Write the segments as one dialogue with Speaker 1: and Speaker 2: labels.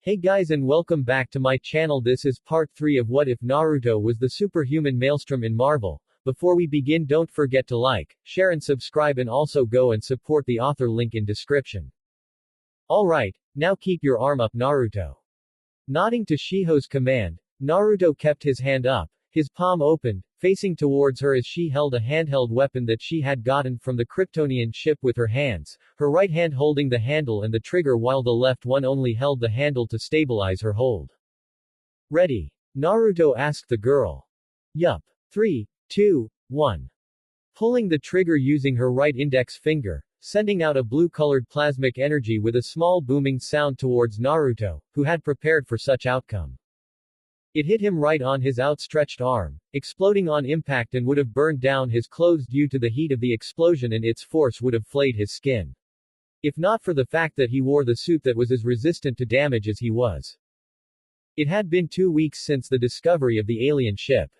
Speaker 1: Hey guys and welcome back to my channel. This is part 3 of What If Naruto was the Superhuman Maelstrom in Marvel. Before we begin, don't forget to like, share and subscribe, and also go and support the author, link in description. Alright, now keep your arm up, Naruto. Nodding to Shiho's command, Naruto kept his hand up, his palm opened, facing towards her as she held a handheld weapon that she had gotten from the Kryptonian ship with her hands, her right hand holding the handle and the trigger while the left one only held the handle to stabilize her hold. Ready? Naruto asked the girl. Yup. 3, 2, 1. Pulling the trigger using her right index finger, sending out a blue-colored plasmic energy with a small booming sound towards Naruto, who had prepared for such outcome. It hit him right on his outstretched arm, exploding on impact and would have burned down his clothes due to the heat of the explosion, and its force would have flayed his skin. If not for the fact that he wore the suit that was as resistant to damage as he was. It had been 2 weeks since the discovery of the alien ship.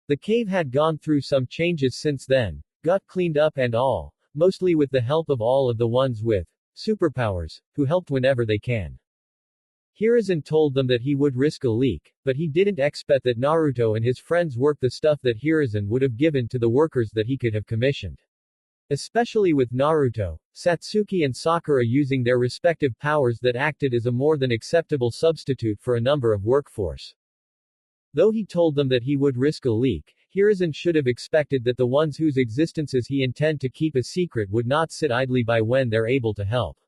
Speaker 1: The cave had gone through some changes since then, got cleaned up and all, mostly with the help of all of the ones with superpowers, who helped whenever they can. Hiruzen told them that he would risk a leak, but he didn't expect that Naruto and his friends worked the stuff that Hiruzen would have given to the workers that he could have commissioned. Especially with Naruto, Satsuki and Sakura using their respective powers that acted as a more than acceptable substitute for a number of workforce. Though he told them that he would risk a leak, Hiruzen should have expected that the ones whose existences he intended to keep a secret would not sit idly by when they're able to help.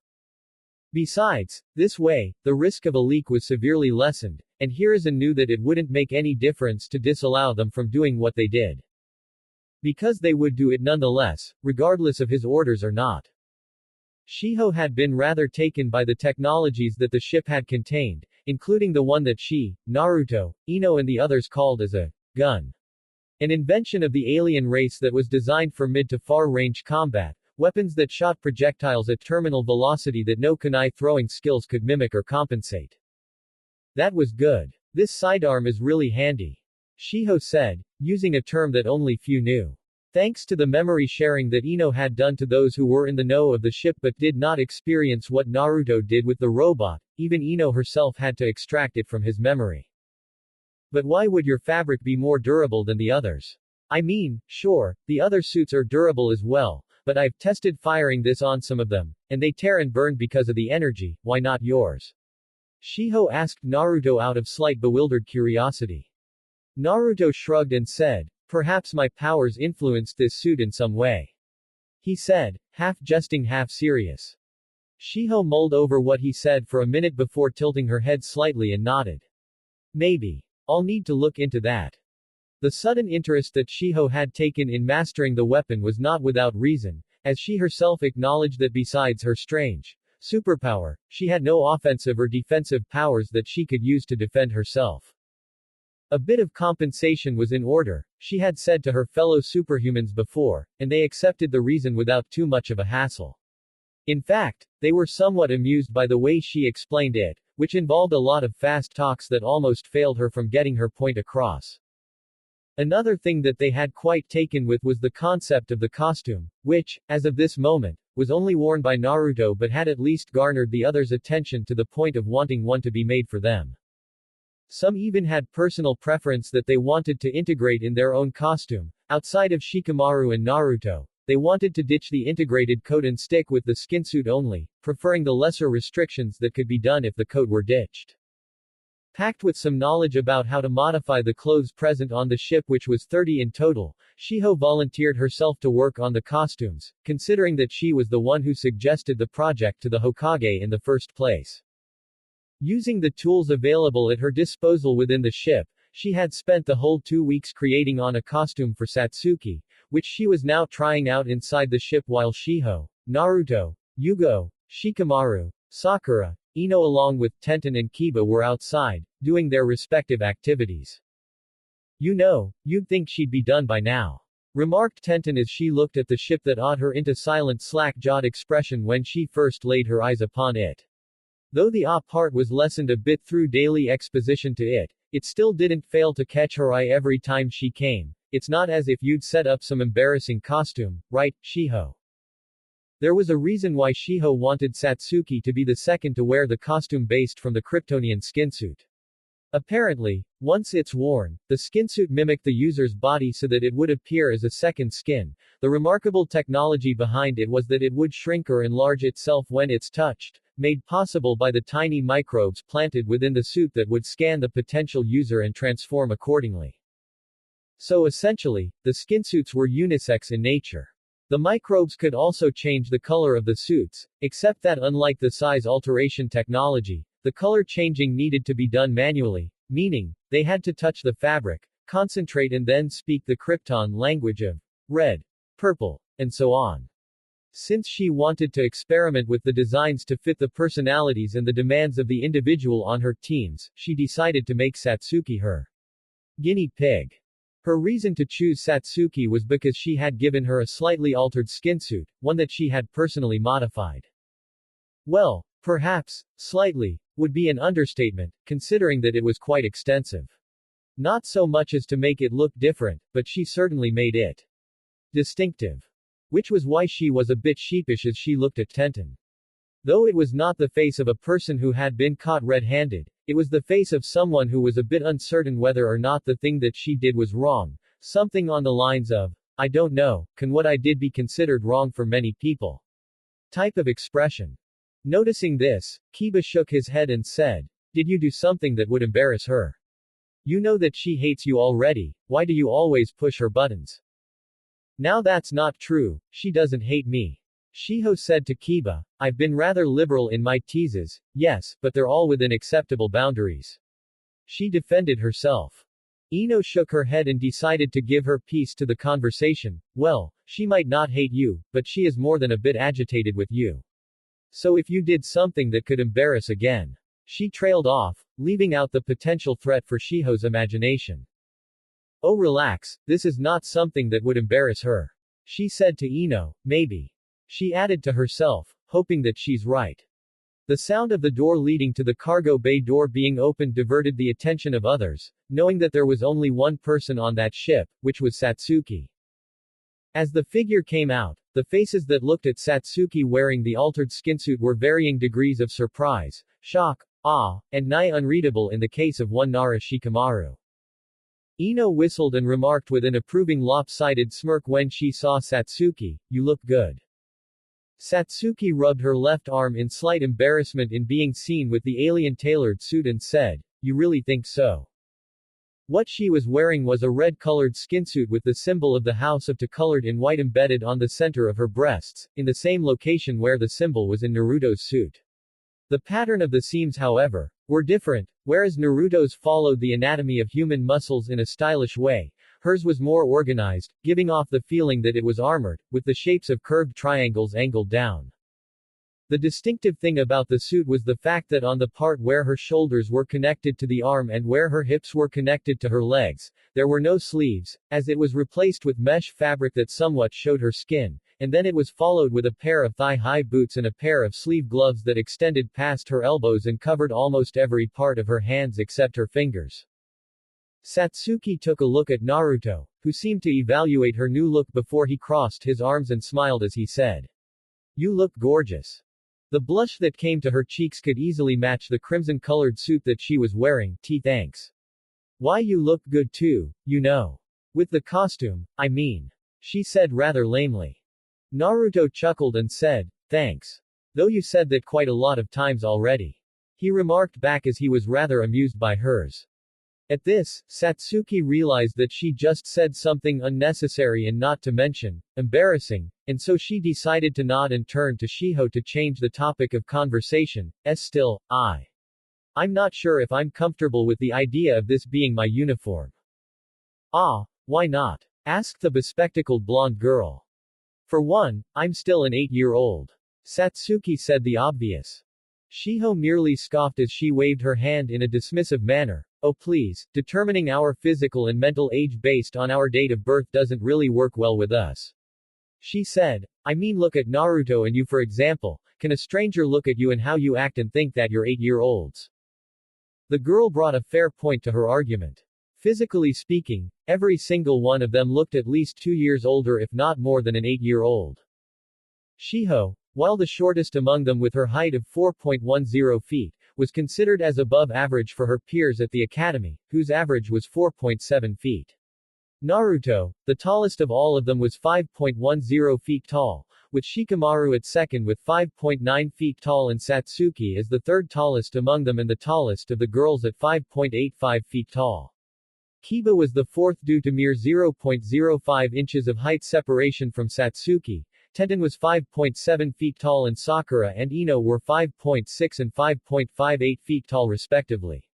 Speaker 1: Besides, this way, the risk of a leak was severely lessened, and Hiruzen knew that it wouldn't make any difference to disallow them from doing what they did. Because they would do it nonetheless, regardless of his orders or not. Shiho had been rather taken by the technologies that the ship had contained, including the one that she, Naruto, Ino and the others called as a gun. An invention of the alien race that was designed for mid to far range combat. Weapons that shot projectiles at terminal velocity that no kunai throwing skills could mimic or compensate. That was good. This sidearm is really handy. Shiho said, using a term that only few knew. Thanks to the memory sharing that Ino had done to those who were in the know of the ship but did not experience what Naruto did with the robot, even Ino herself had to extract it from his memory. But why would your fabric be more durable than the others? I mean, sure, the other suits are durable as well, but I've tested firing this on some of them, and they tear and burn because of the energy, why not yours? Shiho asked Naruto out of slight bewildered curiosity. Naruto shrugged and said, perhaps my powers influenced this suit in some way. He said, half jesting half serious. Shiho mulled over what he said for a minute before tilting her head slightly and nodded. Maybe. I'll need to look into that. The sudden interest that Shiho had taken in mastering the weapon was not without reason, as she herself acknowledged that besides her strange superpower, she had no offensive or defensive powers that she could use to defend herself. A bit of compensation was in order, she had said to her fellow superhumans before, and they accepted the reason without too much of a hassle. In fact, they were somewhat amused by the way she explained it, which involved a lot of fast talks that almost failed her from getting her point across. Another thing that they had quite taken with was the concept of the costume, which, as of this moment, was only worn by Naruto but had at least garnered the others' attention to the point of wanting one to be made for them. Some even had personal preference that they wanted to integrate in their own costume. Outside of Shikamaru and Naruto, they wanted to ditch the integrated coat and stick with the skinsuit only, preferring the lesser restrictions that could be done if the coat were ditched. Packed with some knowledge about how to modify the clothes present on the ship, which was 30 in total, Shiho volunteered herself to work on the costumes, considering that she was the one who suggested the project to the Hokage in the first place. Using the tools available at her disposal within the ship, she had spent the whole 2 weeks creating on a costume for Satsuki, which she was now trying out inside the ship while Shiho, Naruto, Yugo, Shikamaru, Sakura, Ino along with Tenten and Kiba were outside, doing their respective activities. You know, you'd think she'd be done by now. Remarked Tenten as she looked at the ship that awed her into silent slack-jawed expression when she first laid her eyes upon it. Though the awe part was lessened a bit through daily exposition to it, it still didn't fail to catch her eye every time she came. It's not as if you'd set up some embarrassing costume, right, Shiho? There was a reason why Shiho wanted Satsuki to be the second to wear the costume based from the Kryptonian skinsuit. Apparently, once it's worn, the skinsuit mimicked the user's body so that it would appear as a second skin. The remarkable technology behind it was that it would shrink or enlarge itself when it's touched, made possible by the tiny microbes planted within the suit that would scan the potential user and transform accordingly. So essentially, the skinsuits were unisex in nature. The microbes could also change the color of the suits, except that unlike the size alteration technology, the color changing needed to be done manually, meaning, they had to touch the fabric, concentrate and then speak the Krypton language of red, purple, and so on. Since she wanted to experiment with the designs to fit the personalities and the demands of the individual on her teams, she decided to make Satsuki her guinea pig. Her reason to choose Satsuki was because she had given her a slightly altered skinsuit, one that she had personally modified. Well, perhaps, slightly, would be an understatement, considering that it was quite extensive. Not so much as to make it look different, but she certainly made it distinctive. Which was why she was a bit sheepish as she looked at Tenten. Though it was not the face of a person who had been caught red-handed, it was the face of someone who was a bit uncertain whether or not the thing that she did was wrong. Something on the lines of, I don't know, can what I did be considered wrong for many people? Type of expression. Noticing this, Kiba shook his head and said, did you do something that would embarrass her? You know that she hates you already, why do you always push her buttons? Now that's not true, she doesn't hate me. Shiho said to Kiba, I've been rather liberal in my teases, yes, but they're all within acceptable boundaries. She defended herself. Ino shook her head and decided to give her piece to the conversation. Well, she might not hate you, but she is more than a bit agitated with you. So if you did something that could embarrass again. She trailed off, leaving out the potential threat for Shiho's imagination. Oh relax, this is not something that would embarrass her. She said to Ino, maybe. She added to herself, hoping that she's right. The sound of the door leading to the cargo bay door being opened diverted the attention of others, knowing that there was only one person on that ship, which was Satsuki. As the figure came out, the faces that looked at Satsuki wearing the altered skinsuit were varying degrees of surprise, shock, awe, and nigh unreadable in the case of one Nara Shikamaru. Ino whistled and remarked with an approving lopsided smirk when she saw Satsuki, you look good. Satsuki rubbed her left arm in slight embarrassment in being seen with the alien-tailored suit and said, you really think so? What she was wearing was a red-colored skinsuit with the symbol of the House of Ta colored in white embedded on the center of her breasts, in the same location where the symbol was in Naruto's suit. The pattern of the seams, however, were different. Whereas Naruto's followed the anatomy of human muscles in a stylish way, hers was more organized, giving off the feeling that it was armored, with the shapes of curved triangles angled down. The distinctive thing about the suit was the fact that on the part where her shoulders were connected to the arm and where her hips were connected to her legs, there were no sleeves, as it was replaced with mesh fabric that somewhat showed her skin, and then it was followed with a pair of thigh-high boots and a pair of sleeve gloves that extended past her elbows and covered almost every part of her hands except her fingers. Satsuki took a look at Naruto, who seemed to evaluate her new look before he crossed his arms and smiled as he said, you look gorgeous. The blush that came to her cheeks could easily match the crimson-colored suit that she was wearing. Thanks. Why you look good too, you know. With the costume, I mean. She said rather lamely. Naruto chuckled and said, thanks. Though you said that quite a lot of times already. He remarked back as he was rather amused by hers. At this, Satsuki realized that she just said something unnecessary and not to mention, embarrassing, and so she decided to nod and turn to Shiho to change the topic of conversation. Still, I'm not sure if I'm comfortable with the idea of this being my uniform. Ah, why not? Asked the bespectacled blonde girl. For one, I'm still an 8-year-old. Satsuki said the obvious. Shiho merely scoffed as she waved her hand in a dismissive manner. Oh please, determining our physical and mental age based on our date of birth doesn't really work well with us. She said, I mean look at Naruto and you for example, can a stranger look at you and how you act and think that you're 8-year-olds? The girl brought a fair point to her argument. Physically speaking, every single one of them looked at least 2 years older if not more than an 8-year-old. Shiho, while the shortest among them with her height of 4.10 feet, was considered as above average for her peers at the academy, whose average was 4.7 feet. Naruto, the tallest of all of them, was 5.10 feet tall, with Shikamaru at second with 5.9 feet tall and Satsuki as the third tallest among them and the tallest of the girls at 5.85 feet tall. Kiba was the fourth due to mere 0.05 inches of height separation from Satsuki. Tenten was 5.7 feet tall and Sakura and Ino were 5.6 and 5.58 feet tall respectively.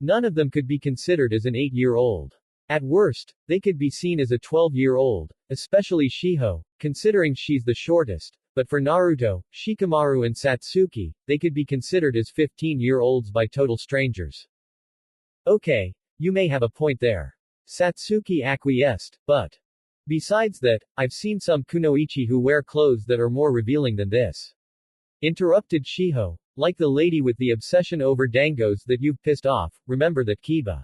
Speaker 1: None of them could be considered as an 8-year-old. At worst, they could be seen as a 12-year-old, especially Shiho, considering she's the shortest, but for Naruto, Shikamaru and Satsuki, they could be considered as 15-year-olds by total strangers. Okay, you may have a point there. Satsuki acquiesced, but besides that, I've seen some kunoichi who wear clothes that are more revealing than this. Interrupted Shiho, like the lady with the obsession over dangos that you've pissed off, remember that Kiba.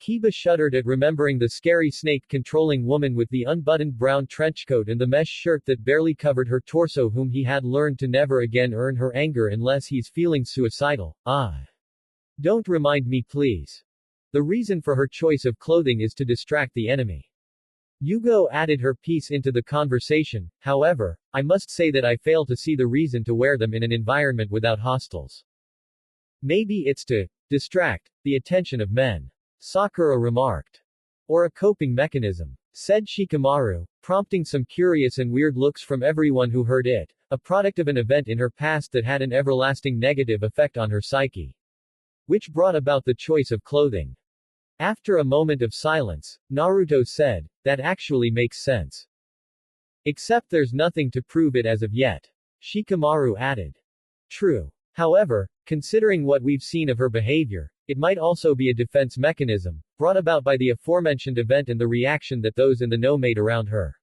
Speaker 1: Kiba shuddered at remembering the scary snake-controlling woman with the unbuttoned brown trenchcoat and the mesh shirt that barely covered her torso, whom he had learned to never again earn her anger unless he's feeling suicidal. Don't remind me please. The reason for her choice of clothing is to distract the enemy. Yugo added her piece into the conversation. However, I must say that I fail to see the reason to wear them in an environment without hostiles. Maybe it's to distract the attention of men, Sakura remarked. Or a coping mechanism, said Shikamaru, prompting some curious and weird looks from everyone who heard it, a product of an event in her past that had an everlasting negative effect on her psyche, which brought about the choice of clothing. After a moment of silence, Naruto said, that actually makes sense. Except there's nothing to prove it as of yet. Shikamaru added. True. However, considering what we've seen of her behavior, it might also be a defense mechanism, brought about by the aforementioned event and the reaction that those in the know made around her.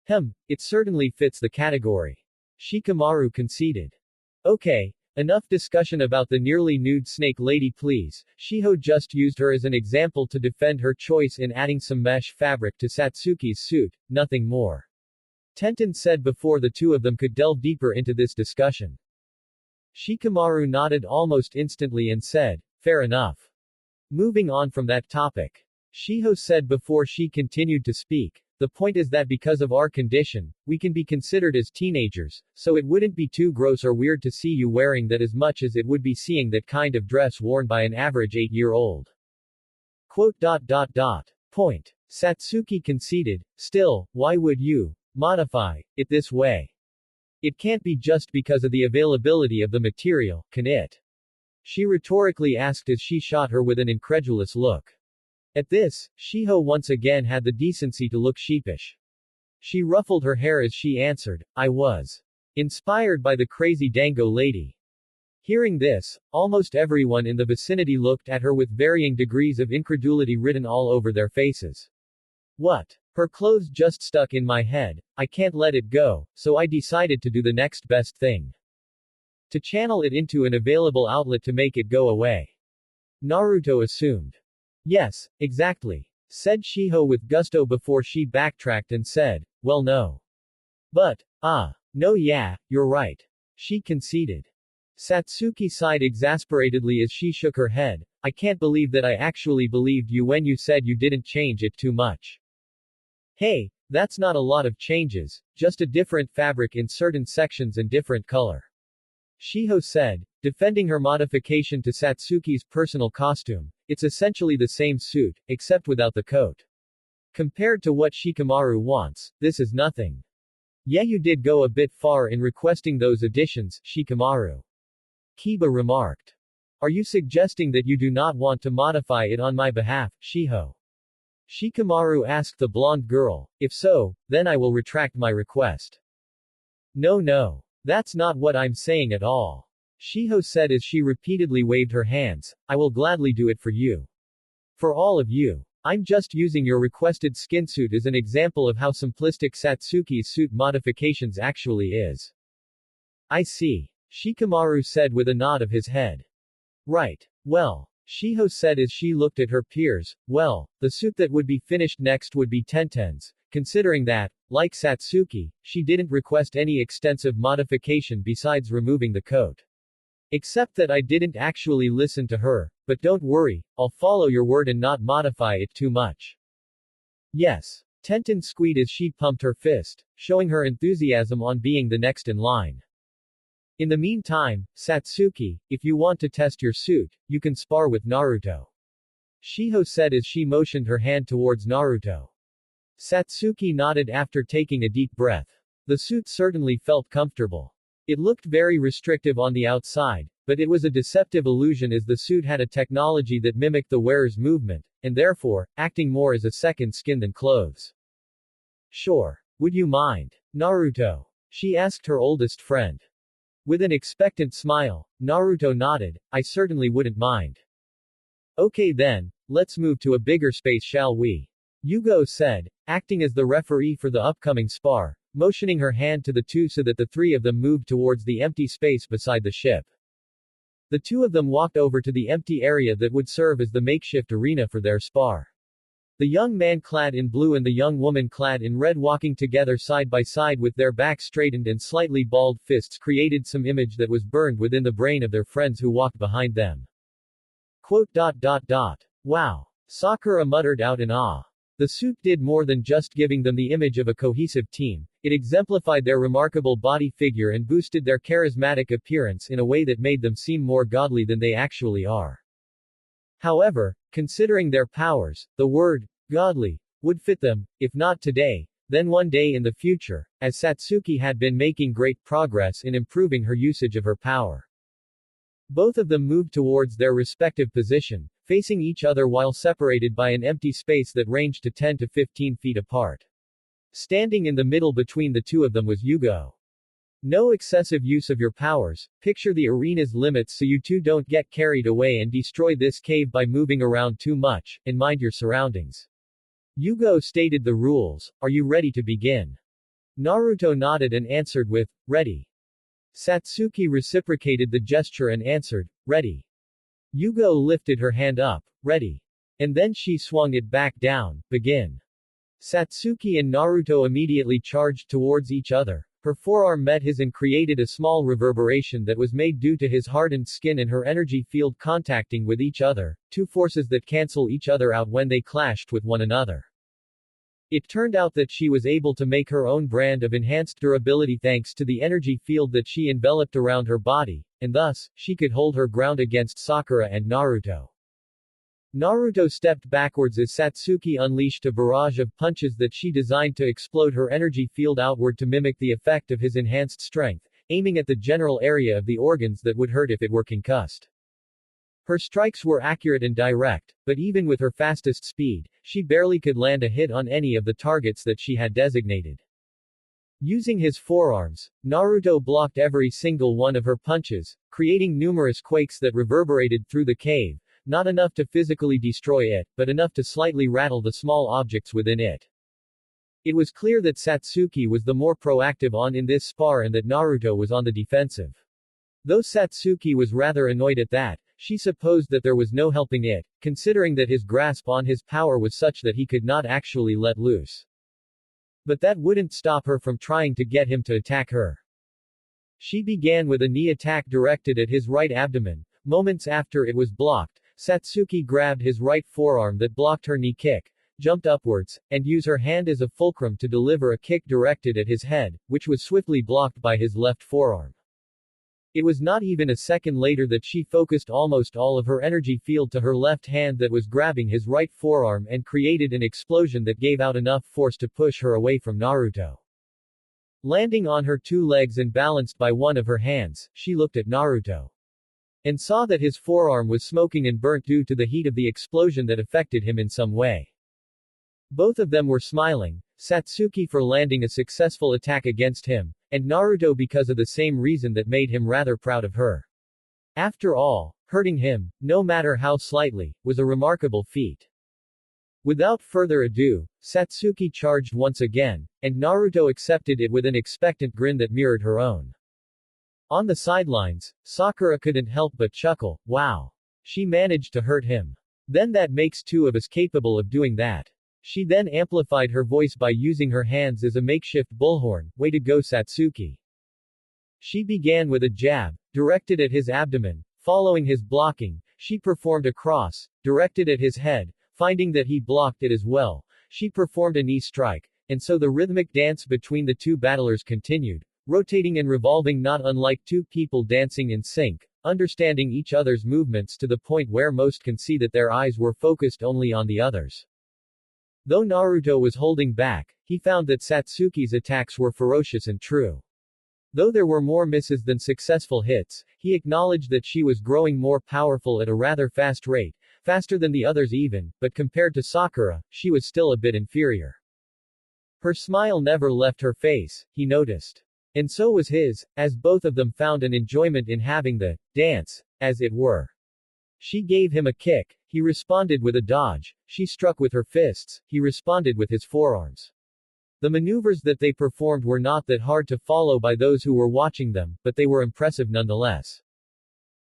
Speaker 1: It certainly fits the category. Shikamaru conceded. Okay. Enough discussion about the nearly nude snake lady please. Shiho just used her as an example to defend her choice in adding some mesh fabric to Satsuki's suit, nothing more. Tenten said before the two of them could delve deeper into this discussion. Shikamaru nodded almost instantly and said, fair enough. Moving on from that topic. Shiho said before she continued to speak, the point is that because of our condition, we can be considered as teenagers, so it wouldn't be too gross or weird to see you wearing that as much as it would be seeing that kind of dress worn by an average 8-year-old. Point. Satsuki conceded, still, why would you modify it this way? It can't be just because of the availability of the material, can it? She rhetorically asked as she shot her with an incredulous look. At this, Shiho once again had the decency to look sheepish. She ruffled her hair as she answered, I was inspired by the crazy dango lady. Hearing this, almost everyone in the vicinity looked at her with varying degrees of incredulity written all over their faces. What? Her clothes just stuck in my head, I can't let it go, so I decided to do the next best thing. To channel it into an available outlet to make it go away. Naruto assumed. Yes, exactly, said Shiho with gusto before she backtracked and said, well no. But, no yeah, you're right. She conceded. Satsuki sighed exasperatedly as she shook her head, I can't believe that I actually believed you when you said you didn't change it too much. Hey, that's not a lot of changes, just a different fabric in certain sections and different color. Shiho said, defending her modification to Satsuki's personal costume, it's essentially the same suit, except without the coat. Compared to what Shikamaru wants, this is nothing. Yeah, you did go a bit far in requesting those additions, Shikamaru. Kiba remarked. Are you suggesting that you do not want to modify it on my behalf, Shiho? Shikamaru asked the blonde girl, if so, then I will retract my request. No. That's not what I'm saying at all. Shiho said as she repeatedly waved her hands, I will gladly do it for you. For all of you. I'm just using your requested skinsuit as an example of how simplistic Satsuki's suit modifications actually is. I see. Shikamaru said with a nod of his head. Right. Well, Shiho said as she looked at her peers, well, the suit that would be finished next would be Tenten's, considering that, like Satsuki, she didn't request any extensive modification besides removing the coat. Except that I didn't actually listen to her, but don't worry, I'll follow your word and not modify it too much. Yes. Tenten squeaked as she pumped her fist, showing her enthusiasm on being the next in line. In the meantime, Satsuki, if you want to test your suit, you can spar with Naruto. Shiho said as she motioned her hand towards Naruto. Satsuki nodded after taking a deep breath. The suit certainly felt comfortable. It looked very restrictive on the outside, but it was a deceptive illusion as the suit had a technology that mimicked the wearer's movement, and therefore, acting more as a second skin than clothes. Sure. Would you mind, Naruto? She asked her oldest friend. With an expectant smile, Naruto nodded, I certainly wouldn't mind. Okay then, let's move to a bigger space shall we? Yugo said, acting as the referee for the upcoming spar, motioning her hand to the two so that the three of them moved towards the empty space beside the ship. The two of them walked over to the empty area that would serve as the makeshift arena for their spar. The young man clad in blue and the young woman clad in red walking together side by side with their backs straightened and slightly balled fists created some image that was burned within the brain of their friends who walked behind them. Wow. Sakura muttered out in awe. The suit did more than just giving them the image of a cohesive team, it exemplified their remarkable body figure and boosted their charismatic appearance in a way that made them seem more godly than they actually are. However, considering their powers, the word, godly, would fit them, if not today, then one day in the future, as Satsuki had been making great progress in improving her usage of her power. Both of them moved towards their respective position, facing each other while separated by an empty space that ranged to 10 to 15 feet apart. Standing in the middle between the two of them was Yugo. No excessive use of your powers, picture the arena's limits so you two don't get carried away and destroy this cave by moving around too much, and mind your surroundings. Yugo stated the rules, are you ready to begin? Naruto nodded and answered with, ready. Satsuki reciprocated the gesture and answered, ready. Yugo lifted her hand up, ready. And then she swung it back down, begin. Satsuki and Naruto immediately charged towards each other. Her forearm met his and created a small reverberation that was made due to his hardened skin and her energy field contacting with each other, two forces that cancel each other out when they clashed with one another. It turned out that she was able to make her own brand of enhanced durability thanks to the energy field that she enveloped around her body, and thus, she could hold her ground against Sakura and Naruto. Naruto stepped backwards as Satsuki unleashed a barrage of punches that she designed to explode her energy field outward to mimic the effect of his enhanced strength, aiming at the general area of the organs that would hurt if it were concussed. Her strikes were accurate and direct, but even with her fastest speed, she barely could land a hit on any of the targets that she had designated. Using his forearms, Naruto blocked every single one of her punches, creating numerous quakes that reverberated through the cave, not enough to physically destroy it, but enough to slightly rattle the small objects within it. It was clear that Satsuki was the more proactive in this spar and that Naruto was on the defensive. Though Satsuki was rather annoyed at that, she supposed that there was no helping it, considering that his grasp on his power was such that he could not actually let loose. But that wouldn't stop her from trying to get him to attack her. She began with a knee attack directed at his right abdomen. Moments after it was blocked, Satsuki grabbed his right forearm that blocked her knee kick, jumped upwards, and used her hand as a fulcrum to deliver a kick directed at his head, which was swiftly blocked by his left forearm. It was not even a second later that she focused almost all of her energy field to her left hand that was grabbing his right forearm and created an explosion that gave out enough force to push her away from Naruto. Landing on her two legs and balanced by one of her hands, she looked at Naruto. And saw that his forearm was smoking and burnt due to the heat of the explosion that affected him in some way. Both of them were smiling, Satsuki for landing a successful attack against him, and Naruto because of the same reason that made him rather proud of her. After all, hurting him, no matter how slightly, was a remarkable feat. Without further ado, Satsuki charged once again, and Naruto accepted it with an expectant grin that mirrored her own. On the sidelines, Sakura couldn't help but chuckle, wow. She managed to hurt him. Then that makes two of us capable of doing that. She then amplified her voice by using her hands as a makeshift bullhorn. Way to go, Satsuki. She began with a jab, directed at his abdomen. Following his blocking, she performed a cross, directed at his head. Finding that he blocked it as well, she performed a knee strike, and so the rhythmic dance between the two battlers continued, rotating and revolving not unlike two people dancing in sync, understanding each other's movements to the point where most can see that their eyes were focused only on the others. Though Naruto was holding back, he found that Satsuki's attacks were ferocious and true. Though there were more misses than successful hits, he acknowledged that she was growing more powerful at a rather fast rate, faster than the others even, but compared to Sakura, she was still a bit inferior. Her smile never left her face, he noticed. And so was his, as both of them found an enjoyment in having the dance, as it were. She gave him a kick, he responded with a dodge, she struck with her fists, he responded with his forearms. The maneuvers that they performed were not that hard to follow by those who were watching them, but they were impressive nonetheless.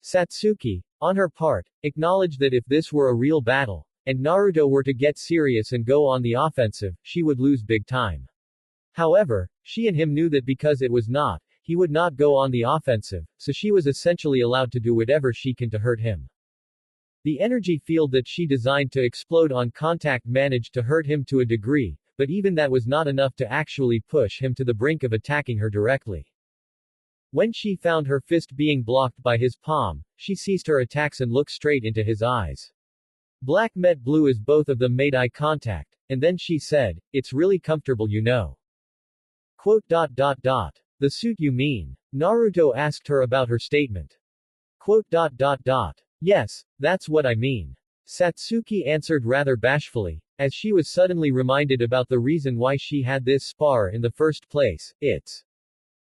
Speaker 1: Satsuki, on her part, acknowledged that if this were a real battle, and Naruto were to get serious and go on the offensive, she would lose big time. However, she and him knew that because it was not, he would not go on the offensive, so she was essentially allowed to do whatever she can to hurt him. The energy field that she designed to explode on contact managed to hurt him to a degree, but even that was not enough to actually push him to the brink of attacking her directly. When she found her fist being blocked by his palm, she ceased her attacks and looked straight into his eyes. Black met blue as both of them made eye contact, and then she said, "It's really comfortable, you know." The suit you mean? Naruto asked her about her statement. Yes, that's what I mean. Satsuki answered rather bashfully, as she was suddenly reminded about the reason why she had this spar in the first place. It's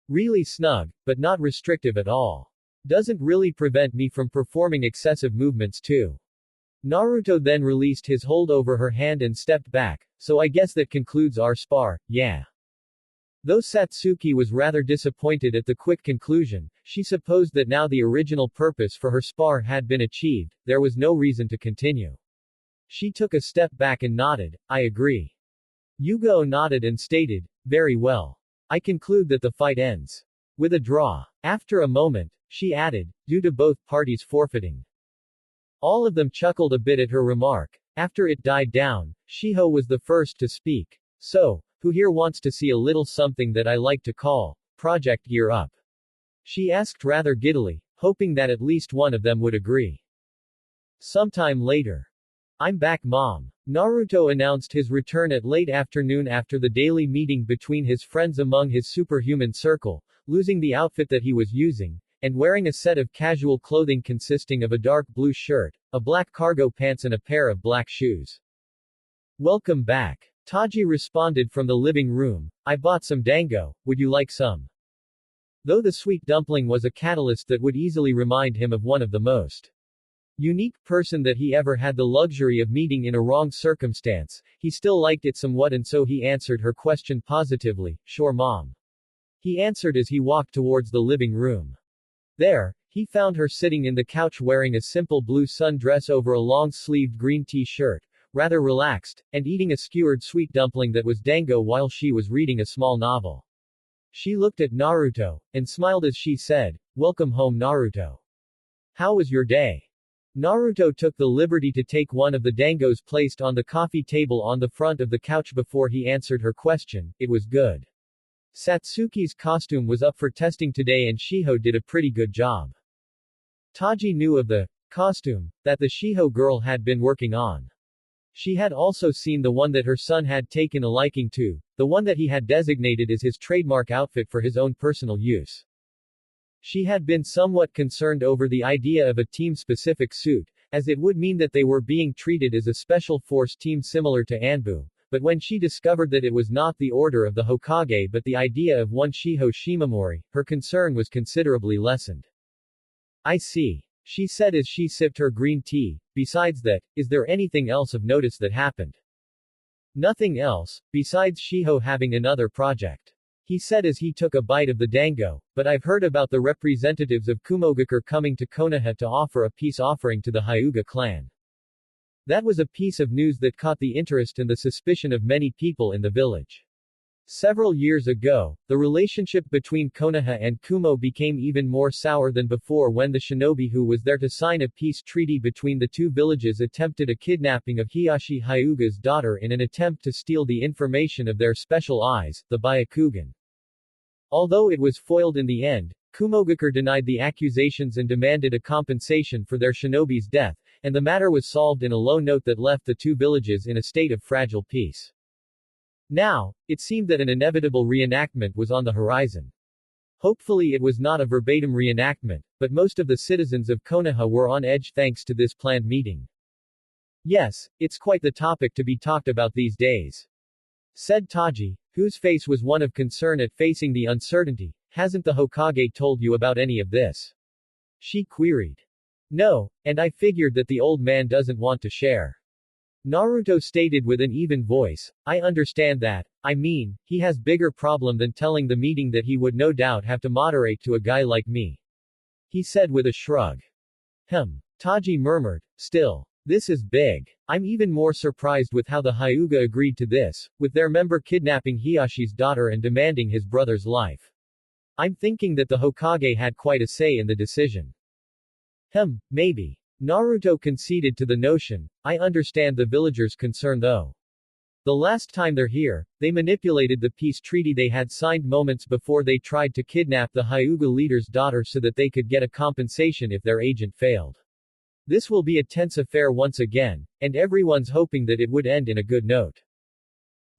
Speaker 1: really snug, but not restrictive at all. Doesn't really prevent me from performing excessive movements too. Naruto then released his hold over her hand and stepped back, so I guess that concludes our spar, yeah. Though Satsuki was rather disappointed at the quick conclusion, she supposed that now the original purpose for her spar had been achieved, there was no reason to continue. She took a step back and nodded, I agree. Yugo nodded and stated, very well. I conclude that the fight ends with a draw. After a moment, she added, due to both parties forfeiting. All of them chuckled a bit at her remark. After it died down, Shiho was the first to speak. So, who here wants to see a little something that I like to call Project Gear Up? She asked rather giddily, hoping that at least one of them would agree. Sometime later. I'm back, Mom. Naruto announced his return at late afternoon after the daily meeting between his friends among his superhuman circle, losing the outfit that he was using, and wearing a set of casual clothing consisting of a dark blue shirt, a black cargo pants and a pair of black shoes. Welcome back. Taji responded from the living room, I bought some dango, would you like some? Though the sweet dumpling was a catalyst that would easily remind him of one of the most unique person that he ever had the luxury of meeting in a wrong circumstance, he still liked it somewhat and so he answered her question positively, sure Mom. He answered as he walked towards the living room. There, he found her sitting in the couch wearing a simple blue sundress over a long-sleeved green t-shirt, rather relaxed, and eating a skewered sweet dumpling that was dango while she was reading a small novel. She looked at Naruto, and smiled as she said, welcome home Naruto. How was your day? Naruto took the liberty to take one of the dangos placed on the coffee table on the front of the couch before he answered her question, it was good. Satsuki's costume was up for testing today and Shiho did a pretty good job. Taji knew of the costume that the Shiho girl had been working on. She had also seen the one that her son had taken a liking to, the one that he had designated as his trademark outfit for his own personal use. She had been somewhat concerned over the idea of a team-specific suit, as it would mean that they were being treated as a special force team similar to Anbu, but when she discovered that it was not the order of the Hokage but the idea of one Shiho Shimamori, her concern was considerably lessened. I see. She said as she sipped her green tea, besides that, is there anything else of notice that happened? Nothing else, besides Shiho having another project. He said as he took a bite of the dango, but I've heard about the representatives of Kumogakure coming to Konoha to offer a peace offering to the Hyuga clan. That was a piece of news that caught the interest and the suspicion of many people in the village. Several years ago, the relationship between Konoha and Kumo became even more sour than before when the shinobi who was there to sign a peace treaty between the two villages attempted a kidnapping of Hiyashi Hyuga's daughter in an attempt to steal the information of their special eyes, the Byakugan. Although it was foiled in the end, Kumogakure denied the accusations and demanded a compensation for their shinobi's death, and the matter was solved in a low note that left the two villages in a state of fragile peace. Now, it seemed that an inevitable reenactment was on the horizon. Hopefully it was not a verbatim reenactment, but most of the citizens of Konoha were on edge thanks to this planned meeting. Yes, it's quite the topic to be talked about these days, said Taji, whose face was one of concern at facing the uncertainty. Hasn't the Hokage told you about any of this? She queried. No, and I figured that the old man doesn't want to share. Naruto stated with an even voice, I understand that, I mean, he has bigger problem than telling the meeting that he would no doubt have to moderate to a guy like me. He said with a shrug. Taji murmured, still. This is big. I'm even more surprised with how the Hyuga agreed to this, with their member kidnapping Hiyashi's daughter and demanding his brother's life. I'm thinking that the Hokage had quite a say in the decision. Maybe. Naruto conceded to the notion. I understand the villagers' concern though. The last time they're here, they manipulated the peace treaty they had signed moments before they tried to kidnap the Hyuga leader's daughter so that they could get a compensation if their agent failed. This will be a tense affair once again, and everyone's hoping that it would end in a good note.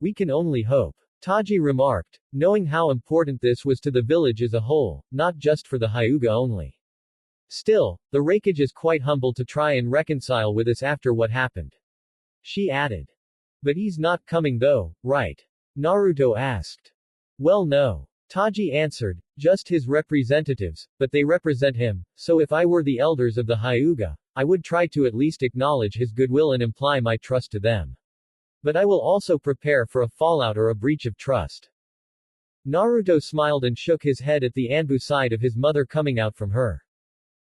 Speaker 1: We can only hope. Taji remarked, knowing how important this was to the village as a whole, not just for the Hyuga only. Still, the Raikage is quite humble to try and reconcile with us after what happened. She added. But he's not coming though, right? Naruto asked. Well no. Taji answered, just his representatives, but they represent him, so if I were the elders of the Hyuga, I would try to at least acknowledge his goodwill and imply my trust to them. But I will also prepare for a fallout or a breach of trust. Naruto smiled and shook his head at the Anbu side of his mother coming out from her.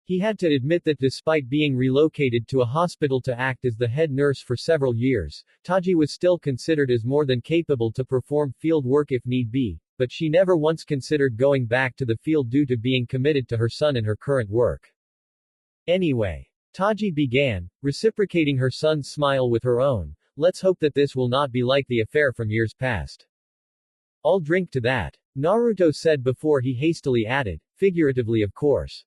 Speaker 1: He had to admit that despite being relocated to a hospital to act as the head nurse for several years, Taji was still considered as more than capable to perform field work if need be, but she never once considered going back to the field due to being committed to her son and her current work. Anyway, Taji began, reciprocating her son's smile with her own. Let's hope that this will not be like the affair from years past. I'll drink to that, Naruto said before he hastily added, figuratively of course.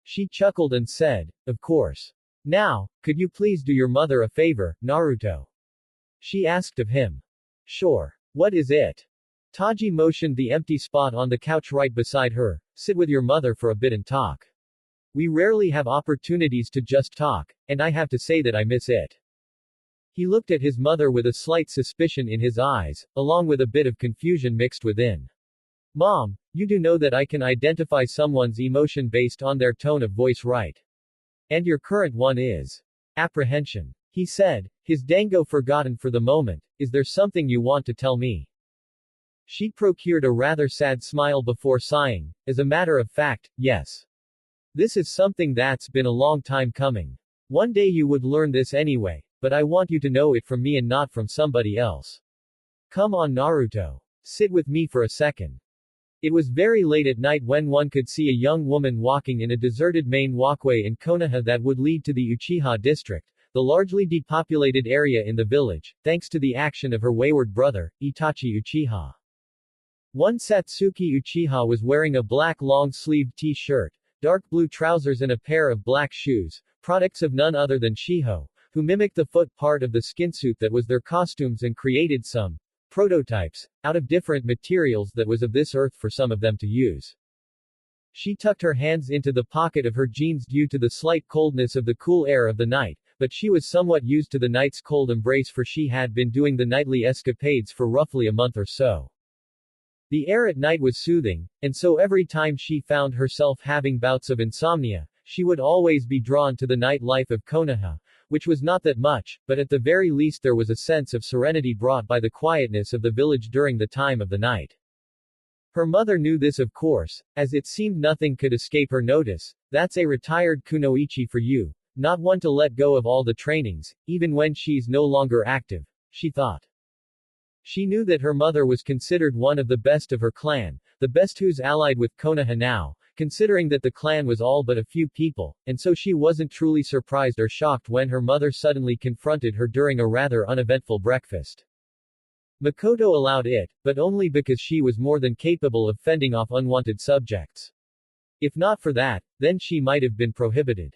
Speaker 1: She chuckled and said, of course. Now, could you please do your mother a favor, Naruto? She asked of him. Sure. What is it? Taji motioned the empty spot on the couch right beside her. Sit with your mother for a bit and talk. We rarely have opportunities to just talk, and I have to say that I miss it. He looked at his mother with a slight suspicion in his eyes, along with a bit of confusion mixed within. Mom, you do know that I can identify someone's emotion based on their tone of voice, right? And your current one is apprehension. He said, his dango forgotten for the moment. Is there something you want to tell me? She procured a rather sad smile before sighing. As a matter of fact, yes. This is something that's been a long time coming. One day you would learn this anyway, but I want you to know it from me and not from somebody else. Come on, Naruto. Sit with me for a second. It was very late at night when one could see a young woman walking in a deserted main walkway in Konoha that would lead to the Uchiha district, the largely depopulated area in the village, thanks to the action of her wayward brother, Itachi Uchiha. One Satsuki Uchiha was wearing a black long-sleeved t-shirt, dark blue trousers and a pair of black shoes, products of none other than Shiho, who mimicked the foot part of the skinsuit that was their costumes and created some prototypes, out of different materials that was of this earth for some of them to use. She tucked her hands into the pocket of her jeans due to the slight coldness of the cool air of the night, but she was somewhat used to the night's cold embrace for she had been doing the nightly escapades for roughly a month or so. The air at night was soothing, and so every time she found herself having bouts of insomnia, she would always be drawn to the night life of Konoha, which was not that much, but at the very least there was a sense of serenity brought by the quietness of the village during the time of the night. Her mother knew this of course, as it seemed nothing could escape her notice. That's a retired kunoichi for you, Not one to let go of all the trainings, even when she's no longer active, she thought. She knew that her mother was considered one of the best of her clan, the best who's allied with Konoha now, considering that the clan was all but a few people, and so she wasn't truly surprised or shocked when her mother suddenly confronted her during a rather uneventful breakfast. Makoto allowed it, but only because she was more than capable of fending off unwanted subjects. If not for that, then she might have been prohibited.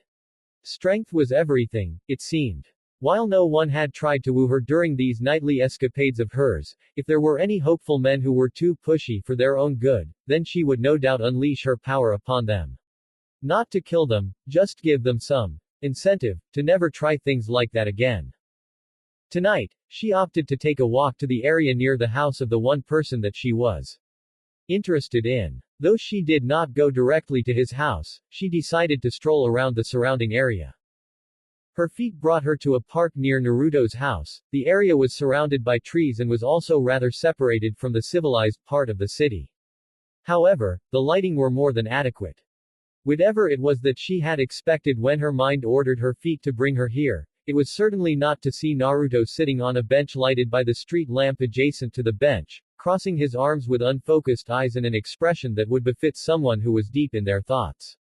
Speaker 1: Strength was everything, it seemed. While no one had tried to woo her during these nightly escapades of hers, if there were any hopeful men who were too pushy for their own good, then she would no doubt unleash her power upon them. Not to kill them, just give them some incentive to never try things like that again. Tonight, she opted to take a walk to the area near the house of the one person that she was interested in. Though she did not go directly to his house, she decided to stroll around the surrounding area. Her feet brought her to a park near Naruto's house. The area was surrounded by trees and was also rather separated from the civilized part of the city. However, the lighting were more than adequate. Whatever it was that she had expected when her mind ordered her feet to bring her here, it was certainly not to see Naruto sitting on a bench lighted by the street lamp adjacent to the bench, crossing his arms with unfocused eyes and an expression that would befit someone who was deep in their thoughts.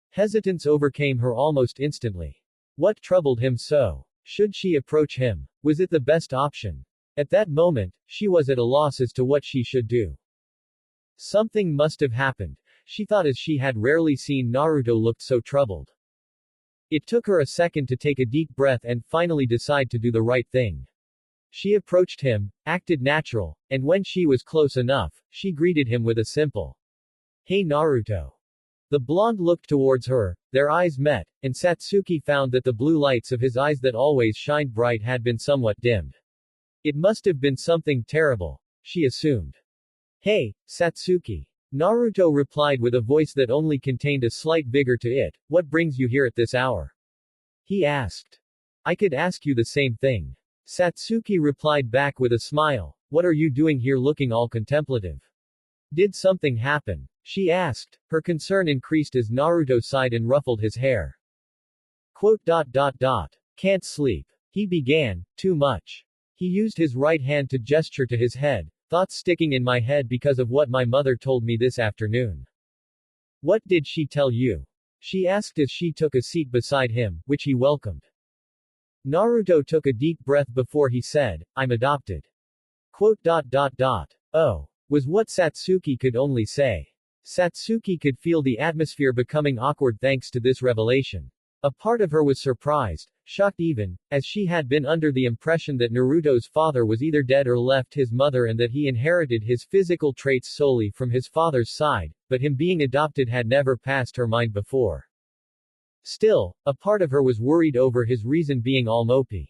Speaker 1: Hesitance overcame her almost instantly. What troubled him so? Should she approach him? Was it the best option? At that moment, she was at a loss as to what she should do. Something must have happened, she thought as she had rarely seen Naruto look so troubled. It took her a second to take a deep breath and finally decide to do the right thing. She approached him, acted natural, and when she was close enough, she greeted him with a simple, "Hey Naruto." The blonde looked towards her, their eyes met, and Satsuki found that the blue lights of his eyes that always shined bright had been somewhat dimmed. It must have been something terrible, she assumed. "Hey, Satsuki." Naruto replied with a voice that only contained a slight vigor to it, "What brings you here at this hour?" He asked. "I could ask you the same thing." Satsuki replied back with a smile, "What are you doing here looking all contemplative? Did something happen?" She asked. Her concern increased as Naruto sighed and ruffled his hair. Can't sleep. He began, too much. He used his right hand to gesture to his head, thoughts sticking in my head because of what my mother told me this afternoon. What did she tell you? She asked as she took a seat beside him, which he welcomed. Naruto took a deep breath before he said, "I'm adopted." Oh, was what Satsuki could only say. Satsuki could feel the atmosphere becoming awkward thanks to this revelation. A part of her was surprised, shocked even, as she had been under the impression that Naruto's father was either dead or left his mother and that he inherited his physical traits solely from his father's side, but him being adopted had never passed her mind before. Still, a part of her was worried over his reason being all mopey.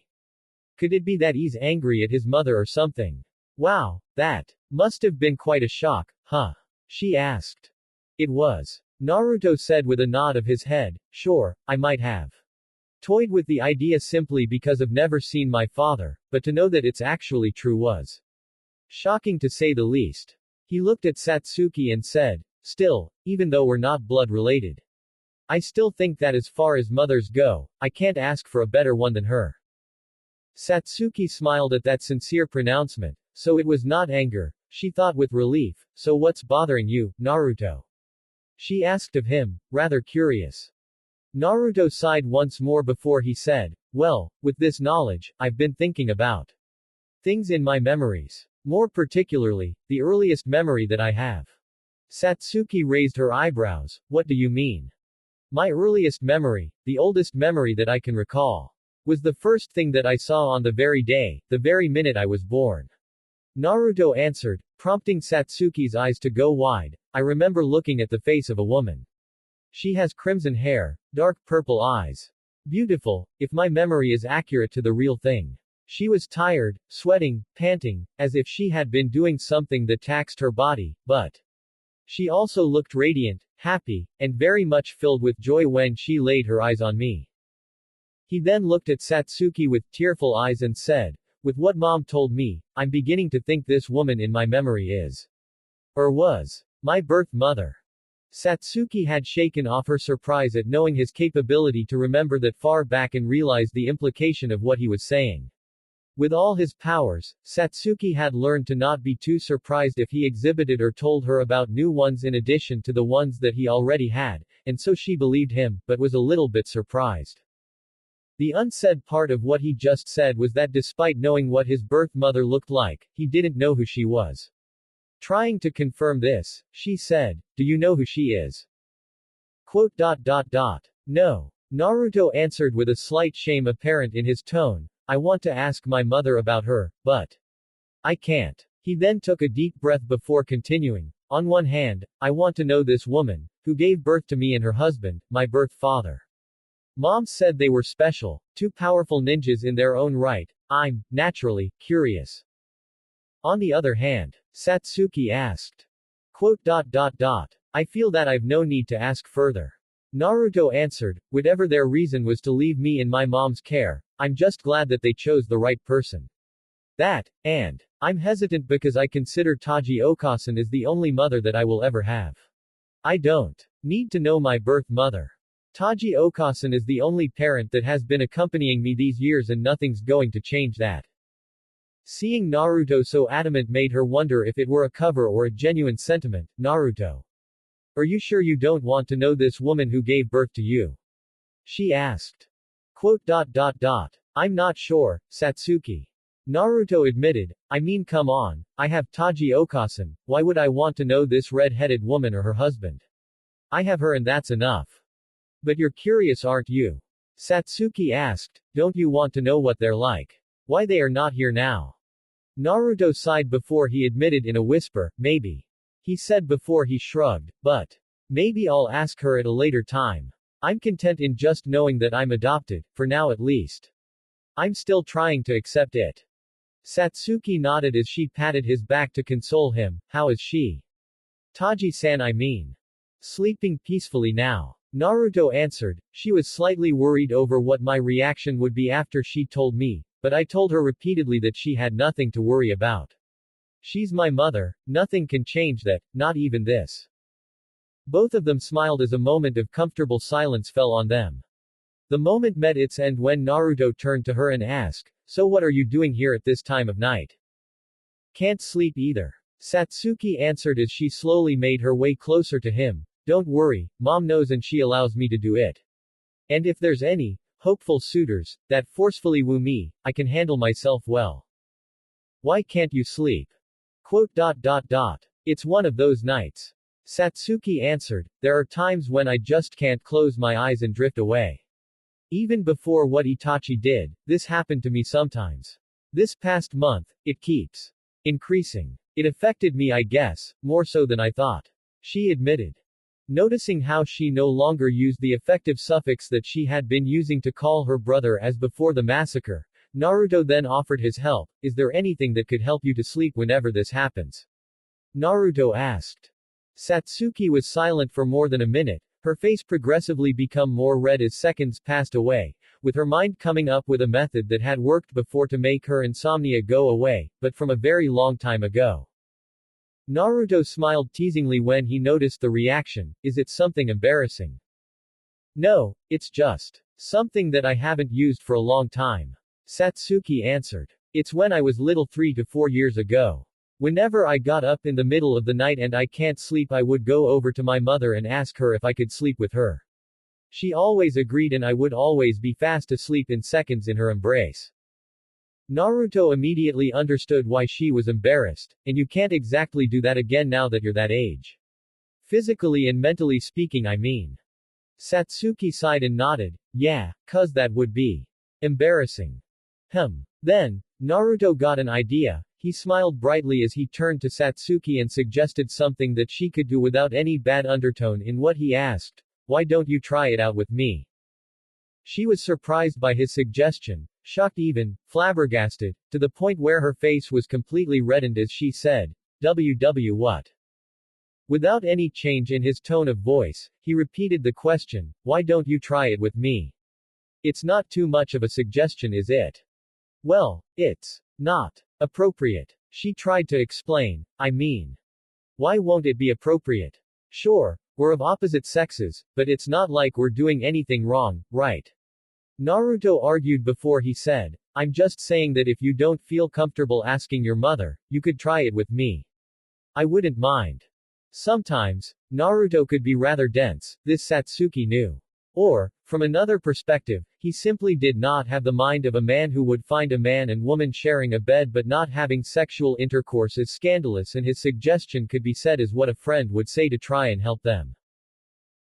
Speaker 1: Could it be that he's angry at his mother or something? Wow, that must have been quite a shock, huh? She asked. It was. Naruto said with a nod of his head, "Sure, I might have toyed with the idea simply because I've never seen my father, but to know that it's actually true was shocking to say the least." He looked at Satsuki and said, "Still, even though we're not blood related, I still think that as far as mothers go, I can't ask for a better one than her." Satsuki smiled at that sincere pronouncement, so it was not anger, she thought with relief. "So what's bothering you, Naruto?" She asked of him, rather curious. Naruto sighed once more before he said, "Well, with this knowledge, I've been thinking about things in my memories. More particularly, the earliest memory that I have." Satsuki raised her eyebrows. "What do you mean?" "My earliest memory, the oldest memory that I can recall, was the first thing that I saw on the very day, the very minute I was born." Naruto answered, prompting Satsuki's eyes to go wide. "I remember looking at the face of a woman. She has crimson hair, dark purple eyes. Beautiful, if my memory is accurate to the real thing. She was tired, sweating, panting, as if she had been doing something that taxed her body, but she also looked radiant, happy, and very much filled with joy when she laid her eyes on me." He then looked at Satsuki with tearful eyes and said, "With what Mom told me, I'm beginning to think this woman in my memory is, or was, my birth mother." Satsuki had shaken off her surprise at knowing his capability to remember that far back and realized the implication of what he was saying. With all his powers, Satsuki had learned to not be too surprised if he exhibited or told her about new ones in addition to the ones that he already had, and so she believed him, but was a little bit surprised. The unsaid part of what he just said was that despite knowing what his birth mother looked like, he didn't know who she was. Trying to confirm this, she said, "Do you know who she is?" Quote. No. Naruto answered with a slight shame apparent in his tone, "I want to ask my mother about her, but I can't." He then took a deep breath before continuing, "On one hand, I want to know this woman, who gave birth to me and her husband, my birth father. Mom said they were special, two powerful ninjas in their own right. I'm, naturally, curious. On the other hand," Satsuki asked. Quote. I feel that I've no need to ask further. Naruto answered, "Whatever their reason was to leave me in my mom's care, I'm just glad that they chose the right person. And I'm hesitant because I consider Taji Okasan as the only mother that I will ever have. I don't need to know my birth mother. Taji Okasan is the only parent that has been accompanying me these years and nothing's going to change that." Seeing Naruto so adamant made her wonder if it were a cover or a genuine sentiment. Naruto. "Are you sure you don't want to know this woman who gave birth to you?" she asked. Quote. I'm not sure, Satsuki. Naruto admitted, "I mean come on, I have Taji Okasan, why would I want to know this red-headed woman or her husband? I have her and that's enough." "But you're curious aren't you?" Satsuki asked, "Don't you want to know what they're like? Why they are not here now?" Naruto sighed before he admitted in a whisper, "Maybe." He said before he shrugged, "But maybe I'll ask her at a later time. I'm content in just knowing that I'm adopted, for now at least. I'm still trying to accept it." Satsuki nodded as she patted his back to console him. "How is she?" "Taji-san I mean. Sleeping peacefully now." Naruto answered, "She was slightly worried over what my reaction would be after she told me, but I told her repeatedly that she had nothing to worry about. She's my mother, nothing can change that, not even this." Both of them smiled as a moment of comfortable silence fell on them. The moment met its end when Naruto turned to her and asked, "So what are you doing here at this time of night?" "Can't sleep either." Satsuki answered as she slowly made her way closer to him. "Don't worry, Mom knows and she allows me to do it. And if there's any hopeful suitors that forcefully woo me, I can handle myself well." "Why can't you sleep?" Quote. It's one of those nights. Satsuki answered, "There are times when I just can't close my eyes and drift away. Even before what Itachi did, this happened to me sometimes. This past month, it keeps increasing. It affected me I guess, more so than I thought," she admitted. Noticing how she no longer used the effective suffix that she had been using to call her brother as before the massacre, Naruto then offered his help. "Is there anything that could help you to sleep whenever this happens?" Naruto asked. Satsuki was silent for more than a minute, her face progressively become more red as seconds passed away, with her mind coming up with a method that had worked before to make her insomnia go away, but from a very long time ago. Naruto smiled teasingly when he noticed the reaction. "Is it something embarrassing?" "No, it's just something that I haven't used for a long time," Satsuki answered. "It's when I was little 3 to 4 years ago. Whenever I got up in the middle of the night and I can't sleep I would go over to my mother and ask her if I could sleep with her. She always agreed and I would always be fast asleep in seconds in her embrace." Naruto immediately understood why she was embarrassed, and you can't exactly do that again now that you're that age. Physically and mentally speaking I mean. Satsuki sighed and nodded, "Yeah, 'cause that would be embarrassing." Then, Naruto got an idea. He smiled brightly as he turned to Satsuki and suggested something that she could do without any bad undertone in what he asked. "Why don't you try it out with me?" She was surprised by his suggestion, shocked even, flabbergasted, to the point where her face was completely reddened as she said, what? Without any change in his tone of voice, he repeated the question, "Why don't you try it with me? It's not too much of a suggestion is it?" "Well, it's not appropriate," she tried to explain. "I mean, why won't it be appropriate?" "Sure, We're of opposite sexes, but it's not like we're doing anything wrong, right? Naruto argued before he said, I'm just saying that if you don't feel comfortable asking your mother, you could try it with me. I wouldn't mind. Sometimes, Naruto could be rather dense, this Satsuki knew. Or, from another perspective, he simply did not have the mind of a man who would find a man and woman sharing a bed but not having sexual intercourse is scandalous, and his suggestion could be said as what a friend would say to try and help them.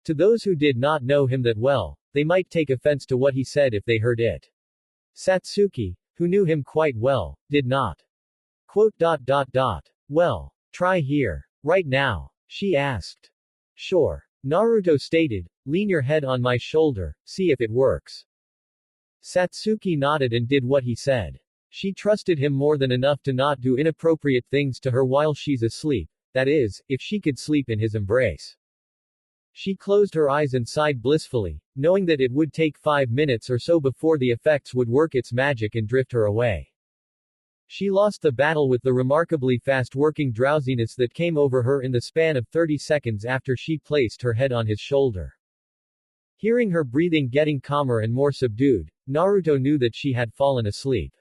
Speaker 1: To those who did not know him that well, they might take offense to what he said if they heard it. Satsuki, who knew him quite well, did not. Well, try here. Right now? She asked. Sure. Naruto stated, lean your head on my shoulder, see if it works. Satsuki nodded and did what he said. She trusted him more than enough to not do inappropriate things to her while she's asleep, that is, if she could sleep in his embrace. She closed her eyes and sighed blissfully, knowing that it would take 5 minutes or so before the effects would work its magic and drift her away. She lost the battle with the remarkably fast-working drowsiness that came over her in the span of 30 seconds after she placed her head on his shoulder. Hearing her breathing getting calmer and more subdued, Naruto knew that she had fallen asleep.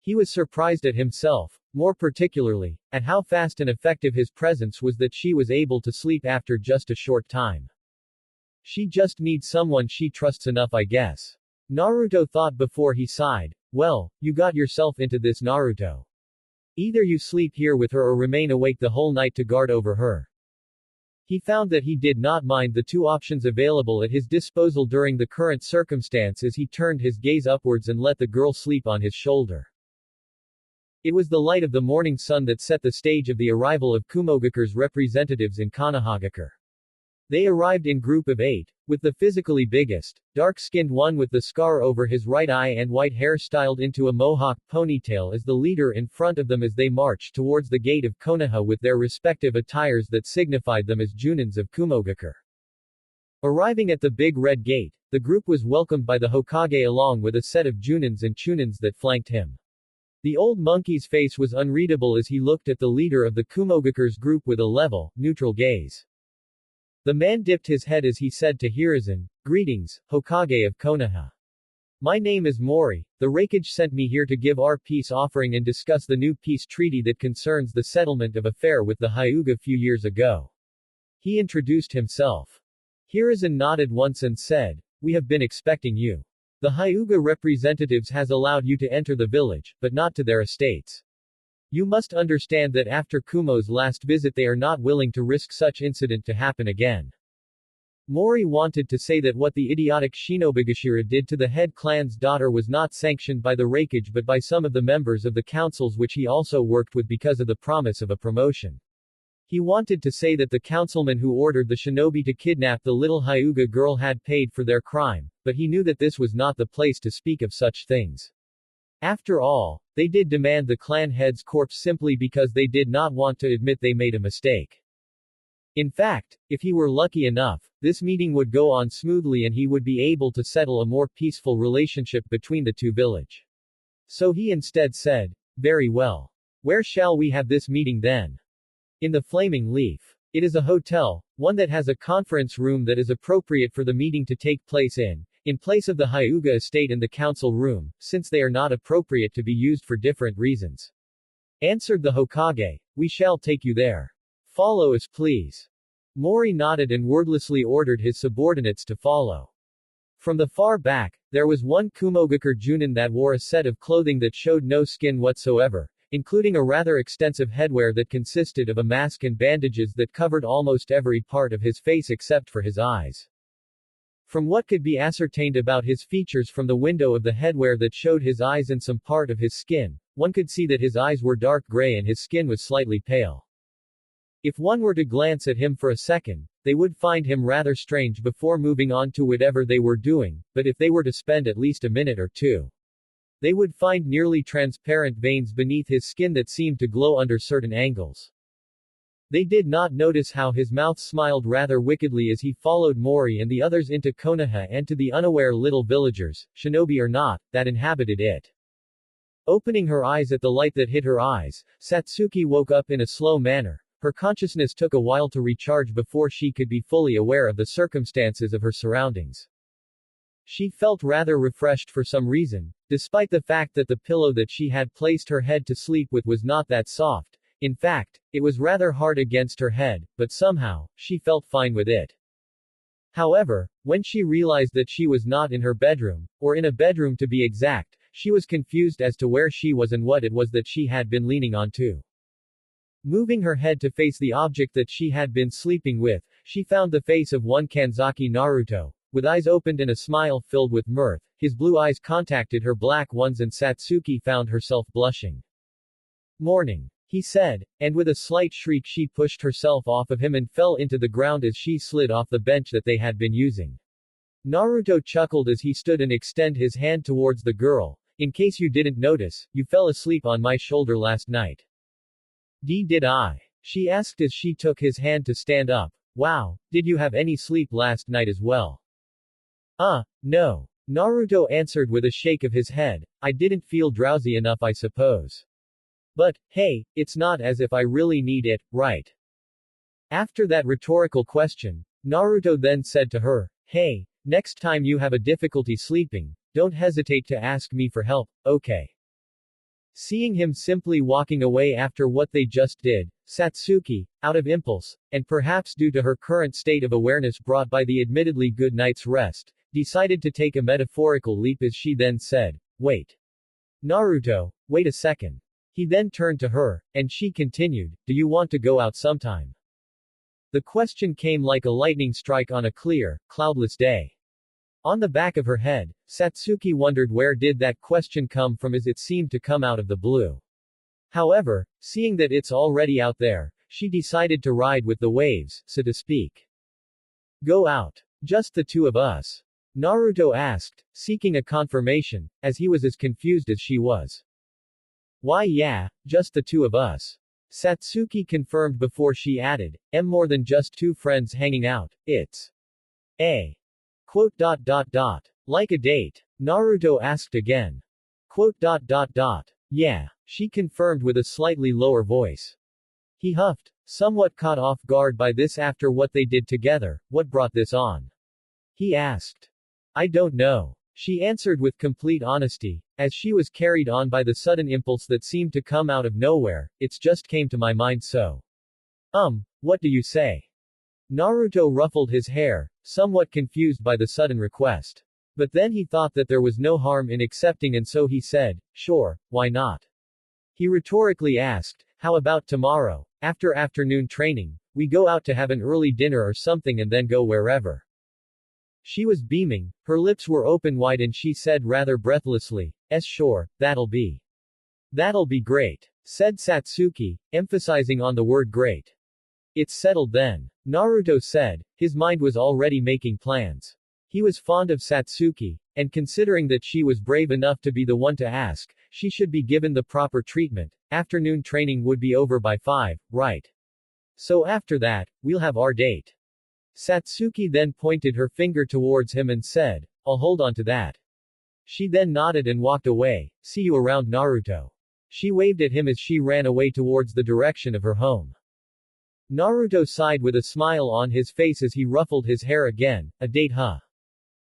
Speaker 1: He was surprised at himself, more particularly, at how fast and effective his presence was that she was able to sleep after just a short time. She just needs someone she trusts enough, I guess. Naruto thought before he sighed. Well, you got yourself into this, Naruto. Either you sleep here with her or remain awake the whole night to guard over her. He found that he did not mind the two options available at his disposal during the current circumstance as he turned his gaze upwards and let the girl sleep on his shoulder. It was the light of the morning sun that set the stage of the arrival of Kumogakure's representatives in Konohagakure. They arrived in group of 8, with the physically biggest, dark-skinned one with the scar over his right eye and white hair styled into a mohawk ponytail as the leader in front of them as they marched towards the gate of Konoha with their respective attires that signified them as Junins of Kumogakure. Arriving at the big red gate, the group was welcomed by the Hokage along with a set of Junins and Chunins that flanked him. The old monkey's face was unreadable as he looked at the leader of the Kumogakure's group with a level, neutral gaze. The man dipped his head as he said to Hiruzen, Greetings, Hokage of Konoha. My name is Mori. The Raikage sent me here to give our peace offering and discuss the new peace treaty that concerns the settlement of affair with the Hyuga few years ago. He introduced himself. Hiruzen nodded once and said, We have been expecting you. The Hyuga representatives has allowed you to enter the village, but not to their estates. You must understand that after Kumo's last visit they are not willing to risk such incident to happen again. Mori wanted to say that what the idiotic Shinobigashira did to the head clan's daughter was not sanctioned by the Raikage but by some of the members of the councils which he also worked with because of the promise of a promotion. He wanted to say that the councilman who ordered the shinobi to kidnap the little Hyuga girl had paid for their crime, but he knew that this was not the place to speak of such things. After all, they did demand the clan head's corpse simply because they did not want to admit they made a mistake. In fact, if he were lucky enough, this meeting would go on smoothly and he would be able to settle a more peaceful relationship between the two villages. So he instead said, Very well. Where shall we have this meeting then? In the Flaming Leaf. It is a hotel, one that has a conference room that is appropriate for the meeting to take place in place of the Hyuga estate and the council room, since they are not appropriate to be used for different reasons. Answered the Hokage, We shall take you there. Follow us please. Mori nodded and wordlessly ordered his subordinates to follow. From the far back, there was one Kumogakure Junin that wore a set of clothing that showed no skin whatsoever, including a rather extensive headwear that consisted of a mask and bandages that covered almost every part of his face except for his eyes. From what could be ascertained about his features from the window of the headwear that showed his eyes and some part of his skin, one could see that his eyes were dark gray and his skin was slightly pale. If one were to glance at him for a second, they would find him rather strange before moving on to whatever they were doing, but if they were to spend at least a minute or two, they would find nearly transparent veins beneath his skin that seemed to glow under certain angles. They did not notice how his mouth smiled rather wickedly as he followed Mori and the others into Konoha and to the unaware little villagers, shinobi or not, that inhabited it. Opening her eyes at the light that hit her eyes, Satsuki woke up in a slow manner, her consciousness took a while to recharge before she could be fully aware of the circumstances of her surroundings. She felt rather refreshed for some reason, despite the fact that the pillow that she had placed her head to sleep with was not that soft. In fact, it was rather hard against her head, but somehow, she felt fine with it. However, when she realized that she was not in her bedroom, or in a bedroom to be exact, she was confused as to where she was and what it was that she had been leaning onto. Moving her head to face the object that she had been sleeping with, she found the face of one Kanzaki Naruto. With eyes opened and a smile filled with mirth, his blue eyes contacted her black ones and Satsuki found herself blushing. "Morning," he said, and with a slight shriek she pushed herself off of him and fell into the ground as she slid off the bench that they had been using. Naruto chuckled as he stood and extended his hand towards the girl. "In case you didn't notice, you fell asleep on my shoulder last night." Did I?" she asked as she took his hand to stand up. "Wow, did you have any sleep last night as well?" No. Naruto answered with a shake of his head. "I didn't feel drowsy enough, I suppose. But, hey, it's not as if I really need it, right?" After that rhetorical question, Naruto then said to her, "Hey, next time you have a difficulty sleeping, don't hesitate to ask me for help, okay?" Seeing him simply walking away after what they just did, Satsuki, out of impulse, and perhaps due to her current state of awareness brought by the admittedly good night's rest, decided to take a metaphorical leap as she then said, "Wait. Naruto, wait a second." He then turned to her, and she continued, "Do you want to go out sometime?" The question came like a lightning strike on a clear, cloudless day. On the back of her head, Satsuki wondered where did that question come from as it seemed to come out of the blue. However, seeing that it's already out there, she decided to ride with the waves, so to speak. "Go out. Just the two of us?" Naruto asked, seeking a confirmation, as he was as confused as she was. "Why yeah, just the two of us." Satsuki confirmed before she added, "More than just two friends hanging out, it's a quote. Like a date?" Naruto asked again. Quote. Yeah, she confirmed with a slightly lower voice. He huffed, somewhat caught off guard by this after what they did together. "What brought this on?" he asked. "I don't know." She answered with complete honesty, as she was carried on by the sudden impulse that seemed to come out of nowhere. "It's just came to my mind so." What do you say?" Naruto ruffled his hair, somewhat confused by the sudden request. But then he thought that there was no harm in accepting and so he said, "Sure, why not?" He rhetorically asked, "How about tomorrow, after afternoon training, we go out to have an early dinner or something and then go wherever?" She was beaming, her lips were open wide and she said rather breathlessly, Sure, that'll be great," said Satsuki, emphasizing on the word great. "It's settled then," Naruto said, his mind was already making plans. He was fond of Satsuki, and considering that she was brave enough to be the one to ask, she should be given the proper treatment. Afternoon training would be over by 5, right? So after that, we'll have our date. Satsuki then pointed her finger towards him and said, "I'll hold on to that." She then nodded and walked away. "See you around, Naruto." She waved at him as she ran away towards the direction of her home. Naruto sighed with a smile on his face as he ruffled his hair again. "A date huh?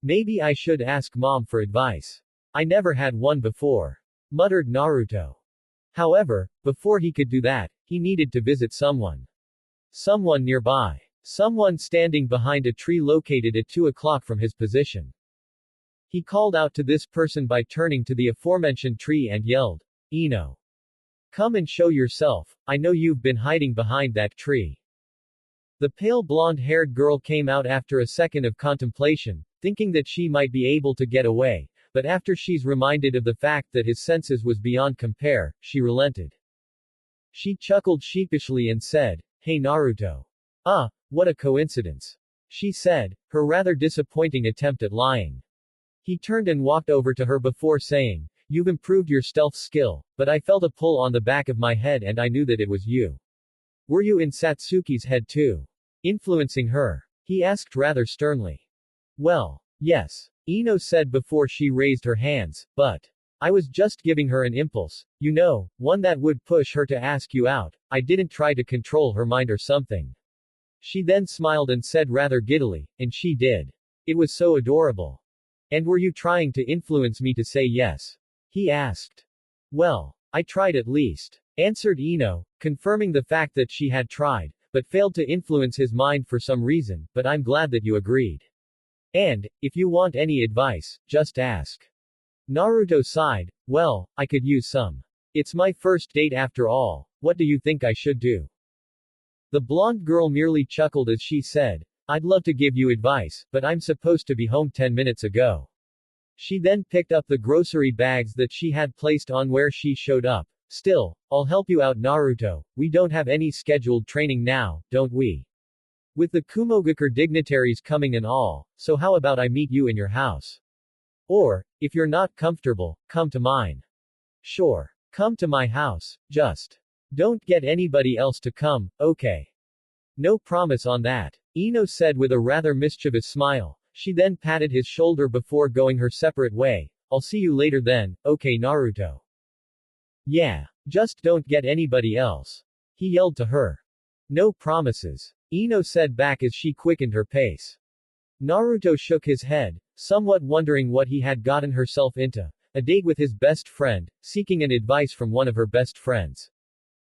Speaker 1: Maybe I should ask mom for advice. I never had one before," muttered Naruto. However, before he could do that, he needed to visit someone. Someone nearby. Someone standing behind a tree located at 2 o'clock from his position. He called out to this person by turning to the aforementioned tree and yelled, "Ino. Come and show yourself, I know you've been hiding behind that tree." The pale blonde-haired girl came out after a second of contemplation, thinking that she might be able to get away, but after she's reminded of the fact that his senses was beyond compare, she relented. She chuckled sheepishly and said, "Hey Naruto. What a coincidence," she said, her rather disappointing attempt at lying. He turned and walked over to her before saying, "You've improved your stealth skill, but I felt a pull on the back of my head and I knew that it was you. Were you in Satsuki's head too? Influencing her?" he asked rather sternly. "Well, yes," Ino said before she raised her hands, "but I was just giving her an impulse, you know, one that would push her to ask you out. I didn't try to control her mind or something. She then smiled and said rather giddily, and she did. It was so adorable. And were you trying to influence me to say yes? He asked. Well, I tried at least, answered Ino, confirming the fact that she had tried, but failed to influence his mind for some reason, but I'm glad that you agreed. And, if you want any advice, just ask. Naruto sighed, well, I could use some. It's my first date after all, what do you think I should do? The blonde girl merely chuckled as she said, I'd love to give you advice, but I'm supposed to be home 10 minutes ago. She then picked up the grocery bags that she had placed on where she showed up. Still, I'll help you out Naruto, we don't have any scheduled training now, don't we? With the Kumogakure dignitaries coming and all, so how about I meet you in your house? Or, if you're not comfortable, come to mine. Sure. Come to my house, just. Don't get anybody else to come, okay? No promise on that. Ino said with a rather mischievous smile. She then patted his shoulder before going her separate way. I'll see you later then, okay Naruto? Yeah. Just don't get anybody else. He yelled to her. No promises. Ino said back as she quickened her pace. Naruto shook his head, somewhat wondering what he had gotten herself into. A date with his best friend, seeking an advice from one of her best friends.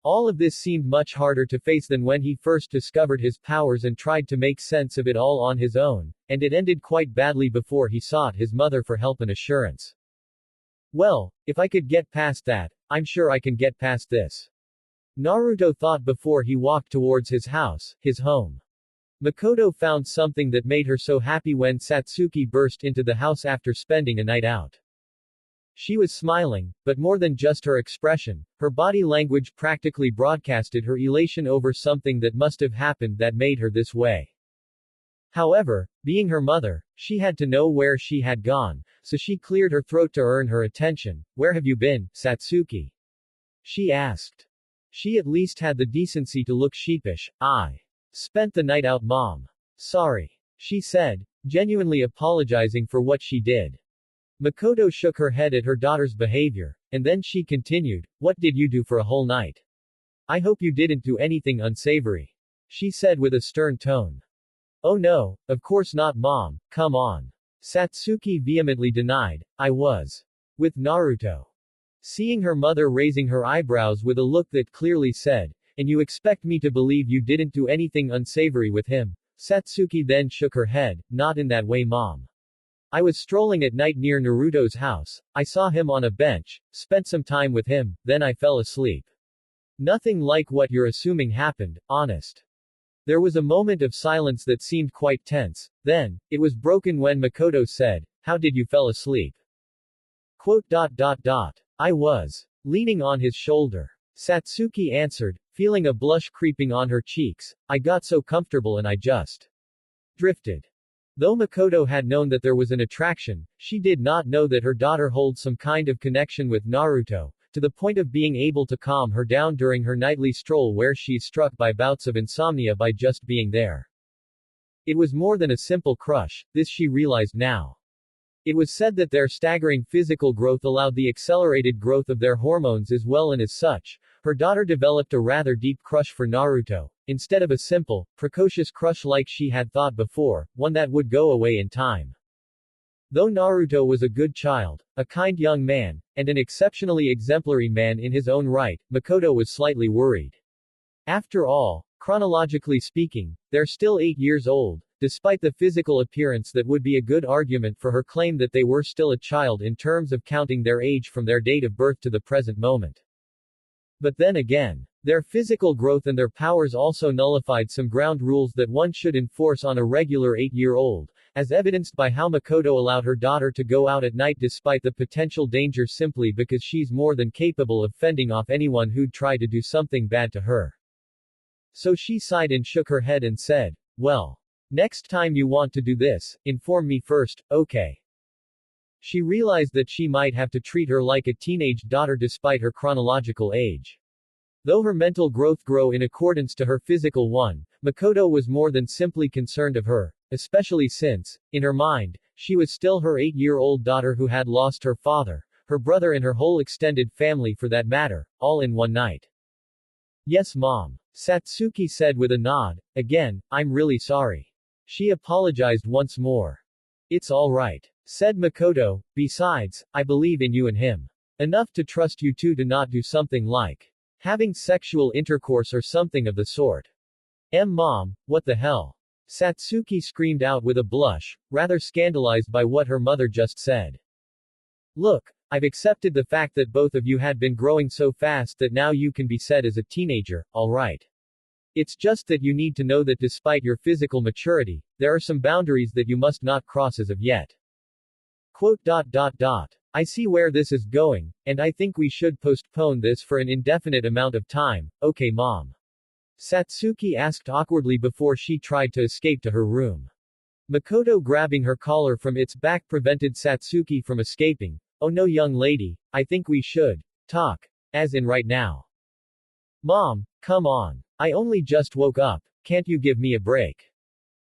Speaker 1: All of this seemed much harder to face than when he first discovered his powers and tried to make sense of it all on his own, and it ended quite badly before he sought his mother for help and assurance. Well, if I could get past that, I'm sure I can get past this. Naruto thought before he walked towards his house, his home. Makoto found something that made her so happy when Satsuki burst into the house after spending a night out. She was smiling, but more than just her expression, her body language practically broadcasted her elation over something that must have happened that made her this way. However, being her mother, she had to know where she had gone, so she cleared her throat to earn her attention. Where have you been, Satsuki? She asked. She at least had the decency to look sheepish. I spent the night out, Mom. Sorry. She said, genuinely apologizing for what she did. Makoto shook her head at her daughter's behavior, and then she continued, what did you do for a whole night? I hope you didn't do anything unsavory. She said with a stern tone. Oh no, of course not Mom, come on. Satsuki vehemently denied, I was with Naruto. Seeing her mother raising her eyebrows with a look that clearly said, and you expect me to believe you didn't do anything unsavory with him? Satsuki then shook her head, not in that way Mom. I was strolling at night near Naruto's house, I saw him on a bench, spent some time with him, then I fell asleep. Nothing like what you're assuming happened, honest. There was a moment of silence that seemed quite tense, then, it was broken when Makoto said, how did you fell asleep? I was leaning on his shoulder. Satsuki answered, feeling a blush creeping on her cheeks, I got so comfortable and I just drifted. Though Makoto had known that there was an attraction, she did not know that her daughter holds some kind of connection with Naruto, to the point of being able to calm her down during her nightly stroll where she's struck by bouts of insomnia by just being there. It was more than a simple crush, this she realized now. It was said that their staggering physical growth allowed the accelerated growth of their hormones as well, and as such, her daughter developed a rather deep crush for Naruto, instead of a simple, precocious crush like she had thought before, one that would go away in time. Though Naruto was a good child, a kind young man, and an exceptionally exemplary man in his own right, Makoto was slightly worried. After all, chronologically speaking, they're still 8 years old, despite the physical appearance that would be a good argument for her claim that they were still a child in terms of counting their age from their date of birth to the present moment. But then again, their physical growth and their powers also nullified some ground rules that one should enforce on a regular 8-year-old, as evidenced by how Makoto allowed her daughter to go out at night despite the potential danger simply because she's more than capable of fending off anyone who'd try to do something bad to her. So she sighed and shook her head and said, well, next time you want to do this, inform me first, okay? She realized that she might have to treat her like a teenage daughter despite her chronological age. Though her mental growth grew in accordance to her physical one, Makoto was more than simply concerned of her, especially since, in her mind, she was still her 8-year-old daughter who had lost her father, her brother and her whole extended family for that matter, all in one night. Yes, Mom. Satsuki said with a nod. Again, I'm really sorry. She apologized once more. It's all right, said Makoto. Besides, I believe in you and him. Enough to trust you two to not do something like having sexual intercourse or something of the sort. Mom, what the hell? Satsuki screamed out with a blush, rather scandalized by what her mother just said. Look, I've accepted the fact that both of you had been growing so fast that now you can be said as a teenager, alright. It's just that you need to know that despite your physical maturity, there are some boundaries that you must not cross as of yet. Quote. I see where this is going, and I think we should postpone this for an indefinite amount of time, okay Mom? Satsuki asked awkwardly before she tried to escape to her room. Makoto grabbing her collar from its back prevented Satsuki from escaping. Oh no young lady, I think we should talk. As in right now. Mom, come on. I only just woke up, can't you give me a break?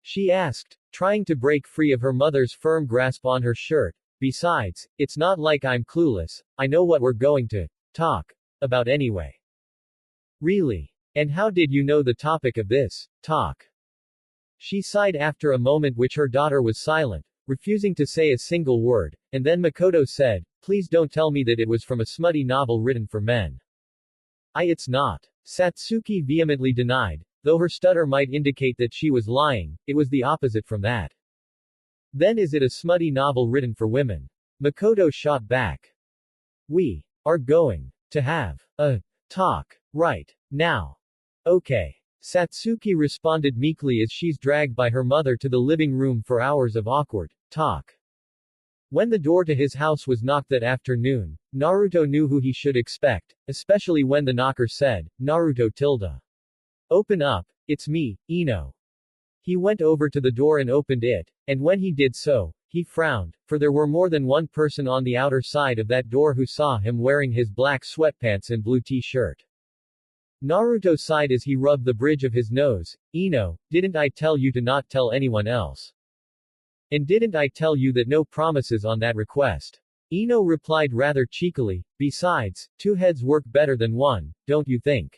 Speaker 1: She asked, trying to break free of her mother's firm grasp on her shirt. Besides, it's not like I'm clueless, I know what we're going to talk about anyway. Really? And how did you know the topic of this talk? She sighed after a moment which her daughter was silent, refusing to say a single word, and then Makoto said, please don't tell me that it was from a smutty novel written for men. It's not. Satsuki vehemently denied, though her stutter might indicate that she was lying, it was the opposite from that. Then is it a smutty novel written for women? Makoto shot back. We are going to have a talk right now. Okay. Satsuki responded meekly as she's dragged by her mother to the living room for hours of awkward talk. When the door to his house was knocked that afternoon, Naruto knew who he should expect, especially when the knocker said, Naruto tilde. Open up, it's me, Ino. He went over to the door and opened it, and when he did so, he frowned, for there were more than one person on the outer side of that door who saw him wearing his black sweatpants and blue t-shirt. Naruto sighed as he rubbed the bridge of his nose. Ino, didn't I tell you to not tell anyone else? And didn't I tell you that no promises on that request? Ino replied rather cheekily, besides, two heads work better than one, don't you think?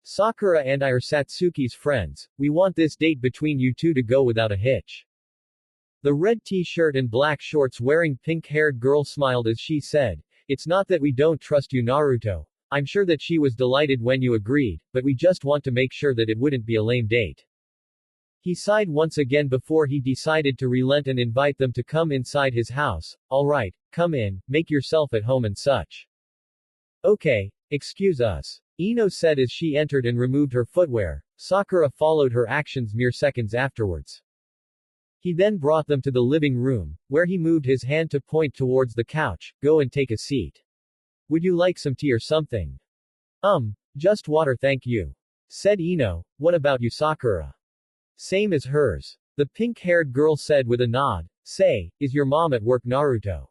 Speaker 1: Sakura and I are Satsuki's friends, we want this date between you two to go without a hitch. The red t-shirt and black shorts wearing pink-haired girl smiled as she said, it's not that we don't trust you Naruto. I'm sure that she was delighted when you agreed, but we just want to make sure that it wouldn't be a lame date. He sighed once again before he decided to relent and invite them to come inside his house. Alright, come in, make yourself at home and such. Okay, excuse us. Ino said as she entered and removed her footwear. Sakura followed her actions mere seconds afterwards. He then brought them to the living room, where he moved his hand to point towards the couch. Go and take a seat. Would you like some tea or something? Just water thank you. Said Ino. What about you Sakura? Same as hers. The pink-haired girl said with a nod. Say, is your mom at work Naruto?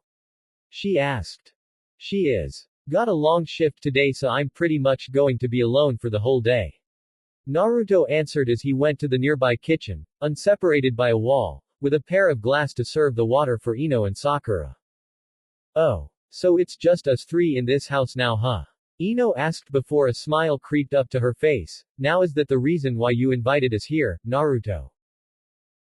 Speaker 1: She asked. She is. Got a long shift today so I'm pretty much going to be alone for the whole day. Naruto answered as he went to the nearby kitchen, unseparated by a wall, with a pair of glass to serve the water for Ino and Sakura. Oh. So it's just us three in this house now huh? Ino asked before a smile creeped up to her face. Now is that the reason why you invited us here, Naruto?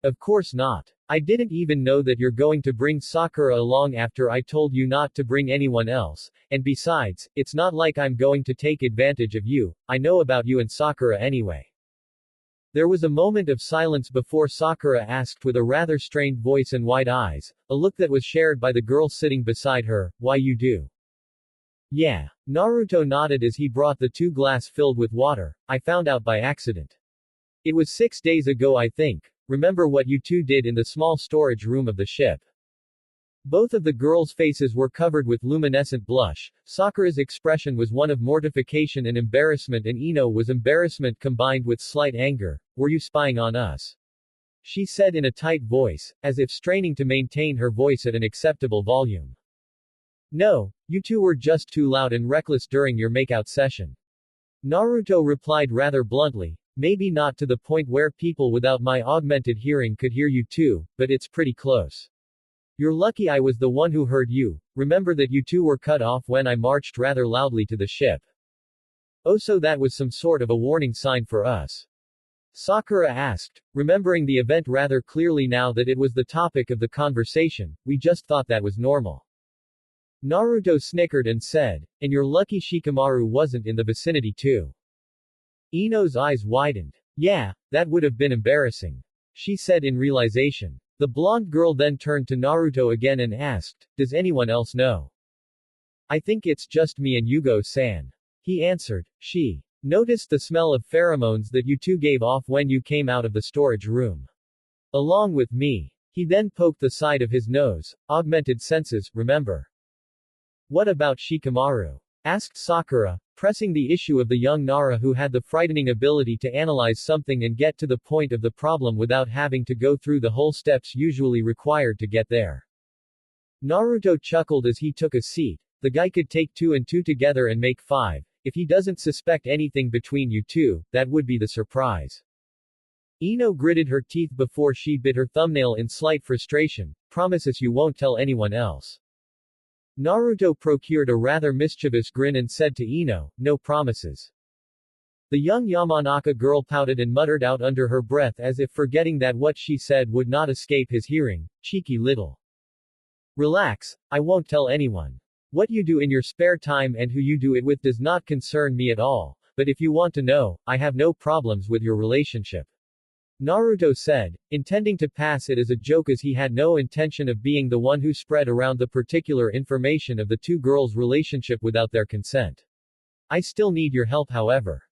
Speaker 1: Of course not. I didn't even know that you're going to bring Sakura along after I told you not to bring anyone else, and besides, it's not like I'm going to take advantage of you, I know about you and Sakura anyway. There was a moment of silence before Sakura asked with a rather strained voice and wide eyes, a look that was shared by the girl sitting beside her, why you do? Yeah. Naruto nodded as he brought the two glass filled with water. I found out by accident. It was 6 days ago I think. Remember what you two did in the small storage room of the ship? Both of the girls' faces were covered with luminescent blush. Sakura's expression was one of mortification and embarrassment and Ino was embarrassment combined with slight anger. Were you spying on us? She said in a tight voice, as if straining to maintain her voice at an acceptable volume. No, you two were just too loud and reckless during your makeout session. Naruto replied rather bluntly, maybe not to the point where people without my augmented hearing could hear you too, but it's pretty close. You're lucky I was the one who heard you. remember that you two were cut off when I marched rather loudly to the ship. Oh, so that was some sort of a warning sign for us? Sakura asked, remembering the event rather clearly now that it was the topic of the conversation. We just thought that was normal. Naruto snickered and said, and you're lucky Shikamaru wasn't in the vicinity too. Ino's eyes widened. Yeah, that would have been embarrassing, she said in realization. The blonde girl then turned to Naruto again and asked, does anyone else know? I think it's just me and Yugo-san. He answered. She noticed the smell of pheromones that you two gave off when you came out of the storage room. Along with me. He then poked the side of his nose. Augmented senses, remember? What about Shikamaru? Asked Sakura, pressing the issue of the young Nara who had the frightening ability to analyze something and get to the point of the problem without having to go through the whole steps usually required to get there. Naruto chuckled as he took a seat. The guy could take 2 and 2 together and make 5. If he doesn't suspect anything between you two, that would be the surprise. Ino gritted her teeth before she bit her thumbnail in slight frustration. Promise us you won't tell anyone else. Naruto procured a rather mischievous grin and said to Ino, no promises. The young Yamanaka girl pouted and muttered out under her breath as if forgetting that what she said would not escape his hearing, cheeky little. Relax, I won't tell anyone. What you do in your spare time and who you do it with does not concern me at all, but if you want to know, I have no problems with your relationship. Naruto said, intending to pass it as a joke as he had no intention of being the one who spread around the particular information of the two girls' relationship without their consent. I still need your help however.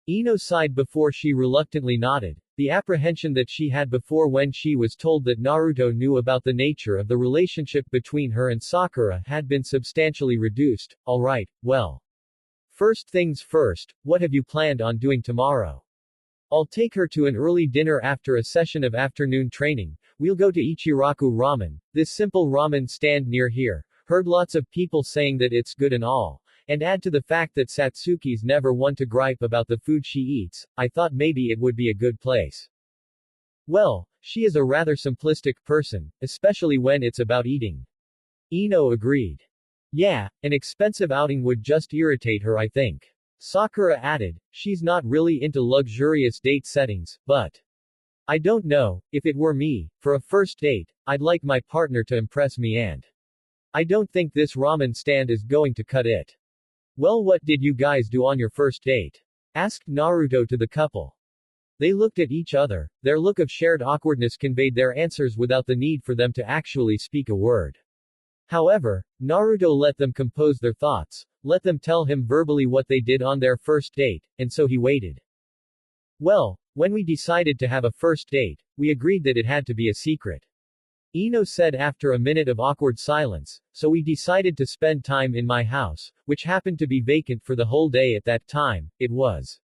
Speaker 1: Ino sighed before she reluctantly nodded. The apprehension that she had before when she was told that Naruto knew about the nature of the relationship between her and Sakura had been substantially reduced. Alright, well. First things first, what have you planned on doing tomorrow? I'll take her to an early dinner after a session of afternoon training. We'll go to Ichiraku Ramen, this simple ramen stand near here. Heard lots of people saying that it's good and all. And add to the fact that Satsuki's never one to gripe about the food she eats, I thought maybe it would be a good place. Well, she is a rather simplistic person, especially when it's about eating. Ino agreed. Yeah, an expensive outing would just irritate her I think. Sakura added, she's not really into luxurious date settings, but I don't know, if it were me, for a first date, I'd like my partner to impress me and I don't think this ramen stand is going to cut it. Well, what did you guys do on your first date? Asked Naruto to the couple. They looked at each other. Their look of shared awkwardness conveyed their answers without the need for them to actually speak a word. However, Naruto let them compose their thoughts, let them tell him verbally what they did on their first date, and so he waited. Well, when we decided to have a first date, we agreed that it had to be a secret. Ino said after a minute of awkward silence, so we decided to spend time in my house, which happened to be vacant for the whole day at that time. It was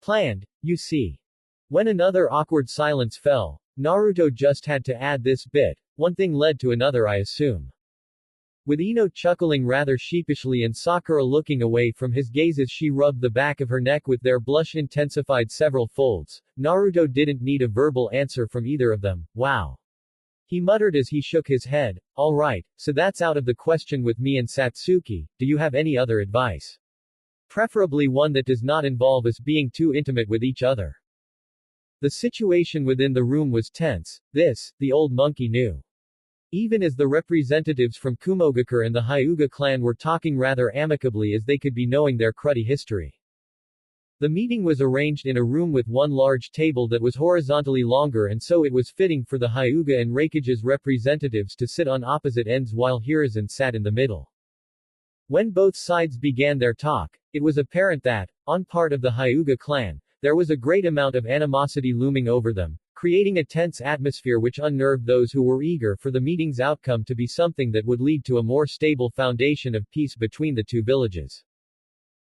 Speaker 1: planned, you see. When another awkward silence fell, Naruto just had to add this bit, one thing led to another I assume. With Ino chuckling rather sheepishly and Sakura looking away from his gaze as she rubbed the back of her neck with their blush intensified several folds, Naruto didn't need a verbal answer from either of them. Wow. He muttered as he shook his head. Alright, so that's out of the question with me and Satsuki. Do you have any other advice? Preferably one that does not involve us being too intimate with each other. The situation within the room was tense. This, the old monkey knew. Even as the representatives from Kumogakure and the Hyuga clan were talking rather amicably as they could be knowing their cruddy history. The meeting was arranged in a room with one large table that was horizontally longer and so it was fitting for the Hyuga and Reikage's representatives to sit on opposite ends while Hiruzen sat in the middle. When both sides began their talk, it was apparent that, on part of the Hyuga clan, there was a great amount of animosity looming over them, creating a tense atmosphere which unnerved those who were eager for the meeting's outcome to be something that would lead to a more stable foundation of peace between the two villages.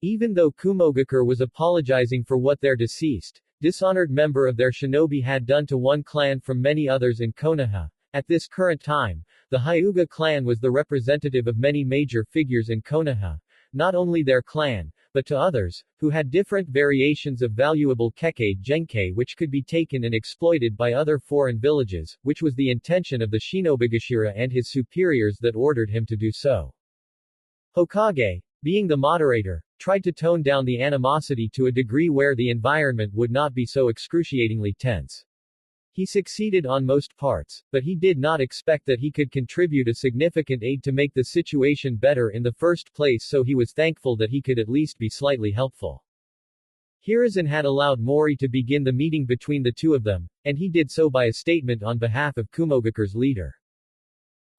Speaker 1: Even though Kumogakure was apologizing for what their deceased, dishonored member of their shinobi had done to one clan from many others in Konoha, at this current time, the Hyuga clan was the representative of many major figures in Konoha, not only their clan, but to others, who had different variations of valuable kekkei genkei which could be taken and exploited by other foreign villages, which was the intention of the Shinobigashira and his superiors that ordered him to do so. Hokage, being the moderator, tried to tone down the animosity to a degree where the environment would not be so excruciatingly tense. He succeeded on most parts, but he did not expect that he could contribute a significant aid to make the situation better in the first place, so he was thankful that he could at least be slightly helpful. Hiruzen had allowed Mori to begin the meeting between the two of them, and he did so by a statement on behalf of Kumogakure's leader.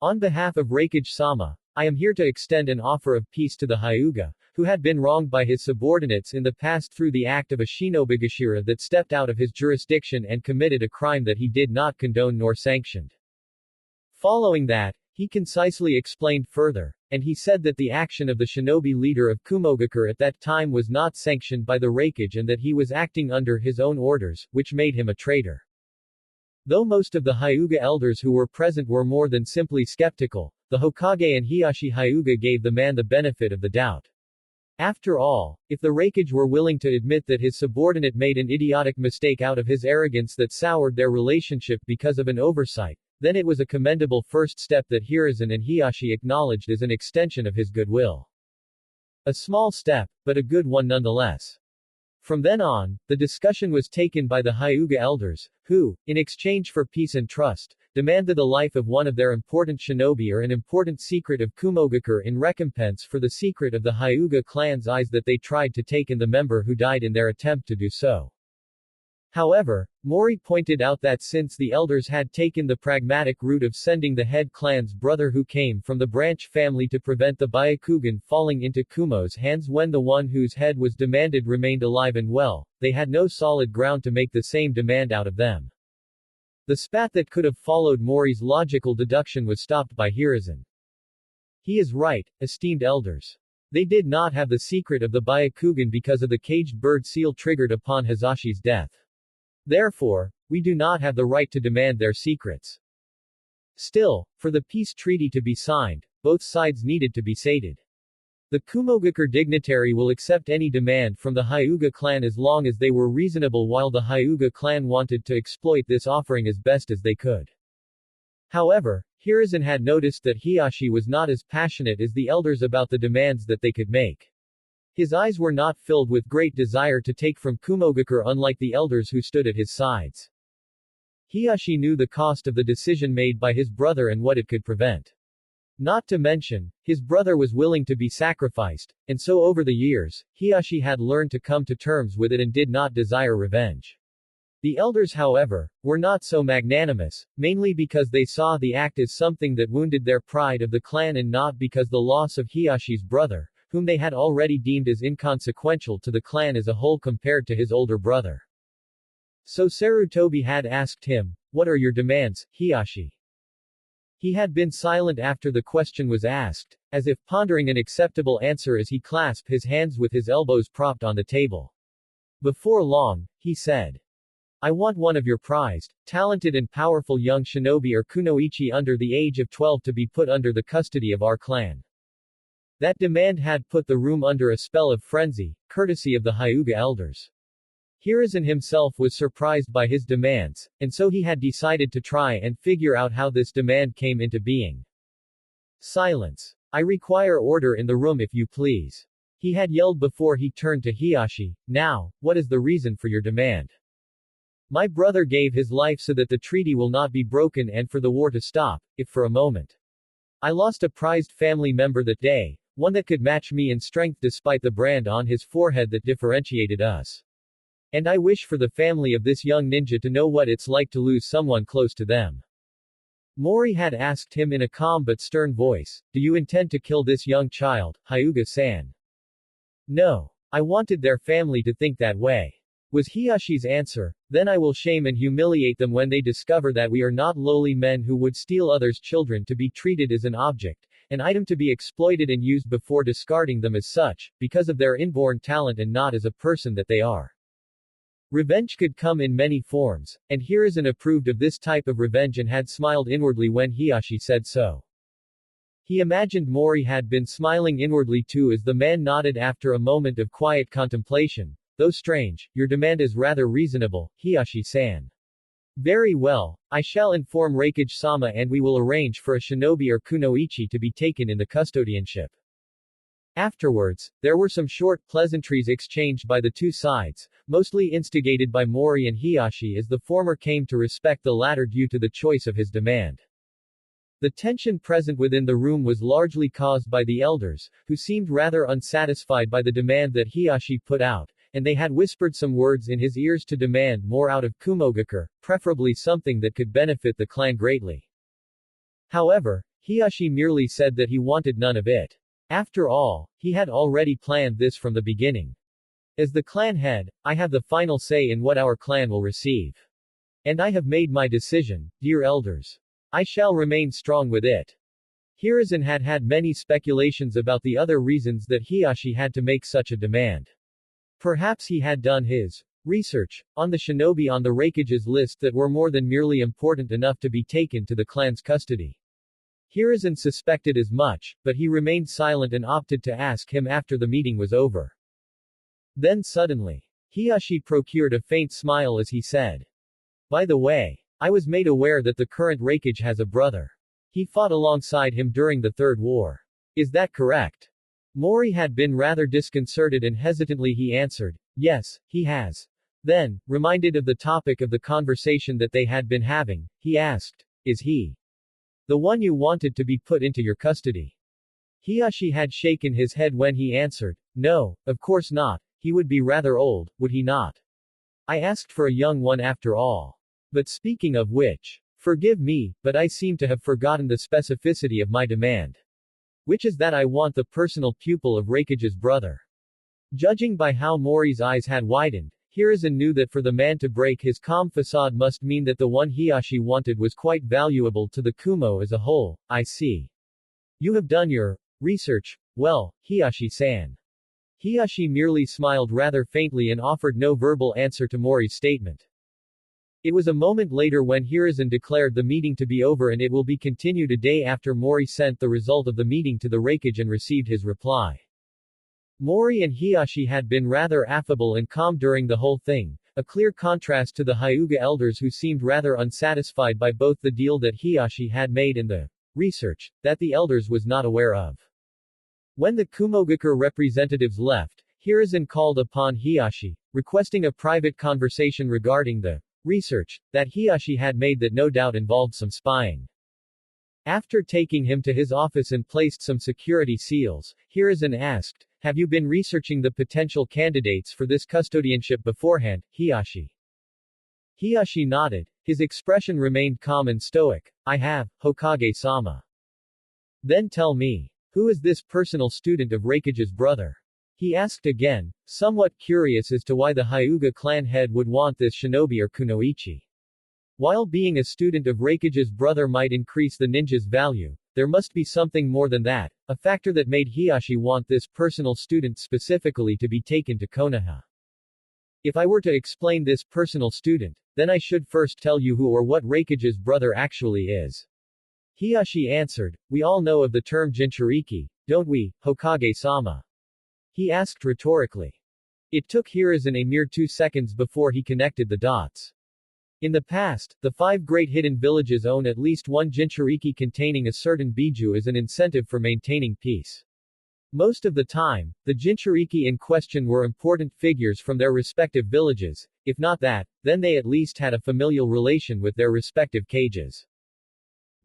Speaker 1: On behalf of Raikage-sama, I am here to extend an offer of peace to the Hyuga, who had been wronged by his subordinates in the past through the act of a Shinobigashira that stepped out of his jurisdiction and committed a crime that he did not condone nor sanctioned. Following that, he concisely explained further, and he said that the action of the shinobi leader of Kumogakure at that time was not sanctioned by the Raikage and that he was acting under his own orders, which made him a traitor. Though most of the Hyuga elders who were present were more than simply skeptical, the Hokage and Hiyashi Hyuga gave the man the benefit of the doubt. After all, if the Raikage were willing to admit that his subordinate made an idiotic mistake out of his arrogance that soured their relationship because of an oversight, then it was a commendable first step that Hiruzen and Hiyashi acknowledged as an extension of his goodwill. A small step, but a good one nonetheless. From then on, the discussion was taken by the Hyuga elders, who, in exchange for peace and trust, demanded the life of one of their important shinobi or an important secret of Kumogakure in recompense for the secret of the Hyuga clan's eyes that they tried to take in the member who died in their attempt to do so. However, Mori pointed out that since the elders had taken the pragmatic route of sending the head clan's brother who came from the branch family to prevent the Byakugan falling into Kumo's hands when the one whose head was demanded remained alive and well, they had no solid ground to make the same demand out of them. The spat that could have followed Mori's logical deduction was stopped by Hiruzen. He is right, esteemed elders. They did not have the secret of the Byakugan because of the caged bird seal triggered upon Hazashi's death. Therefore, we do not have the right to demand their secrets. Still, for the peace treaty to be signed, both sides needed to be sated. The Kumogakure dignitary will accept any demand from the Hyuga clan as long as they were reasonable, while the Hyuga clan wanted to exploit this offering as best as they could. However, Hiruzen had noticed that Hiyashi was not as passionate as the elders about the demands that they could make. His eyes were not filled with great desire to take from Kumogakure, unlike the elders who stood at his sides. Hiyashi knew the cost of the decision made by his brother and what it could prevent. Not to mention, his brother was willing to be sacrificed, and so over the years, Hiyashi had learned to come to terms with it and did not desire revenge. The elders, however, were not so magnanimous, mainly because they saw the act as something that wounded their pride of the clan and not because the loss of Hiyashi's brother, whom they had already deemed as inconsequential to the clan as a whole compared to his older brother. So Sarutobi had asked him, "What are your demands, Hiyashi?" He had been silent after the question was asked, as if pondering an acceptable answer as he clasped his hands with his elbows propped on the table. Before long, he said, "I want one of your prized, talented and powerful young shinobi or kunoichi under the age of 12 to be put under the custody of our clan." That demand had put the room under a spell of frenzy, courtesy of the Hyuga elders. Hiruzen himself was surprised by his demands, and so he had decided to try and figure out how this demand came into being. Silence. I require order in the room if you please. He had yelled before he turned to Hiyashi. Now, what is the reason for your demand? My brother gave his life so that the treaty will not be broken and for the war to stop, if for a moment. I lost a prized family member that day, one that could match me in strength despite the brand on his forehead that differentiated us. And I wish for the family of this young ninja to know what it's like to lose someone close to them. Mori had asked him in a calm but stern voice, "Do you intend to kill this young child, Hyuga-san?" "No. I wanted their family to think that way," was Hiyashi's answer. "Then I will shame and humiliate them when they discover that we are not lowly men who would steal others' children to be treated as an object, an item to be exploited and used before discarding them as such, because of their inborn talent and not as a person that they are." Revenge could come in many forms, and Hiruzen approved of this type of revenge and had smiled inwardly when Hiyashi said so. He imagined Mori had been smiling inwardly too as the man nodded after a moment of quiet contemplation. Though strange, your demand is rather reasonable, Hiyashi-san. Very well, I shall inform Raikage-sama and we will arrange for a shinobi or kunoichi to be taken in the custodianship. Afterwards, there were some short pleasantries exchanged by the two sides, mostly instigated by Mori and Hiyashi as the former came to respect the latter due to the choice of his demand. The tension present within the room was largely caused by the elders, who seemed rather unsatisfied by the demand that Hiyashi put out, and they had whispered some words in his ears to demand more out of Kumogakure, preferably something that could benefit the clan greatly. However, Hiyashi merely said that he wanted none of it. After all, he had already planned this from the beginning. As the clan head, I have the final say in what our clan will receive. And I have made my decision, dear elders. I shall remain strong with it. Hiruzen had had many speculations about the other reasons that Hiyashi had to make such a demand. Perhaps he had done his research on the shinobi on the Raikage's list that were more than merely important enough to be taken to the clan's custody. Hiruzen suspected as much, but he remained silent and opted to ask him after the meeting was over. Then suddenly, Hiyashi procured a faint smile as he said, "By the way, I was made aware that the current Raikage has a brother. He fought alongside him during the Third War. Is that correct?" Mori had been rather disconcerted and hesitantly he answered, "Yes, he has." Then, reminded of the topic of the conversation that they had been having, he asked, "Is he the one you wanted to be put into your custody?" Hiyashi had shaken his head when he answered, "No, of course not. He would be rather old, would he not? I asked for a young one after all. But speaking of which, forgive me, but I seem to have forgotten the specificity of my demand. Which is that I want the personal pupil of Raikage's brother." Judging by how Mori's eyes had widened, Hiruzen knew that for the man to break his calm facade must mean that the one Hiyashi wanted was quite valuable to the Kumo as a whole. "I see. You have done your research well, Hiyashi-san." Hiyashi merely smiled rather faintly and offered no verbal answer to Mori's statement. It was a moment later when Hiruzen declared the meeting to be over and it will be continued a day after Mori sent the result of the meeting to the Raikage and received his reply. Mori and Hiyashi had been rather affable and calm during the whole thing, a clear contrast to the Hyuga elders who seemed rather unsatisfied by both the deal that Hiyashi had made and the research that the elders was not aware of. When the Kumogakure representatives left, Hiruzen called upon Hiyashi, requesting a private conversation regarding the research that Hiyashi had made that no doubt involved some spying. After taking him to his office and placed some security seals, Hiruzen asked, "Have you been researching the potential candidates for this custodianship beforehand, Hiyashi?" Hiyashi nodded. His expression remained calm and stoic. "I have, Hokage-sama." "Then tell me, who is this personal student of Raikage's brother?" He asked again, somewhat curious as to why the Hyuga clan head would want this shinobi or kunoichi. While being a student of Raikage's brother might increase the ninja's value, there must be something more than that, a factor that made Hiyashi want this personal student specifically to be taken to Konoha. "If I were to explain this personal student, then I should first tell you who or what Raikage's brother actually is." Hiyashi answered, "We all know of the term Jinchuriki, don't we, Hokage-sama?" He asked rhetorically. It took Hiruzen a mere 2 seconds before he connected the dots. In the past, the 5 great hidden villages own at least one Jinchuriki containing a certain biju as an incentive for maintaining peace. Most of the time, the Jinchuriki in question were important figures from their respective villages. If not that, then they at least had a familial relation with their respective kages.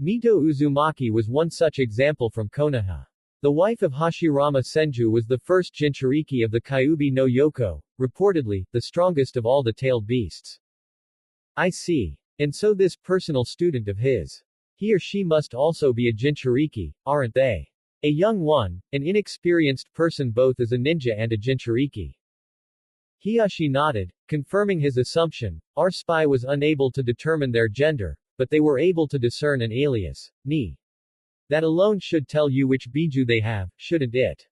Speaker 1: Mito Uzumaki was one such example from Konoha. The wife of Hashirama Senju was the first Jinchuriki of the Kyubi no Yoko, reportedly, the strongest of all the tailed beasts. "I see. And so this personal student of his. He or she must also be a Jinchuriki, aren't they? A young one, an inexperienced person both as a ninja and a Jinchuriki." Hiyashi nodded, confirming his assumption. Our spy was unable to determine their gender, but they were able to discern an alias, ni. That alone should tell you which biju they have, shouldn't it?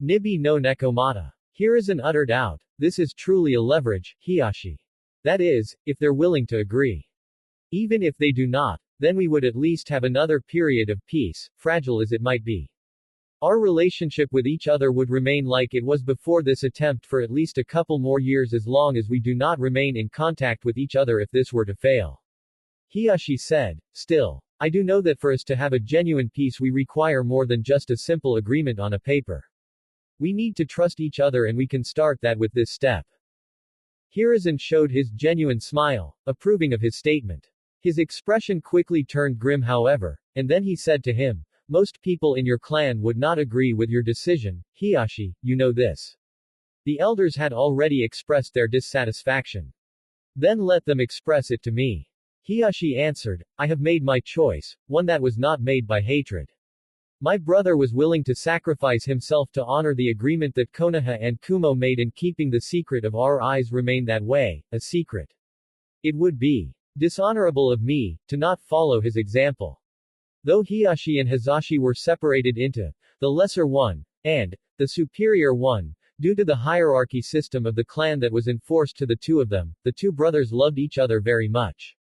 Speaker 1: Nibi no Nekomata. Hiruzen uttered out, "This is truly a leverage, Hiyashi. That is, if they're willing to agree. Even if they do not, Then we would at least have another period of peace, fragile as it might be. Our relationship with each other would remain like it was before this attempt for at least a couple more years as long as we do not remain in contact with each other if this were to fail. Hiyashi said. Still, I do know that for us to have a genuine peace we require more than just a simple agreement on a paper. We need to trust each other and we can start that with this step. Hiruzen showed his genuine smile, approving of his statement. His expression quickly turned grim however, and then he said to him, most people in your clan would not agree with your decision, Hiyashi, you know this. The elders had already expressed their dissatisfaction. Then let them express it to me. Hiyashi answered, I have made my choice, one that was not made by hatred. My brother was willing to sacrifice himself to honor the agreement that Konoha and Kumo made and keeping the secret of our eyes remain that way, a secret. It would be dishonorable of me to not follow his example. Though Hiyashi and Hazashi were separated into the lesser one and the superior one, due to the hierarchy system of the clan that was enforced to the two of them, the two brothers loved each other very much.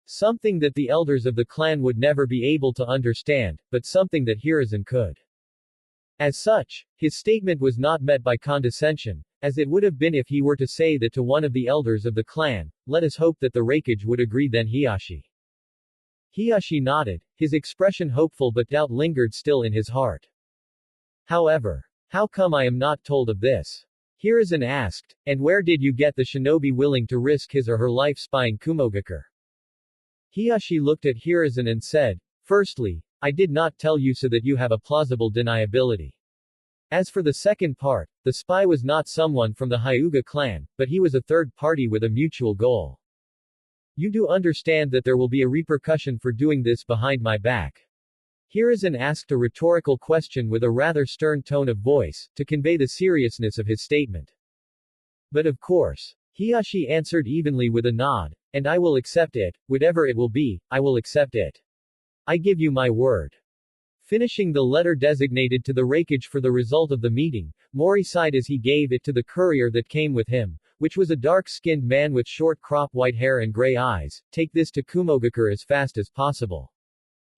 Speaker 1: Something that the elders of the clan would never be able to understand, but something that Hiruzen could. As such, his statement was not met by condescension, as it would have been if he were to say that to one of the elders of the clan, let us hope that the Raikage would agree then Hiyashi. Hiyashi nodded, his expression hopeful but doubt lingered still in his heart. However, how come I am not told of this? Hiruzen asked, and where did you get the shinobi willing to risk his or her life spying Kumogakure? Hiyashi looked at Hiruzen and said, firstly, I did not tell you so that you have a plausible deniability. As for the second part, the spy was not someone from the Hyuga clan, but he was a third party with a mutual goal. You do understand that there will be a repercussion for doing this behind my back. Hiruzen asked a rhetorical question with a rather stern tone of voice, to convey the seriousness of his statement. But of course. Hiyashi answered evenly with a nod, and I will accept it, whatever it will be, I will accept it. I give you my word. Finishing the letter designated to the Raikage for the result of the meeting, Mori sighed as he gave it to the courier that came with him, which was a dark-skinned man with short-cropped white hair and gray eyes. Take this to Kumogakure as fast as possible.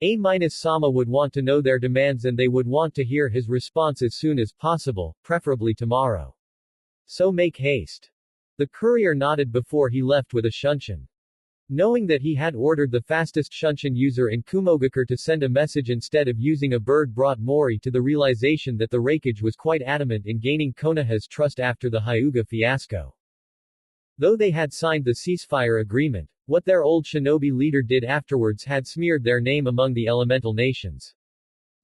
Speaker 1: A-Sama would want to know their demands and they would want to hear his response as soon as possible, preferably tomorrow. So make haste. The courier nodded before he left with a shunshin. Knowing that he had ordered the fastest shunshin user in Kumogakure to send a message instead of using a bird brought Mori to the realization that the Raikage was quite adamant in gaining Konoha's trust after the Hyuga fiasco. Though they had signed the ceasefire agreement, what their old shinobi leader did afterwards had smeared their name among the elemental nations.